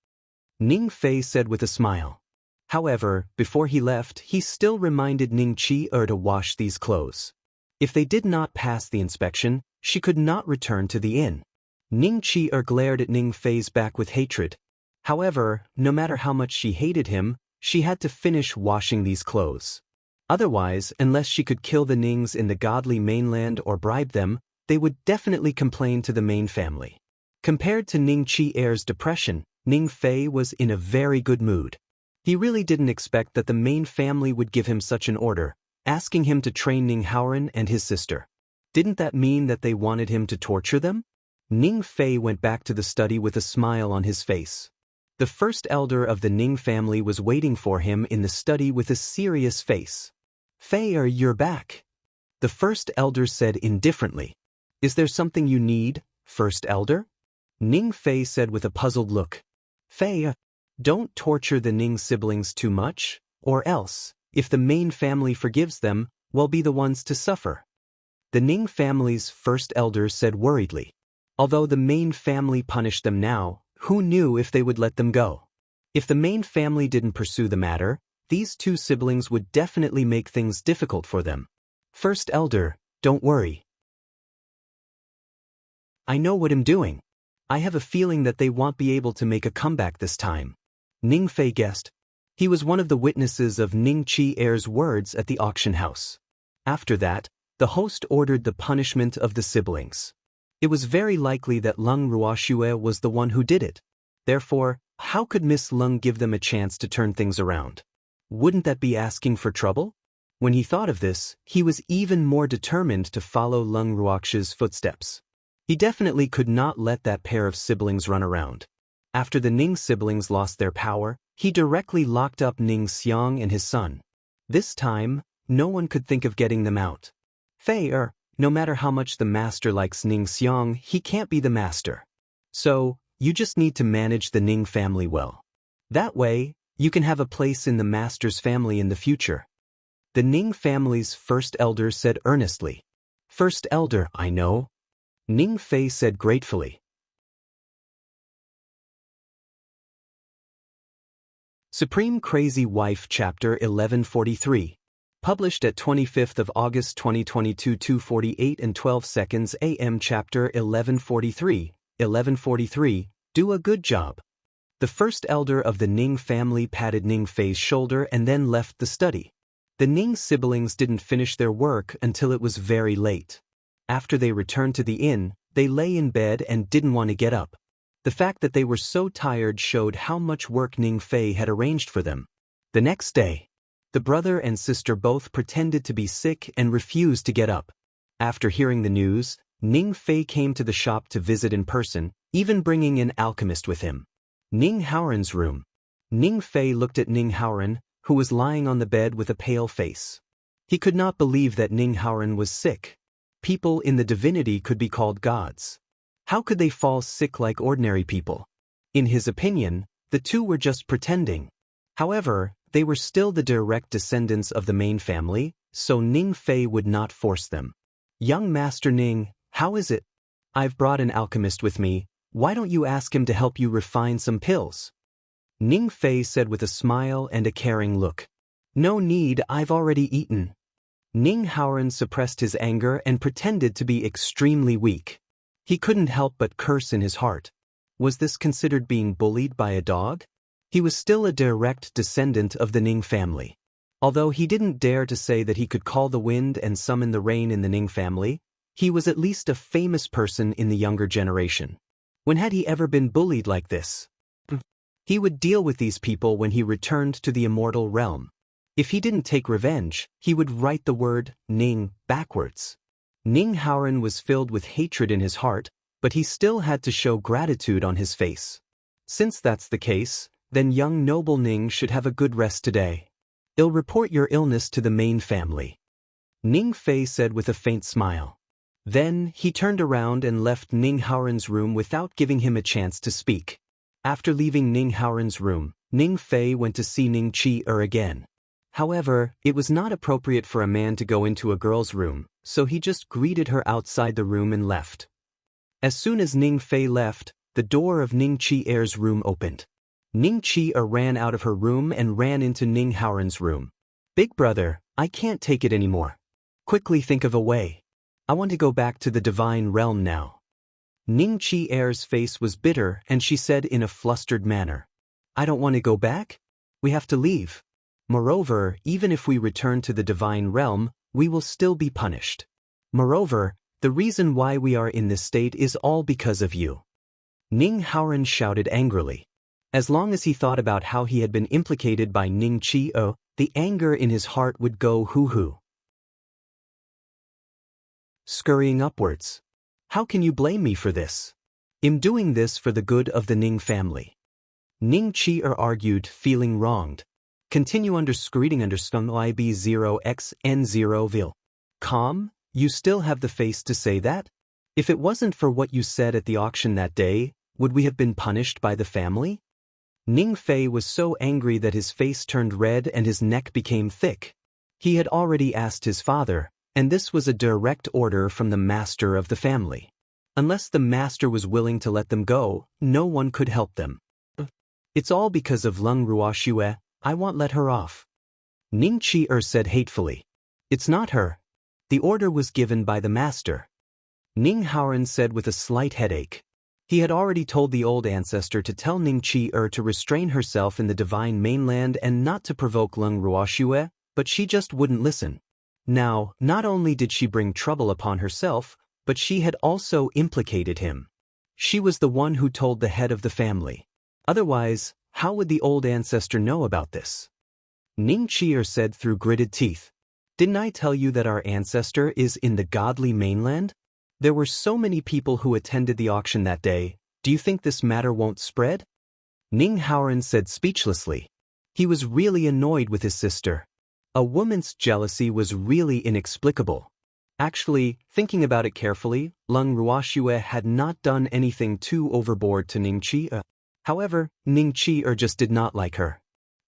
Ning Fei said with a smile. However, before he left, he still reminded Ning Qi to wash these clothes. If they did not pass the inspection, she could not return to the inn. Ning Qi glared at Ning Fei's back with hatred. However, no matter how much she hated him, she had to finish washing these clothes. Otherwise, unless she could kill the Nings in the godly mainland or bribe them, they would definitely complain to the main family. Compared to Ning Qi depression, Ning Fei was in a very good mood. He really didn't expect that the main family would give him such an order, asking him to train Ning Haoren and his sister. Didn't that mean that they wanted him to torture them? Ning Fei went back to the study with a smile on his face. The first elder of the Ning family was waiting for him in the study with a serious face. Fei, you're back. The first elder said indifferently. Is there something you need, first elder? Ning Fei said with a puzzled look. Fei, don't torture the Ning siblings too much, or else, if the main family forgives them, we'll be the ones to suffer. The Ning family's first elder said worriedly. Although the main family punished them now, who knew if they would let them go? If the main family didn't pursue the matter, these two siblings would definitely make things difficult for them. First elder, don't worry. I know what I'm doing. I have a feeling that they won't be able to make a comeback this time. Ning Fei guessed. He was one of the witnesses of Ning Qi words at the auction house. After that, the host ordered the punishment of the siblings. It was very likely that Leng Ruoxue was the one who did it. Therefore, how could Miss Leng give them a chance to turn things around? Wouldn't that be asking for trouble? When he thought of this, he was even more determined to follow Leng Ruoxue's footsteps. He definitely could not let that pair of siblings run around. After the Ning siblings lost their power, he directly locked up Ning Xiang and his son. This time, no one could think of getting them out. Fei, no matter how much the master likes Ning Xiang, he can't be the master. So, you just need to manage the Ning family well. That way, you can have a place in the master's family in the future. The Ning family's first elder said earnestly. First elder, I know. Ning Fei said gratefully. Supreme Crazy Wife Chapter 1143. Published at 25th of August 2022 2:48 and 12 seconds AM. Chapter 1143. 1143. Do a good job. The first elder of the Ning family patted Ning Fei's shoulder and then left the study. The Ning siblings didn't finish their work until it was very late. After they returned to the inn, they lay in bed and didn't want to get up. The fact that they were so tired showed how much work Ning Fei had arranged for them. The next day, the brother and sister both pretended to be sick and refused to get up. After hearing the news, Ning Fei came to the shop to visit in person, even bringing an alchemist with him. Ning Haoren's room. Ning Fei looked at Ning Haoren, who was lying on the bed with a pale face. He could not believe that Ning Haoren was sick. People in the divinity could be called gods. How could they fall sick like ordinary people? In his opinion, the two were just pretending. However, they were still the direct descendants of the main family, so Ning Fei would not force them. Young Master Ning, how is it? I've brought an alchemist with me. Why don't you ask him to help you refine some pills? Ning Fei said with a smile and a caring look. No need, I've already eaten. Ning Haoren suppressed his anger and pretended to be extremely weak. He couldn't help but curse in his heart. Was this considered being bullied by a dog? He was still a direct descendant of the Ning family. Although he didn't dare to say that he could call the wind and summon the rain in the Ning family, he was at least a famous person in the younger generation. When had he ever been bullied like this? He would deal with these people when he returned to the immortal realm. If he didn't take revenge, he would write the word Ning backwards. Ning Haoren was filled with hatred in his heart, but he still had to show gratitude on his face. Since that's the case, then young noble Ning should have a good rest today. I'll report your illness to the main family. Ning Fei said with a faint smile. Then, he turned around and left Ning Haoren's room without giving him a chance to speak. After leaving Ning Haoren's room, Ning Fei went to see Ning Qi again. However, it was not appropriate for a man to go into a girl's room, so he just greeted her outside the room and left. As soon as Ning Fei left, the door of Ning Chi-er's room opened. Ning Chi-er ran out of her room and ran into Ning Haoren's room. Big brother, I can't take it anymore. Quickly think of a way. I want to go back to the divine realm now. Ning Chi-er's face was bitter and she said in a flustered manner. I don't want to go back? We have to leave. Moreover, even if we return to the divine realm, we will still be punished. Moreover, the reason why we are in this state is all because of you. Ning Haoren shouted angrily. As long as he thought about how he had been implicated by Ning Chi-er, the anger in his heart would go hoo-hoo. Scurrying upwards. How can you blame me for this? I'm doing this for the good of the Ning family. Ning Chi-er argued, feeling wronged. Continue screeding understand IB0XN0 vil. Calm, you still have the face to say that? If it wasn't for what you said at the auction that day, would we have been punished by the family? Ning Fei was so angry that his face turned red and his neck became thick. He had already asked his father, and this was a direct order from the master of the family. Unless the master was willing to let them go, no one could help them. It's all because of Leng Ruoxue, I won't let her off. Ning Chi-er said hatefully. It's not her. The order was given by the master. Ning Haoren said with a slight headache. He had already told the old ancestor to tell Ning Chi-er to restrain herself in the divine mainland and not to provoke Leng Ruoxue, but she just wouldn't listen. Now, not only did she bring trouble upon herself, but she had also implicated him. She was the one who told the head of the family. Otherwise, how would the old ancestor know about this? Ning Chi-er said through gritted teeth. Didn't I tell you that our ancestor is in the godly mainland? There were so many people who attended the auction that day. Do you think this matter won't spread? Ning Haoren said speechlessly. He was really annoyed with his sister. A woman's jealousy was really inexplicable. Actually, thinking about it carefully, Leng Ruoxue had not done anything too overboard to Ning Chi-er. However, Ning Chi-er just did not like her.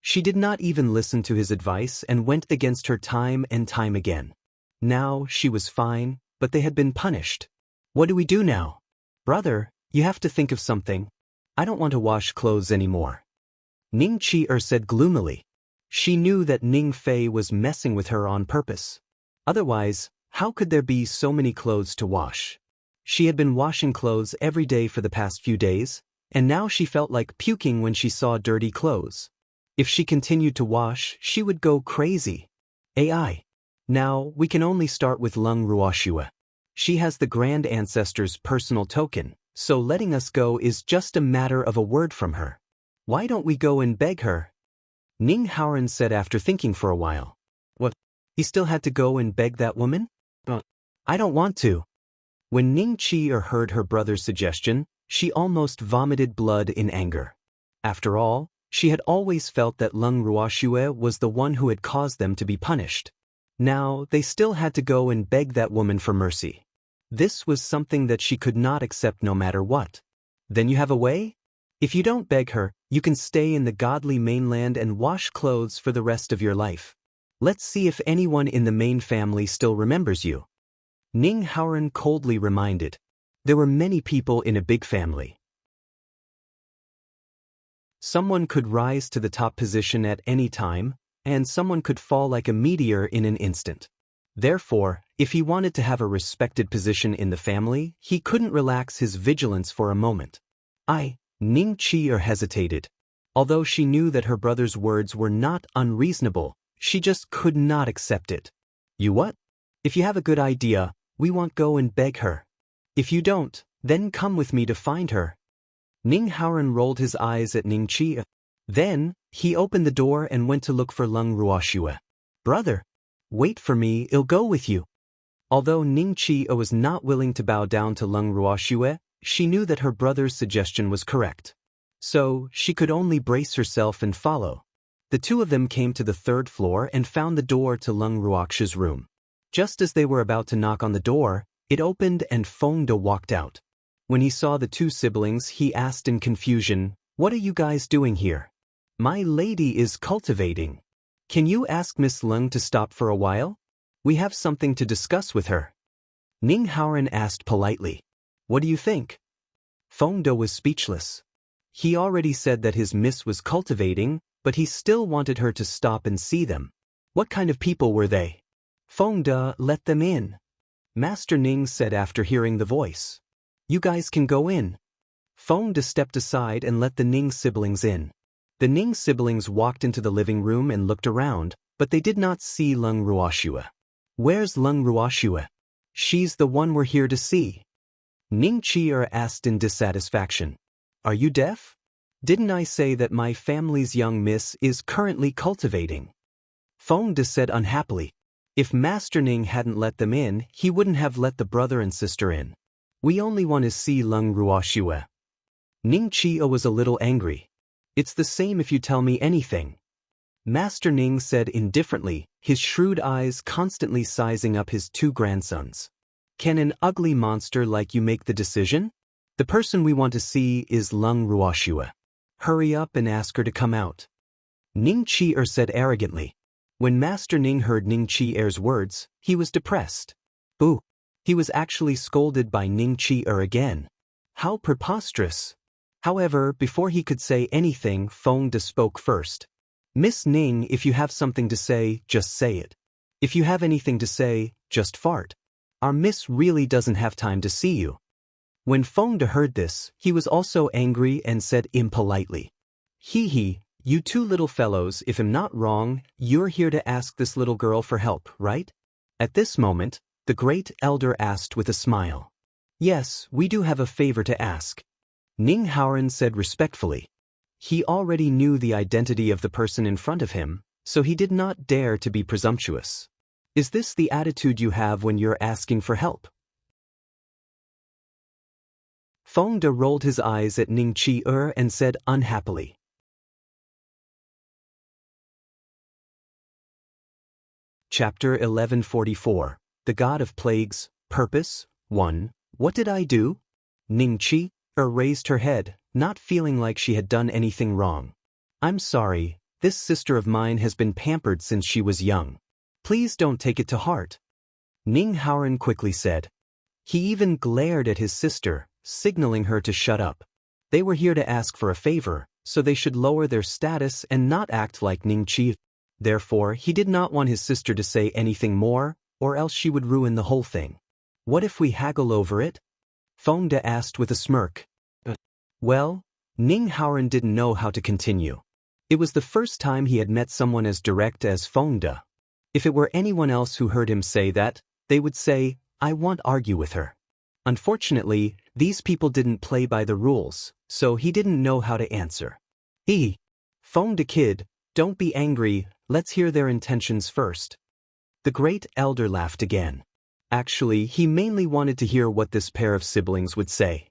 She did not even listen to his advice and went against her time and time again. Now, she was fine, but they had been punished. What do we do now? Brother, you have to think of something. I don't want to wash clothes anymore. Ning Chi-er said gloomily. She knew that Ning Fei was messing with her on purpose. Otherwise, how could there be so many clothes to wash? She had been washing clothes every day for the past few days, and now she felt like puking when she saw dirty clothes. If she continued to wash, she would go crazy. AI. Now, we can only start with Leng Ruoxue. She has the Grand Ancestor's personal token, so letting us go is just a matter of a word from her. Why don't we go and beg her? Ning Haoren said after thinking for a while. What? He still had to go and beg that woman? I don't want to. When Ning Chi-er heard her brother's suggestion, she almost vomited blood in anger. After all, she had always felt that Leng Ruoxue was the one who had caused them to be punished. Now, they still had to go and beg that woman for mercy. This was something that she could not accept no matter what. Then you have a way? If you don't beg her, you can stay in the godly mainland and wash clothes for the rest of your life. Let's see if anyone in the main family still remembers you. Ning Haoren coldly reminded. There were many people in a big family. Someone could rise to the top position at any time, and someone could fall like a meteor in an instant. Therefore, if he wanted to have a respected position in the family, he couldn't relax his vigilance for a moment. Ning Chi-er hesitated. Although she knew that her brother's words were not unreasonable, she just could not accept it. You what? If you have a good idea, we won't go and beg her. If you don't, then come with me to find her. Ning Haoren rolled his eyes at Ning Chi-er. Then, he opened the door and went to look for Leng Ruoxue. Brother, wait for me, I'll go with you. Although Ning Chi-er was not willing to bow down to Leng Ruoxue, she knew that her brother's suggestion was correct. So, she could only brace herself and follow. The two of them came to the third floor and found the door to Leng Ruoxue's room. Just as they were about to knock on the door, it opened and Feng De walked out. When he saw the two siblings, he asked in confusion, "What are you guys doing here?" "My lady is cultivating. Can you ask Miss Leng to stop for a while? We have something to discuss with her." Ning Haoren asked politely. What do you think? Feng De was speechless. He already said that his miss was cultivating, but he still wanted her to stop and see them. What kind of people were they? Feng De, let them in. Master Ning said after hearing the voice. You guys can go in. Feng De stepped aside and let the Ning siblings in. The Ning siblings walked into the living room and looked around, but they did not see Leng Ruoxue. Where's Leng Ruoxue? She's the one we're here to see. Ning Qi'er asked in dissatisfaction. Are you deaf? Didn't I say that my family's young miss is currently cultivating? Feng De said unhappily. If Master Ning hadn't let them in, he wouldn't have let the brother and sister in. We only want to see Leng Ruoxue. Ning Qi'er was a little angry. It's the same if you tell me anything. Master Ning said indifferently, his shrewd eyes constantly sizing up his two grandsons. Can an ugly monster like you make the decision? The person we want to see is Leng Ruoxue. Hurry up and ask her to come out. Ning Qi'er said arrogantly. When Master Ning heard Ning Qi'er's words, he was depressed. Boo! He was actually scolded by Ning Qi'er again. How preposterous! However, before he could say anything, Feng De spoke first. Miss Ning, if you have something to say, just say it. If you have anything to say, just fart. Our miss really doesn't have time to see you. When Feng De heard this, he was also angry and said impolitely. Hee, you two little fellows, if I'm not wrong, you're here to ask this little girl for help, right? At this moment, the great elder asked with a smile. Yes, we do have a favor to ask. Ning Haoran said respectfully. He already knew the identity of the person in front of him, so he did not dare to be presumptuous. Is this the attitude you have when you're asking for help? Feng De rolled his eyes at Ning Qi'er and said unhappily. Chapter 1144. The God of Plagues, Purpose, 1. What did I do? Ning Qi'er raised her head, not feeling like she had done anything wrong. I'm sorry, this sister of mine has been pampered since she was young. Please don't take it to heart. Ning Haoran quickly said. He even glared at his sister, signaling her to shut up. They were here to ask for a favor, so they should lower their status and not act like Ning Qi'er. Therefore, he did not want his sister to say anything more, or else she would ruin the whole thing. What if we haggle over it? Feng De asked with a smirk. Well, Ning Haoran didn't know how to continue. It was the first time he had met someone as direct as Feng De. If it were anyone else who heard him say that, they would say, I won't argue with her. Unfortunately, these people didn't play by the rules, so he didn't know how to answer. Feng De kid, don't be angry, let's hear their intentions first. The great elder laughed again. Actually, he mainly wanted to hear what this pair of siblings would say.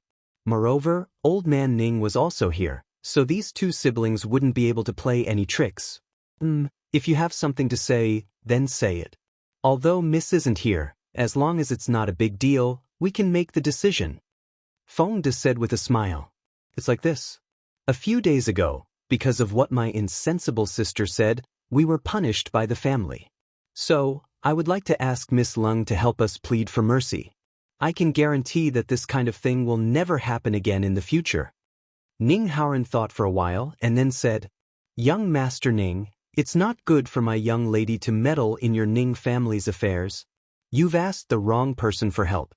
Moreover, old man Ning was also here, so these two siblings wouldn't be able to play any tricks. If you have something to say, then say it. Although Miss isn't here, as long as it's not a big deal, we can make the decision. Feng De said with a smile. It's like this. A few days ago, because of what my insensible sister said, we were punished by the family. So, I would like to ask Miss Leng to help us plead for mercy. I can guarantee that this kind of thing will never happen again in the future. Ning Haoran thought for a while and then said, Young Master Ning, it's not good for my young lady to meddle in your Ning family's affairs. You've asked the wrong person for help.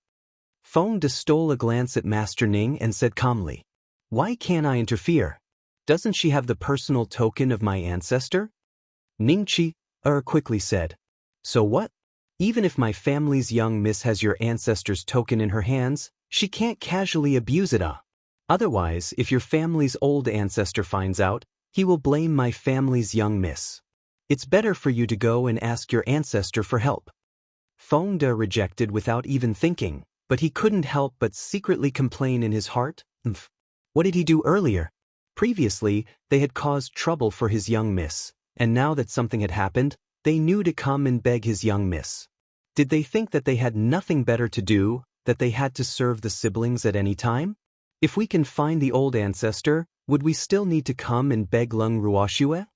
Feng De stole a glance at Master Ning and said calmly, Why can't I interfere? Doesn't she have the personal token of my ancestor? Ning Qi'er quickly said, So what? Even if my family's young miss has your ancestor's token in her hands, she can't casually abuse it. Otherwise, if your family's old ancestor finds out, he will blame my family's young miss. It's better for you to go and ask your ancestor for help. Feng De rejected without even thinking, but he couldn't help but secretly complain in his heart. What did he do earlier? Previously, they had caused trouble for his young miss, and now that something had happened, they knew to come and beg his young miss. Did they think that they had nothing better to do, that they had to serve the siblings at any time? If we can find the old ancestor, would we still need to come and beg Leng Ruoxue?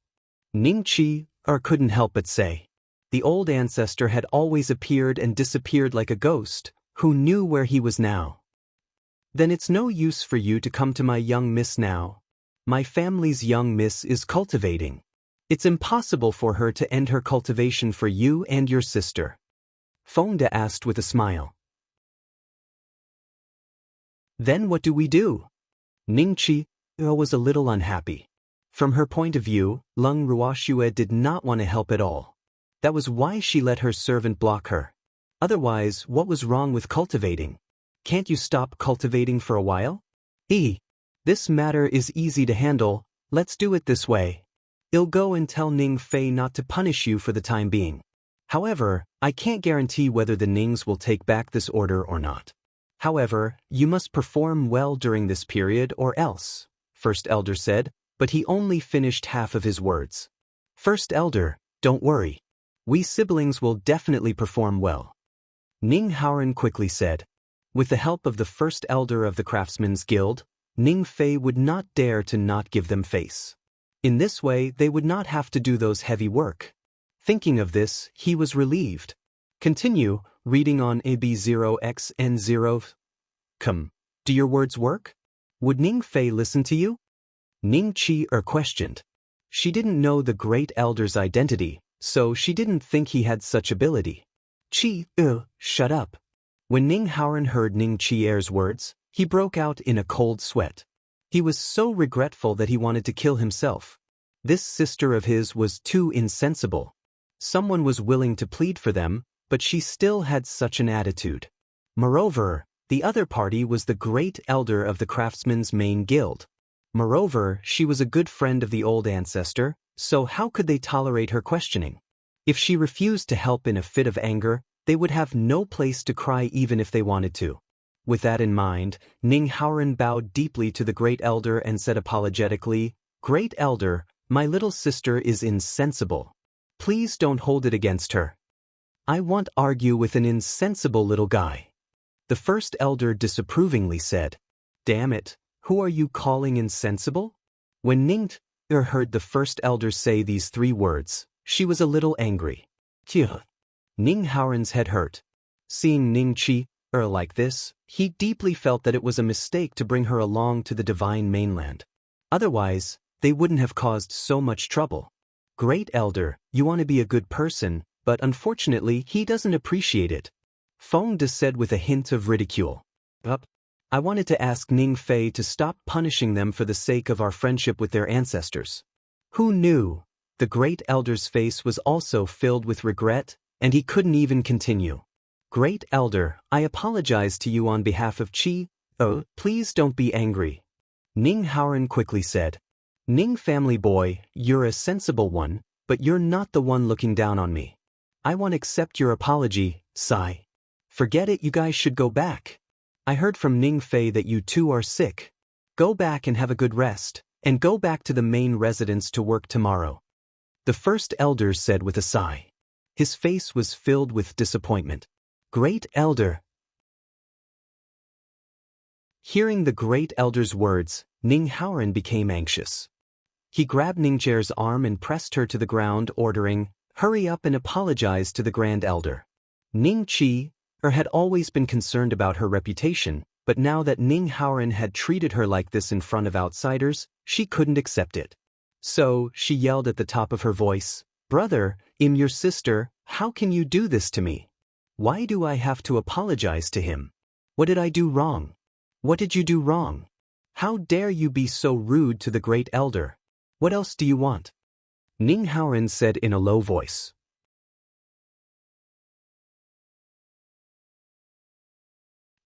Ning Qi'er couldn't help but say. The old ancestor had always appeared and disappeared like a ghost. Who knew where he was now? Then it's no use for you to come to my young miss now. My family's young miss is cultivating. It's impossible for her to end her cultivation for you and your sister. Fonda asked with a smile. Then what do we do? Ningqi was a little unhappy. From her point of view, Leng Ruoxue did not want to help at all. That was why she let her servant block her. Otherwise, what was wrong with cultivating? Can't you stop cultivating for a while? This matter is easy to handle, let's do it this way. I'll go and tell Ning Fei not to punish you for the time being. However, I can't guarantee whether the Nings will take back this order or not. However, you must perform well during this period or else, First Elder said, but he only finished half of his words. First Elder, don't worry. We siblings will definitely perform well. Ning Haoran quickly said. With the help of the First Elder of the Craftsmen's Guild, Ning Fei would not dare to not give them face. In this way, they would not have to do those heavy work. Thinking of this, he was relieved. Continue, reading on AB0XN0. Come, do your words work? Would Ning Fei listen to you? Ning Qi questioned. She didn't know the Great Elder's identity, so she didn't think he had such ability. Qi, shut up. When Ning Haoran heard Ning Qier's words, he broke out in a cold sweat. He was so regretful that he wanted to kill himself. This sister of his was too insensible. Someone was willing to plead for them, but she still had such an attitude. Moreover, the other party was the Great Elder of the Craftsmen's main guild. Moreover, she was a good friend of the old ancestor, so how could they tolerate her questioning? If she refused to help in a fit of anger, they would have no place to cry even if they wanted to. With that in mind, Ning Haoran bowed deeply to the Great Elder and said apologetically, Great Elder, my little sister is insensible. Please don't hold it against her. I won't argue with an insensible little guy. The First Elder disapprovingly said, Damn it, who are you calling insensible? When Ning heard the First Elder say these three words, she was a little angry. Ning Haoran's head hurt. Seeing Ning Qi like this, he deeply felt that it was a mistake to bring her along to the divine mainland. Otherwise, they wouldn't have caused so much trouble. Great Elder, you want to be a good person, but unfortunately he doesn't appreciate it. Feng De said with a hint of ridicule. I wanted to ask Ning Fei to stop punishing them for the sake of our friendship with their ancestors. Who knew? The Great Elder's face was also filled with regret, and he couldn't even continue. Great Elder, I apologize to you on behalf of Qi. Please don't be angry. Ning Haoran quickly said. Ning family boy, you're a sensible one, but you're not the one looking down on me. I won't accept your apology, sigh. Forget it, you guys should go back. I heard from Ning Fei that you two are sick. Go back and have a good rest, and go back to the main residence to work tomorrow. The First Elder said with a sigh. His face was filled with disappointment. Great Elder. Hearing the Great Elder's words, Ning Haoran became anxious. He grabbed Ningjia's arm and pressed her to the ground, ordering, Hurry up and apologize to the Grand Elder. Ning Qi had always been concerned about her reputation, but now that Ning Haoran had treated her like this in front of outsiders, she couldn't accept it. So, she yelled at the top of her voice, Brother, I'm your sister, how can you do this to me? Why do I have to apologize to him? What did I do wrong? What did you do wrong? How dare you be so rude to the Great Elder? What else do you want? Ning Haoran said in a low voice.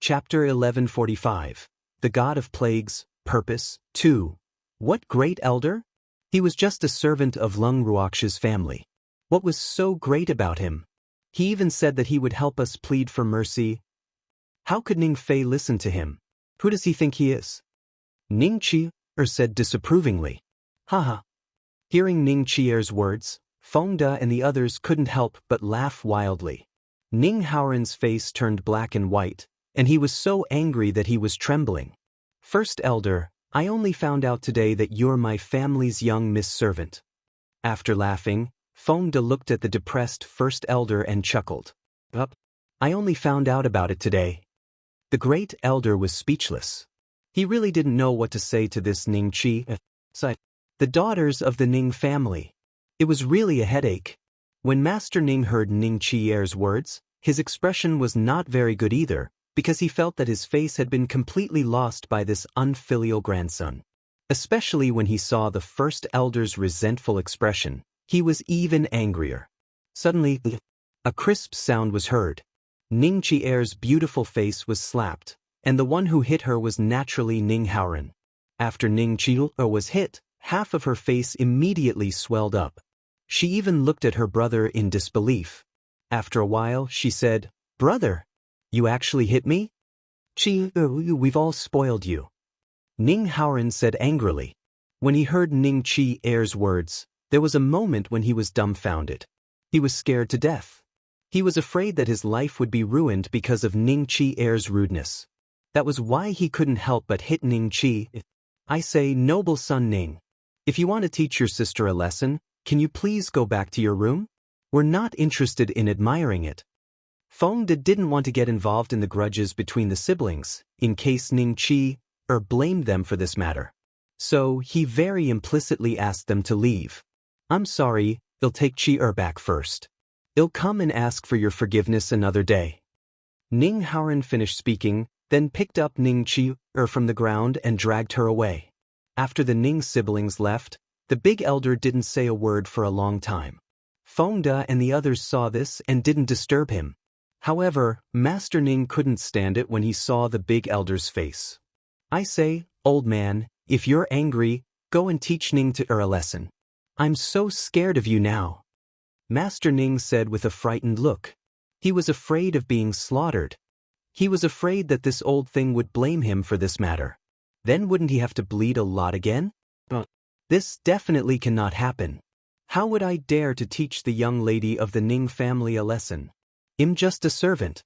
Chapter 1145. The God of Plagues, Purpose, 2. What Great Elder? He was just a servant of Leng Ruoxue's family. What was so great about him? He even said that he would help us plead for mercy. How could Ning Fei listen to him? Who does he think he is? Ning Qi said disapprovingly. Haha. Hearing Ning Qier's words, Feng De and the others couldn't help but laugh wildly. Ning Haoran's face turned black and white, and he was so angry that he was trembling. First Elder, I only found out today that you're my family's young Miss Servant. After laughing, Feng De looked at the depressed First Elder and chuckled. I only found out about it today. The great elder was speechless. He really didn't know what to say to this Ning Chi, the daughters of the Ning family. It was really a headache. When Master Ning heard Ning Chier's words, his expression was not very good either, because he felt that his face had been completely lost by this unfilial grandson. Especially when he saw the first elder's resentful expression, he was even angrier. Suddenly, a crisp sound was heard. Ning Chier's beautiful face was slapped, and the one who hit her was naturally Ning Haoran. After Ning Chier was hit, half of her face immediately swelled up. She even looked at her brother in disbelief. After a while, she said, "Brother, you actually hit me? We've all spoiled you." Ning Haoran said angrily. When he heard Ning Chier's words, there was a moment when he was dumbfounded. He was scared to death. He was afraid that his life would be ruined because of Ning Chier's rudeness. That was why he couldn't help but hit Ning Chi. "I say, noble son Ning, if you want to teach your sister a lesson, can you please go back to your room? We're not interested in admiring it." Feng De didn't want to get involved in the grudges between the siblings, in case Ning Chi blamed them for this matter. So he very implicitly asked them to leave. "I'm sorry, I'll take Chi back first. I'll come and ask for your forgiveness another day." Ning Haoran finished speaking, then picked up Ning Chi from the ground and dragged her away. After the Ning siblings left, the big elder didn't say a word for a long time. Feng De and the others saw this and didn't disturb him. However, Master Ning couldn't stand it when he saw the big elder's face. "I say, old man, if you're angry, go and teach Ning to a lesson. I'm so scared of you now." Master Ning said with a frightened look. He was afraid of being slaughtered. He was afraid that this old thing would blame him for this matter. Then wouldn't he have to bleed a lot again? This definitely cannot happen. How would I dare to teach the young lady of the Ning family a lesson? I'm just a servant.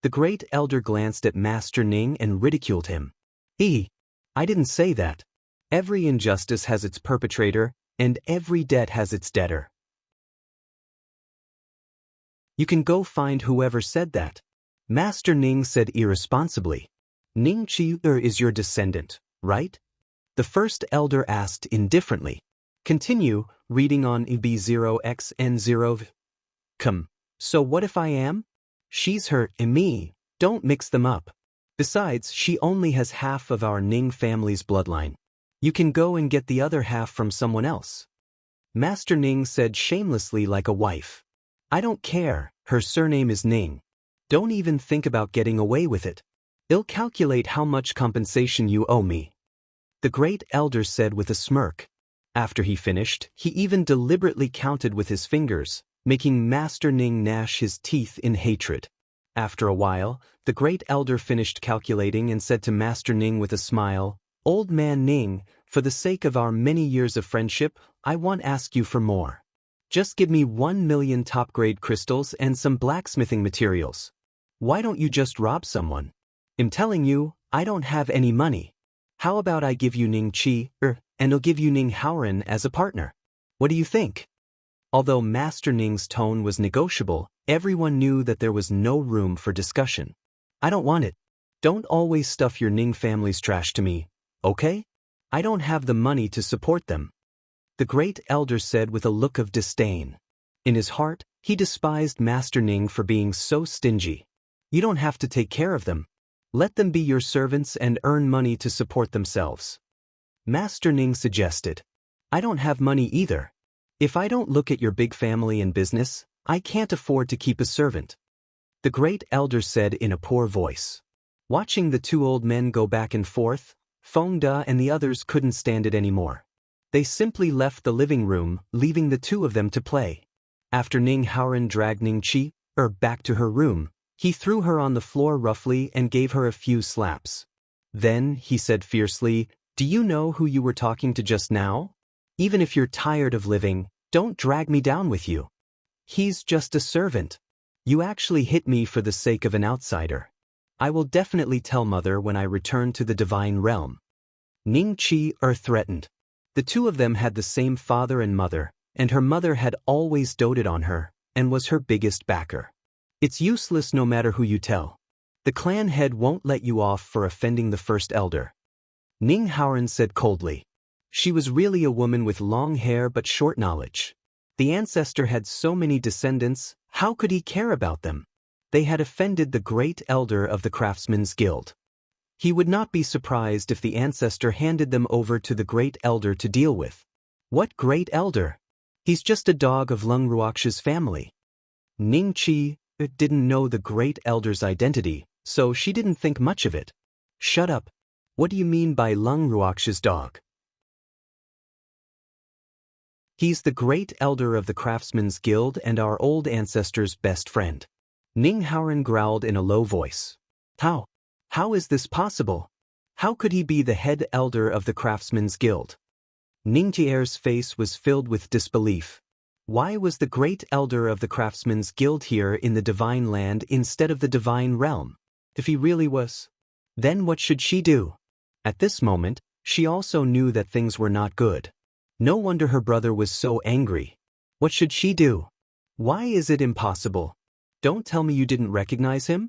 The great elder glanced at Master Ning and ridiculed him. I didn't say that. Every injustice has its perpetrator, and every debt has its debtor. You can go find whoever said that. Master Ning said irresponsibly. Ning Chi is your descendant, right? The first elder asked indifferently. Continue, reading on EB0XN0. Come. So what if I am? She's her and me. Don't mix them up. Besides, she only has half of our Ning family's bloodline. You can go and get the other half from someone else. Master Ning said shamelessly like a wife. I don't care, her surname is Ning. Don't even think about getting away with it. I'll calculate how much compensation you owe me. The great elder said with a smirk. After he finished, he even deliberately counted with his fingers, making Master Ning gnash his teeth in hatred. After a while, the great elder finished calculating and said to Master Ning with a smile, Old man Ning, for the sake of our many years of friendship, I won't ask you for more. Just give me 1 million top-grade crystals and some blacksmithing materials. Why don't you just rob someone? I'm telling you, I don't have any money. How about I give you Ning Chi, and I'll give you Ning Haoran as a partner? What do you think? Although Master Ning's tone was negotiable, everyone knew that there was no room for discussion. I don't want it. Don't always stuff your Ning family's trash to me, okay? I don't have the money to support them. The great elder said with a look of disdain. In his heart, he despised Master Ning for being so stingy. You don't have to take care of them. Let them be your servants and earn money to support themselves. Master Ning suggested. I don't have money either. If I don't look at your big family and business, I can't afford to keep a servant. The great elder said in a poor voice. Watching the two old men go back and forth, Feng De and the others couldn't stand it anymore. They simply left the living room, leaving the two of them to play. After Ning Haoran dragged Ning Chi back to her room, he threw her on the floor roughly and gave her a few slaps. Then, he said fiercely, Do you know who you were talking to just now? Even if you're tired of living, don't drag me down with you. He's just a servant. You actually hit me for the sake of an outsider. I will definitely tell Mother when I return to the divine realm. Ning Chi threatened. The two of them had the same father and mother, and her mother had always doted on her, and was her biggest backer. It's useless no matter who you tell. The clan head won't let you off for offending the first elder. Ning Haoran said coldly. She was really a woman with long hair but short knowledge. The ancestor had so many descendants, how could he care about them? They had offended the great elder of the Craftsmen's Guild. He would not be surprised if the ancestor handed them over to the great elder to deal with. What great elder? He's just a dog of Leng Ruox's family. Ning Qi didn't know the great elder's identity, so she didn't think much of it. Shut up. What do you mean by Leng Ruox's dog? He's the great elder of the Craftsmen's Guild and our old ancestor's best friend. Ning Haoran growled in a low voice. How? How is this possible? How could he be the head elder of the Craftsmen's Guild? Ning Jie's face was filled with disbelief. Why was the great elder of the Craftsmen's Guild here in the Divine Land instead of the Divine Realm? If he really was, then what should she do? At this moment, she also knew that things were not good. No wonder her brother was so angry. What should she do? Why is it impossible? Don't tell me you didn't recognize him?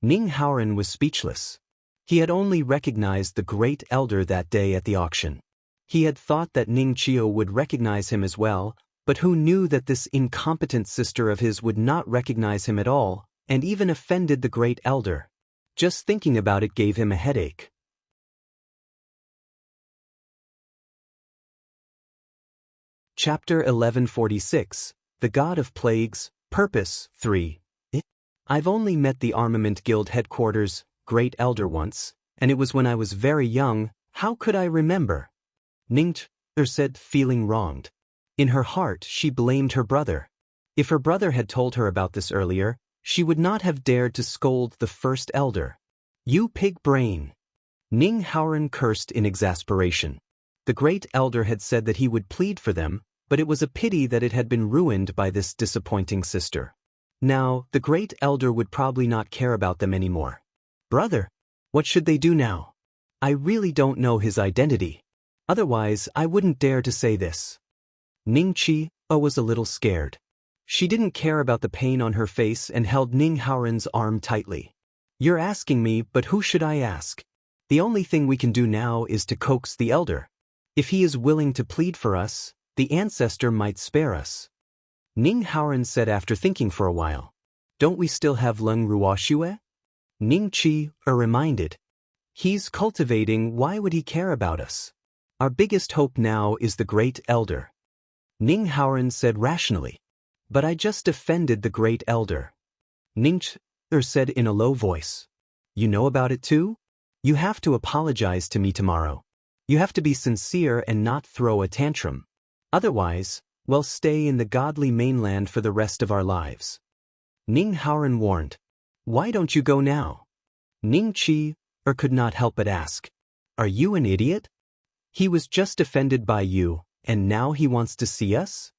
Ning Haoran was speechless. He had only recognized the great elder that day at the auction. He had thought that Ning Chio would recognize him as well, but who knew that this incompetent sister of his would not recognize him at all, and even offended the great elder. Just thinking about it gave him a headache. Chapter 1146, The God of Plagues, Purpose 3. I've only met the Armament Guild headquarters, Great Elder once, and it was when I was very young. How could I remember? Ning said, feeling wronged. In her heart, she blamed her brother. If her brother had told her about this earlier, she would not have dared to scold the first elder. You pig brain! Ning Haoran cursed in exasperation. The great elder had said that he would plead for them, but it was a pity that it had been ruined by this disappointing sister. Now, the great elder would probably not care about them anymore. Brother, what should they do now? I really don't know his identity. Otherwise, I wouldn't dare to say this. Ning Qi was a little scared. She didn't care about the pain on her face and held Ning Haoran's arm tightly. You're asking me, but who should I ask? The only thing we can do now is to coax the elder. If he is willing to plead for us, the ancestor might spare us. Ning Haoran said after thinking for a while. Don't we still have Leng Ruoxue? Ning Qi reminded. He's cultivating, why would he care about us? Our biggest hope now is the great elder. Ning Haoran said rationally. But I just offended the great elder. Ning said in a low voice. You know about it too? You have to apologize to me tomorrow. You have to be sincere and not throw a tantrum. Otherwise, we'll stay in the godly mainland for the rest of our lives. Ning Haoran warned. Why don't you go now? Ning Qi could not help but ask. Are you an idiot? He was just offended by you, and now he wants to see us?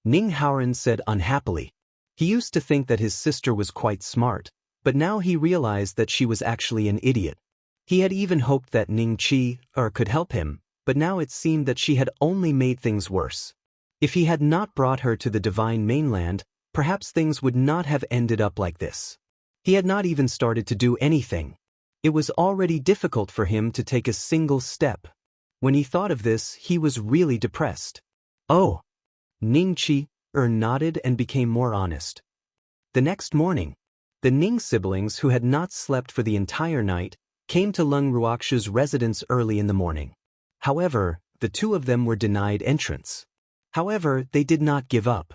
Ning Haoran said unhappily. He used to think that his sister was quite smart, but now he realized that she was actually an idiot. He had even hoped that Ning Qi could help him, but now it seemed that she had only made things worse. If he had not brought her to the divine mainland, perhaps things would not have ended up like this. He had not even started to do anything. It was already difficult for him to take a single step. When he thought of this, he was really depressed. Oh! Ning Qi nodded and became more honest. The next morning, the Ning siblings who had not slept for the entire night came to Leng Ruox's residence early in the morning. However, the two of them were denied entrance. However, they did not give up.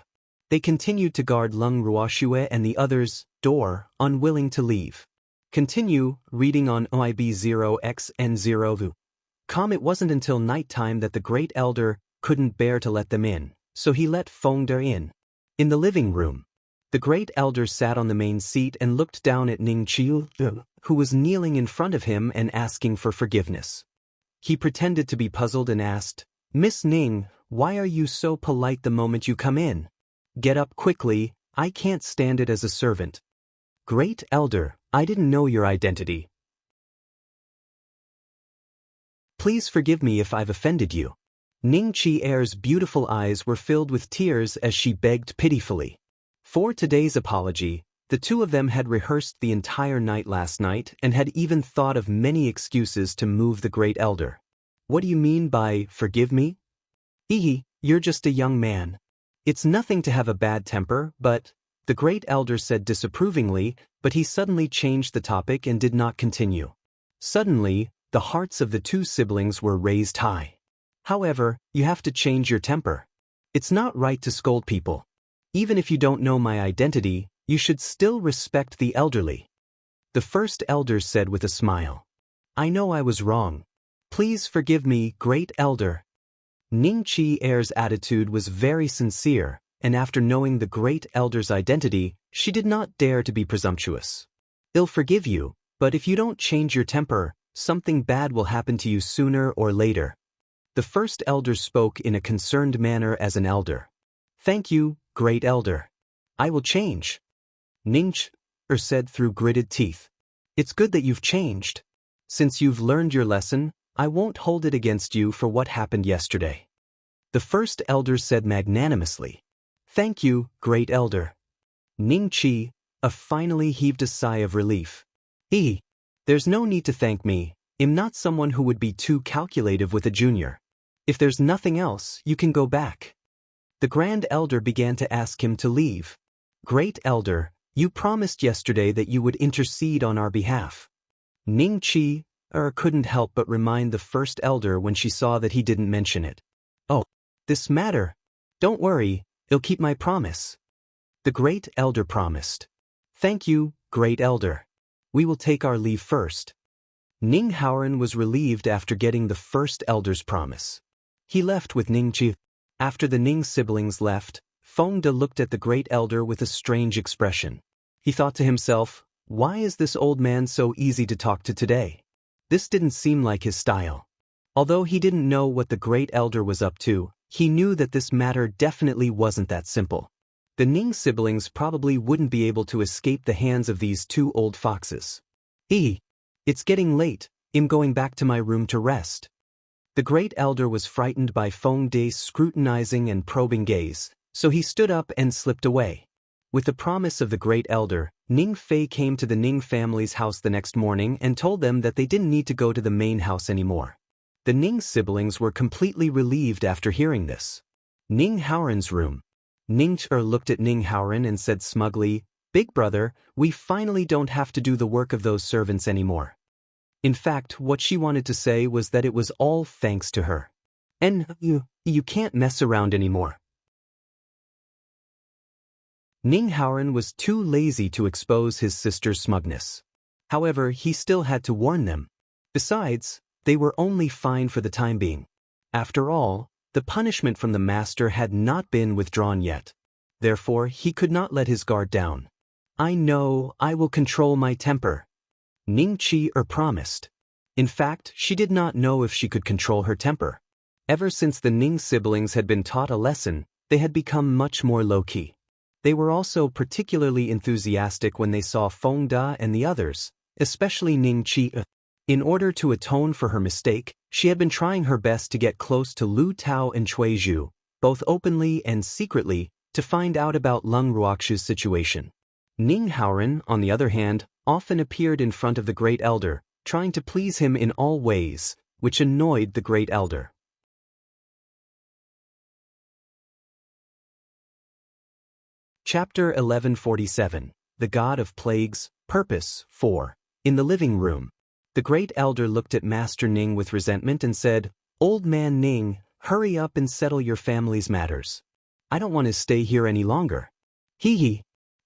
They continued to guard Leng Ruoxue and the others' door, unwilling to leave. Continue reading on OIB0XN0VU. It wasn't until nighttime that the great elder couldn't bear to let them in, so he let Feng De in. In the living room, the great elder sat on the main seat and looked down at Ning Qiu, who was kneeling in front of him and asking for forgiveness. He pretended to be puzzled and asked, Miss Ning, why are you so polite the moment you come in? Get up quickly, I can't stand it as a servant. Great elder, I didn't know your identity. Please forgive me if I've offended you. Ning Qi-er's beautiful eyes were filled with tears as she begged pitifully. For today's apology, The two of them had rehearsed the entire night last night and had even thought of many excuses to move the great elder. What do you mean by, forgive me? You're just a young man. It's nothing to have a bad temper, but, the great elder said disapprovingly, but he suddenly changed the topic and did not continue. Suddenly, the hearts of the two siblings were raised high. However, you have to change your temper. It's not right to scold people. Even if you don't know my identity, you should still respect the elderly. The first elder said with a smile. I know I was wrong. Please forgive me, great elder. Ning Chi-er's attitude was very sincere, and after knowing the great elder's identity, she did not dare to be presumptuous. I'll forgive you, but if you don't change your temper, something bad will happen to you sooner or later. The first elder spoke in a concerned manner as an elder. Thank you, great elder. I will change. Ning Chi-er said through gritted teeth. It's good that you've changed. Since you've learned your lesson, I won't hold it against you for what happened yesterday. The first elder said magnanimously. Thank you, great elder. Ning Chi-er finally heaved a sigh of relief. There's no need to thank me. I'm not someone who would be too calculative with a junior. If there's nothing else, you can go back. The grand elder began to ask him to leave. Great elder, you promised yesterday that you would intercede on our behalf. Ning Chi-er couldn't help but remind the first elder when she saw that he didn't mention it. Oh, this matter. Don't worry, I'll keep my promise. The great elder promised. Thank you, great elder. We will take our leave first. Ning Haoren was relieved after getting the first elder's promise. He left with Ning Chi. After the Ning siblings left, Feng De looked at the great elder with a strange expression. He thought to himself, why is this old man so easy to talk to today? This didn't seem like his style. Although he didn't know what the great elder was up to, he knew that this matter definitely wasn't that simple. The Ning siblings probably wouldn't be able to escape the hands of these two old foxes. It's getting late, I'm going back to my room to rest. The great elder was frightened by Feng De's scrutinizing and probing gaze, so he stood up and slipped away. With the promise of the great elder, Ning Fei came to the Ning family's house the next morning and told them that they didn't need to go to the main house anymore. The Ning siblings were completely relieved after hearing this. Ning Haoren's room. Ning Chi looked at Ning Haoren and said smugly, Big brother, we finally don't have to do the work of those servants anymore. In fact, what she wanted to say was that it was all thanks to her. And you can't mess around anymore. Ning Haoren was too lazy to expose his sister's smugness. However, he still had to warn them. Besides, they were only fine for the time being. After all, the punishment from the master had not been withdrawn yet. Therefore, he could not let his guard down. I know, I will control my temper. Ning Chi-er promised. In fact, she did not know if she could control her temper. Ever since the Ning siblings had been taught a lesson, they had become much more low-key. They were also particularly enthusiastic when they saw Feng De and the others, especially Ning Chi-er. In order to atone for her mistake, she had been trying her best to get close to Lu Tao and Cui Zhu, both openly and secretly, to find out about Leng Ruoxu's situation. Ning Haoren, on the other hand, often appeared in front of the great elder, trying to please him in all ways, which annoyed the great elder. Chapter 1147, The God of Plagues, Purpose 4. In the living room. The great elder looked at Master Ning with resentment and said, Old man Ning, hurry up and settle your family's matters. I don't want to stay here any longer.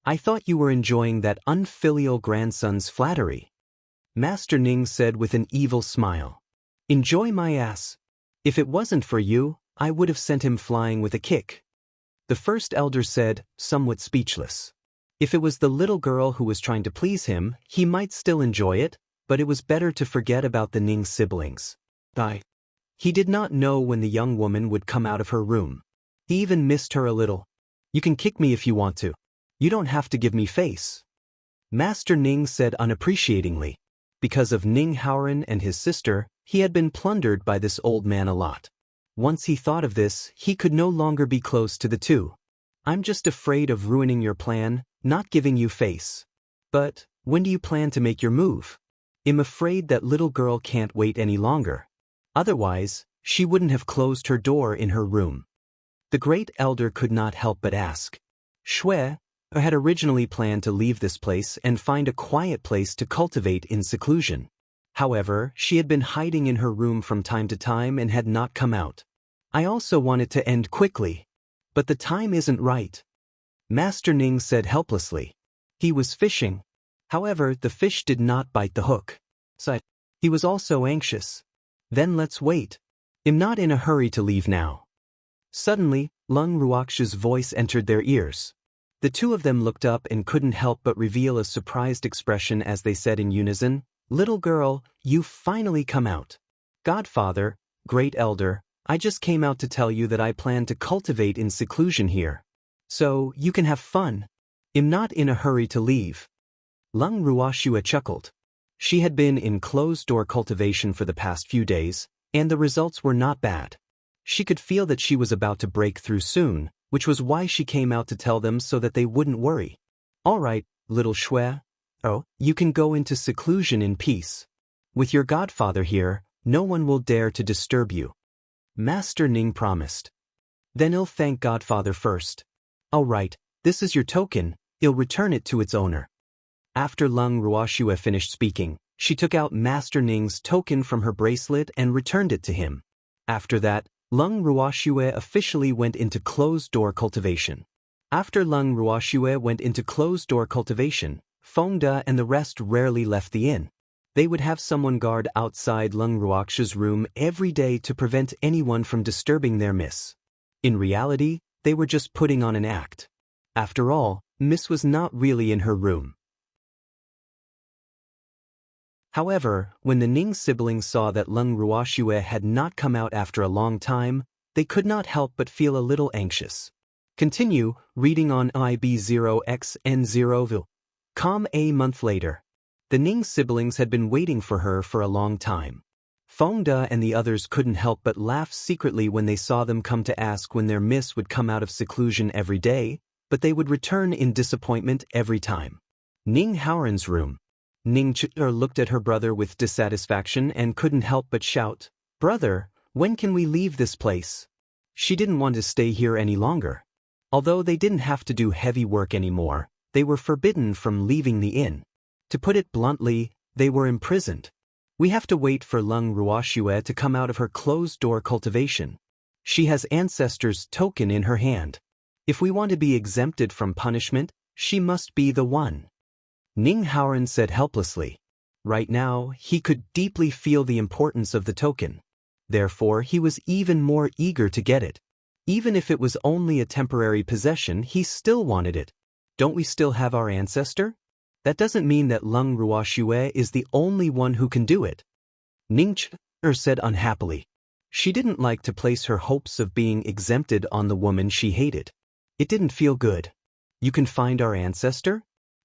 I thought you were enjoying that unfilial grandson's flattery. Master Ning said with an evil smile. Enjoy my ass. If it wasn't for you, I would have sent him flying with a kick. The first elder said, somewhat speechless. If it was the little girl who was trying to please him, he might still enjoy it, but it was better to forget about the Ning siblings. He did not know when the young woman would come out of her room. He even missed her a little. You can kick me if you want to. You don't have to give me face. Master Ning said unappreciatingly. Because of Ning Haoren and his sister, he had been plundered by this old man a lot. Once he thought of this, he could no longer be close to the two. I'm just afraid of ruining your plan, not giving you face. But, when do you plan to make your move? I'm afraid that little girl can't wait any longer. Otherwise, she wouldn't have closed her door in her room. The great elder could not help but ask. Shui had originally planned to leave this place and find a quiet place to cultivate in seclusion. However, she had been hiding in her room from time to time and had not come out. I also want it to end quickly. But the time isn't right. Master Ning said helplessly. He was fishing. However, the fish did not bite the hook. So, he was also anxious. Then let's wait. I'm not in a hurry to leave now. Suddenly, Leng Ruoxiu's voice entered their ears. The two of them looked up and couldn't help but reveal a surprised expression as they said in unison, "Little girl, you've finally come out. Godfather, great elder, I just came out to tell you that I plan to cultivate in seclusion here. So, you can have fun. I'm not in a hurry to leave." Leng Ruoxiu chuckled. She had been in closed-door cultivation for the past few days, and the results were not bad. She could feel that she was about to break through soon, which was why she came out to tell them so that they wouldn't worry. "All right, little Shui. Oh, you can go into seclusion in peace. With your godfather here, no one will dare to disturb you." Master Ning promised. "Then I'll thank Godfather first." "All right, this is your token, I'll return it to its owner." After Leng Ruoxiu finished speaking, she took out Master Ning's token from her bracelet and returned it to him. After that, Leng Ruoxiu officially went into closed-door cultivation. After Leng Ruoxiu went into closed-door cultivation, Feng De and the rest rarely left the inn. They would have someone guard outside Leng Ruoxiu's room every day to prevent anyone from disturbing their miss. In reality, they were just putting on an act. After all, Miss was not really in her room. However, when the Ning siblings saw that Leng Ruoxiu had not come out after a long time, they could not help but feel a little anxious. Continue reading on IB0XN0. A month later. The Ning siblings had been waiting for her for a long time. Feng De and the others couldn't help but laugh secretly when they saw them come to ask when their miss would come out of seclusion every day, but they would return in disappointment every time. Ning Haoran's room. Ning Ch'er looked at her brother with dissatisfaction and couldn't help but shout, "Brother, when can we leave this place?" She didn't want to stay here any longer. Although they didn't have to do heavy work anymore, they were forbidden from leaving the inn. To put it bluntly, they were imprisoned. "We have to wait for Leng Ruoxiu to come out of her closed-door cultivation. She has Ancestor's token in her hand. If we want to be exempted from punishment, she must be the one." Ning Haoran said helplessly. Right now, he could deeply feel the importance of the token. Therefore, he was even more eager to get it. Even if it was only a temporary possession, he still wanted it. Don't we still have our ancestor? That doesn't mean that Leng Ruoxiu is the only one who can do it. Ning Ch'er said unhappily. She didn't like to place her hopes of being exempted on the woman she hated. It didn't feel good. "You can find our ancestor?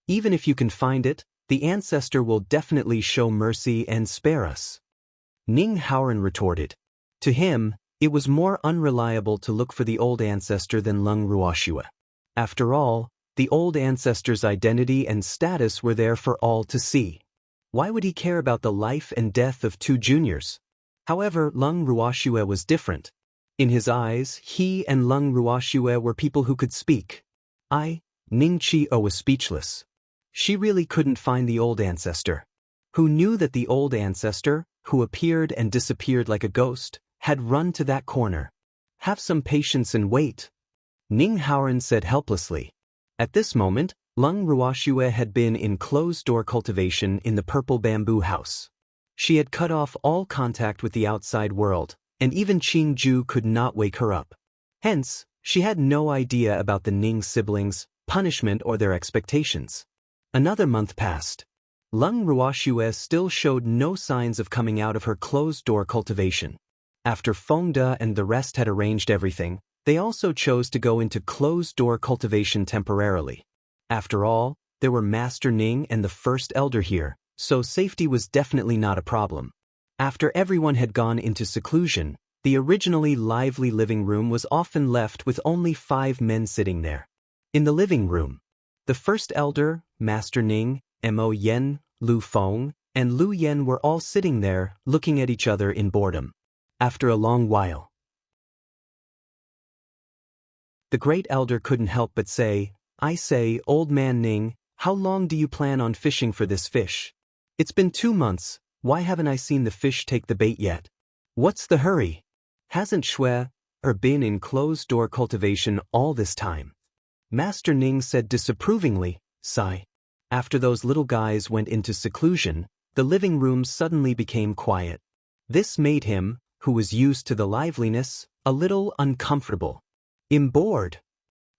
Even if you can find it, the ancestor will definitely show mercy and spare us." Ning Haoran retorted. To him, it was more unreliable to look for the old ancestor than Leng Ruoxiu. After all, the old ancestor's identity and status were there for all to see. Why would he care about the life and death of two juniors? However, Leng Ruoxiu was different. In his eyes, he and Leng Ruoxiu were people who could speak. Ning Chi-o was speechless. She really couldn't find the old ancestor. Who knew that the old ancestor, who appeared and disappeared like a ghost, had run to that corner? "Have some patience and wait," Ning Haoran said helplessly. At this moment, Leng Ruoxiu had been in closed-door cultivation in the purple bamboo house. She had cut off all contact with the outside world, and even Qing Ju could not wake her up. Hence, she had no idea about the Ning siblings, punishment or their expectations. Another month passed. Leng Ruoxiu still showed no signs of coming out of her closed-door cultivation. After Feng De and the rest had arranged everything, they also chose to go into closed-door cultivation temporarily. After all, there were Master Ning and the First Elder here, so safety was definitely not a problem. After everyone had gone into seclusion, the originally lively living room was often left with only 5 men sitting there. In the living room, The first elder, Master Ning, Mo Yen, Lu Feng, and Lu Yen were all sitting there, looking at each other in boredom. After a long while, the great elder couldn't help but say, "I say, old man Ning, how long do you plan on fishing for this fish? It's been 2 months, why haven't I seen the fish take the bait yet? What's the hurry? Hasn't Shui been in closed-door cultivation all this time?" Master Ning said disapprovingly, "Sigh." After those little guys went into seclusion, the living room suddenly became quiet. This made him, who was used to the liveliness, a little uncomfortable. "I'm bored."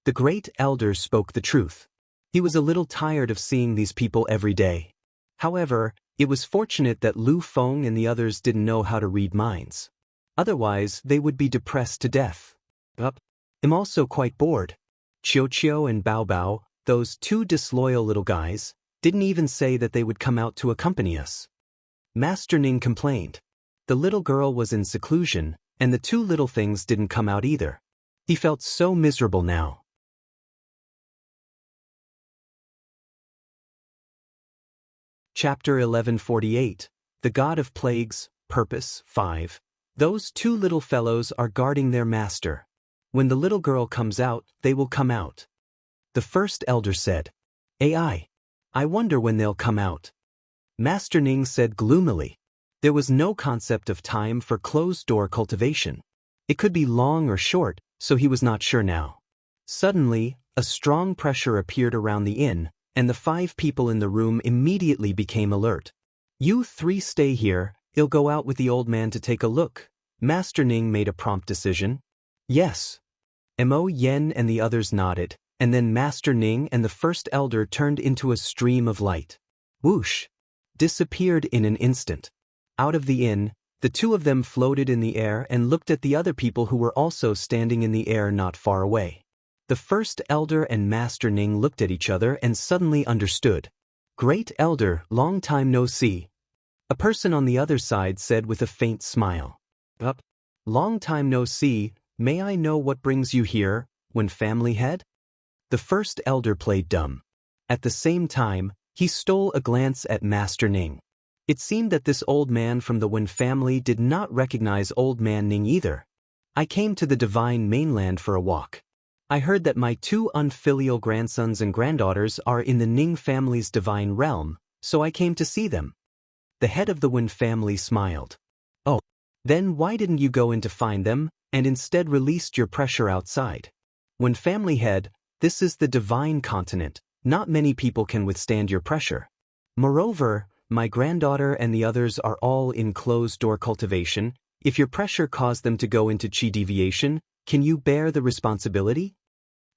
The great elder spoke the truth. He was a little tired of seeing these people every day. However, it was fortunate that Lu Feng and the others didn't know how to read minds. Otherwise, they would be depressed to death. I'm also quite bored. Chiu Chiu and Bao Bao, those two disloyal little guys, didn't even say that they would come out to accompany us. Master Ning complained. The little girl was in seclusion, and the two little things didn't come out either. He felt so miserable now. Chapter 1148, The God of Plagues, Purpose 5. Those two little fellows are guarding their master. When the little girl comes out, they will come out. The first elder said, I wonder when they'll come out. Master Ning said gloomily. There was no concept of time for closed-door cultivation. It could be long or short, so he was not sure now. Suddenly, a strong pressure appeared around the inn, and the 5 people in the room immediately became alert. "You 3 stay here, I'll go out with the old man to take a look." Master Ning made a prompt decision. "Yes." Mo Yen and the others nodded, and then Master Ning and the first elder turned into a stream of light. Whoosh! Disappeared in an instant. Out of the inn, the 2 of them floated in the air and looked at the other people who were also standing in the air not far away. The first elder and Master Ning looked at each other and suddenly understood. "Great elder, long time no see." A person on the other side said with a faint smile. Long time no see, may I know what brings you here, Wen family head?" The first elder played dumb. At the same time, he stole a glance at Master Ning. It seemed that this old man from the Wen family did not recognize old man Ning either. "I came to the divine mainland for a walk. I heard that my 2 unfilial grandsons and granddaughters are in the Ning family's divine realm, so I came to see them." The head of the Wen family smiled. "Oh, then why didn't you go in to find them, and instead released your pressure outside? Wen family head, this is the divine continent, not many people can withstand your pressure. Moreover, my granddaughter and the others are all in closed-door cultivation. If your pressure caused them to go into chi deviation, can you bear the responsibility?"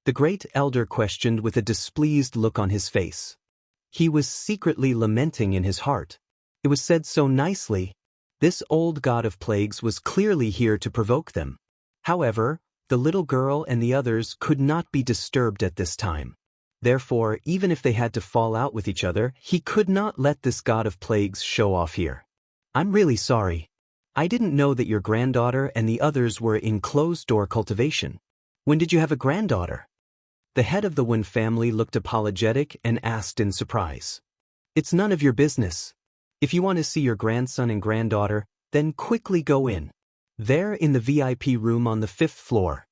The great elder questioned with a displeased look on his face. He was secretly lamenting in his heart. It was said so nicely. This old god of plagues was clearly here to provoke them. However, the little girl and the others could not be disturbed at this time. Therefore, even if they had to fall out with each other, he could not let this god of plagues show off here. "I'm really sorry. I didn't know that your granddaughter and the others were in closed-door cultivation. When did you have a granddaughter?" The head of the Wen family looked apologetic and asked in surprise. "It's none of your business. If you want to see your grandson and granddaughter, then quickly go in. They're in the VIP room on the 5th floor."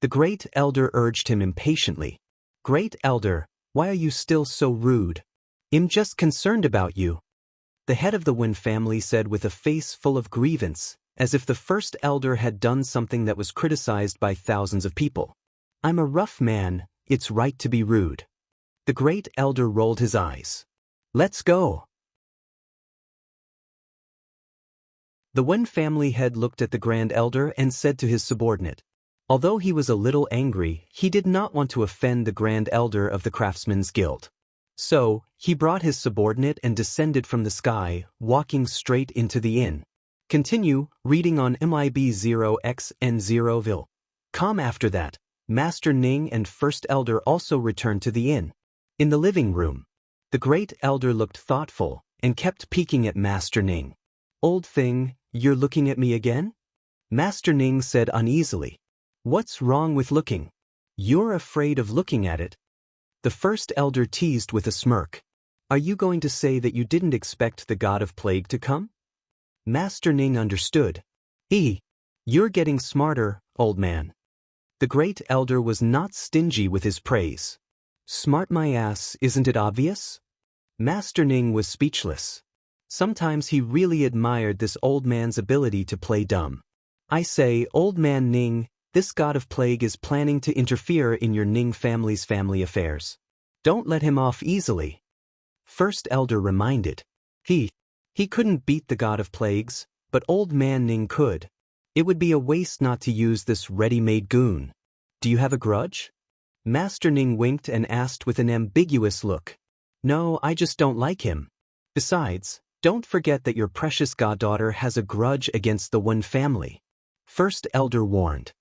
The great elder urged him impatiently. "Great elder, why are you still so rude? I'm just concerned about you." The head of the Wen family said with a face full of grievance, as if the first elder had done something that was criticized by thousands of people. "I'm a rough man, it's right to be rude." The great elder rolled his eyes. "Let's go." The Wen family head looked at the grand elder and said to his subordinate. Although he was a little angry, he did not want to offend the grand elder of the Craftsmen's Guild. So, he brought his subordinate and descended from the sky, walking straight into the inn. Continue reading on MIB0XN0vil.com. After that, Master Ning and First Elder also returned to the inn. In the living room, the great elder looked thoughtful and kept peeking at Master Ning. "Old thing, you're looking at me again?" Master Ning said uneasily. "What's wrong with looking? You're afraid of looking at it." The first elder teased with a smirk. Are you going to say that you didn't expect the god of plague to come? Master Ning understood. You're getting smarter, old man. The great elder was not stingy with his praise. Smart my ass, isn't it obvious? Master Ning was speechless. Sometimes he really admired this old man's ability to play dumb. I say, old man Ning, this god of plague is planning to interfere in your Ning family's family affairs. Don't let him off easily. First elder reminded. He couldn't beat the god of plagues, but old man Ning could. It would be a waste not to use this ready-made goon. Do you have a grudge? Master Ning winked and asked with an ambiguous look. No, I just don't like him. Besides, don't forget that your precious goddaughter has a grudge against the Wen family. First elder warned.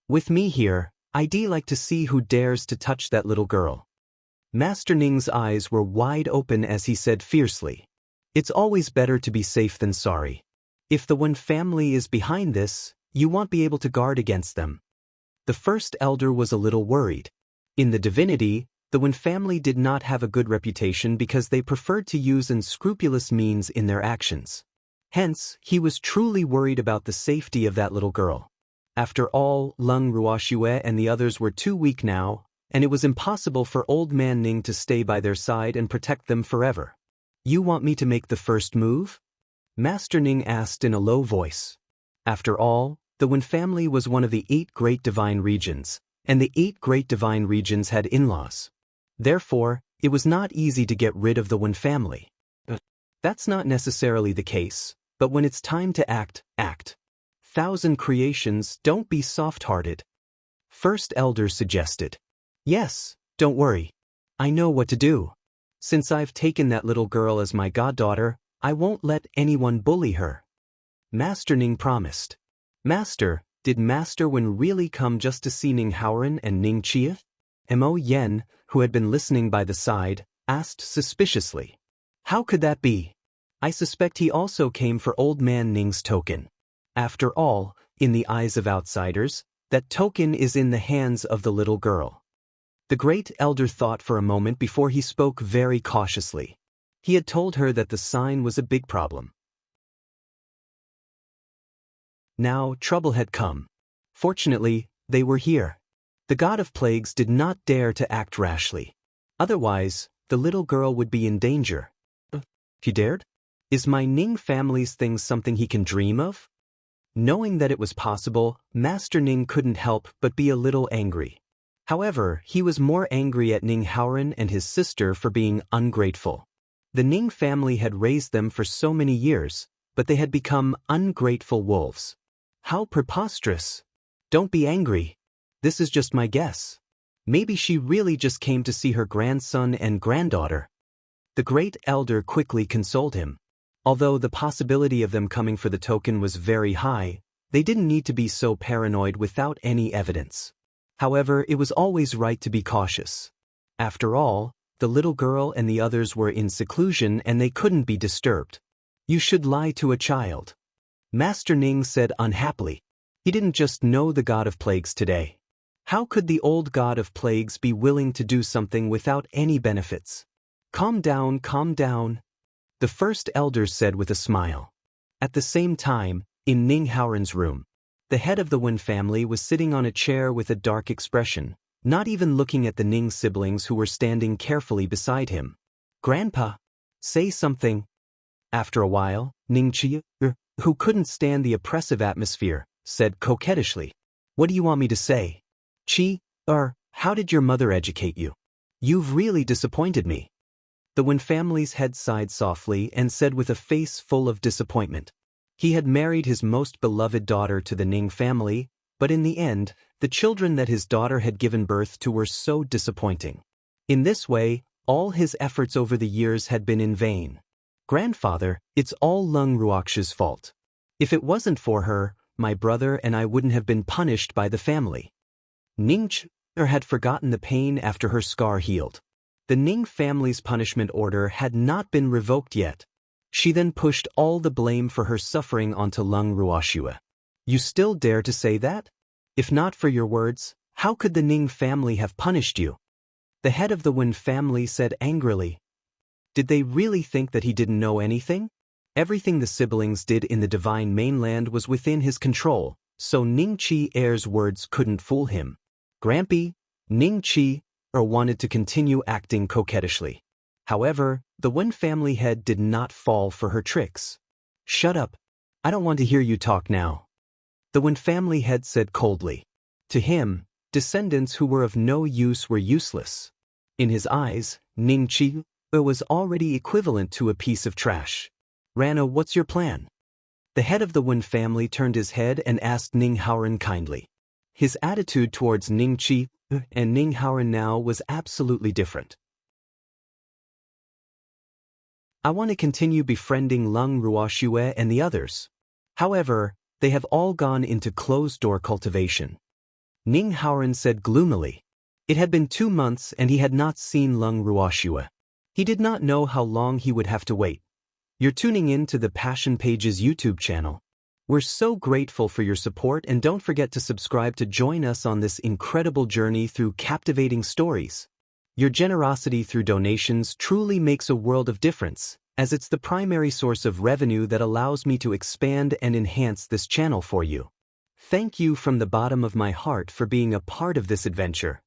With me here, I'd like to see who dares to touch that little girl. Master Ning's eyes were wide open as he said fiercely. It's always better to be safe than sorry. If the Wen family is behind this, you won't be able to guard against them. The first elder was a little worried. In the divinity, the Wen family did not have a good reputation because they preferred to use unscrupulous means in their actions. Hence, he was truly worried about the safety of that little girl. After all, Leng Ruoxue and the others were too weak now, and it was impossible for old man Ning to stay by their side and protect them forever. You want me to make the first move? Master Ning asked in a low voice. After all, the Wen family was one of the 8 great divine regions, and the 8 great divine regions had in-laws. Therefore, it was not easy to get rid of the Wen family. That's not necessarily the case, but when it's time to act. Thousand creations, don't be soft-hearted. First elder suggested. Yes, don't worry. I know what to do. Since I've taken that little girl as my goddaughter, I won't let anyone bully her. Master Ning promised. Master, did Master Wen really come just to see Ning Haoran and Ning Chia? Mo Yen, who had been listening by the side, asked suspiciously. How could that be? I suspect he also came for old man Ning's token. After all, in the eyes of outsiders, that token is in the hands of the little girl. The great elder thought for a moment before he spoke very cautiously. He had told her that the sign was a big problem. Now trouble had come. Fortunately, they were here. The god of plagues did not dare to act rashly. Otherwise, the little girl would be in danger. He dared? Is my Ning family's thing something he can dream of? Knowing that it was possible, Master Ning couldn't help but be a little angry. However, he was more angry at Ning Haoran and his sister for being ungrateful. The Ning family had raised them for so many years, but they had become ungrateful wolves. How preposterous! Don't be angry. This is just my guess. Maybe she really just came to see her grandson and granddaughter. The great elder quickly consoled him. Although the possibility of them coming for the token was very high, they didn't need to be so paranoid without any evidence. However, it was always right to be cautious. After all, the little girl and the others were in seclusion and they couldn't be disturbed. You should lie to a child. Master Ning said unhappily. He didn't just know the god of plagues today. How could the old god of plagues be willing to do something without any benefits? Calm down, calm down. The first elder said with a smile. At the same time, in Ning Haoran's room, the head of the Wen family was sitting on a chair with a dark expression, not even looking at the Ning siblings who were standing carefully beside him. Grandpa, say something. After a while, Ning Chia, who couldn't stand the oppressive atmosphere, said coquettishly, What do you want me to say? Chi, how did your mother educate you? You've really disappointed me. The Wen family's head sighed softly and said with a face full of disappointment. He had married his most beloved daughter to the Ning family, but in the end, the children that his daughter had given birth to were so disappointing. In this way, all his efforts over the years had been in vain. Grandfather, it's all Leng Ruoxue's fault. If it wasn't for her, my brother and I wouldn't have been punished by the family. Ning Chia had forgotten the pain after her scar healed. The Ning family's punishment order had not been revoked yet. She then pushed all the blame for her suffering onto Leng Ruoxue. You still dare to say that? If not for your words, how could the Ning family have punished you? The head of the Wen family said angrily. Did they really think that he didn't know anything? Everything the siblings did in the divine mainland was within his control, so Ning Chi-er's words couldn't fool him. Grampy, Ning Chi-er wanted to continue acting coquettishly. However, the Wen family head did not fall for her tricks. Shut up. I don't want to hear you talk now. The Wen family head said coldly. To him, descendants who were of no use were useless. In his eyes, Ning Chi-er was already equivalent to a piece of trash. Rana, what's your plan? The head of the Wen family turned his head and asked Ning Haoren kindly. His attitude towards Ning Chi-er and Ning Haoren now was absolutely different. I want to continue befriending Leng Ruoxue and the others. However, they have all gone into closed-door cultivation. Ning Haoren said gloomily. It had been 2 months and he had not seen Leng Ruoxue. He did not know how long he would have to wait. You're tuning in to the Passion Pages YouTube channel. We're so grateful for your support, and don't forget to subscribe to join us on this incredible journey through captivating stories. Your generosity through donations truly makes a world of difference, as it's the primary source of revenue that allows me to expand and enhance this channel for you. Thank you from the bottom of my heart for being a part of this adventure.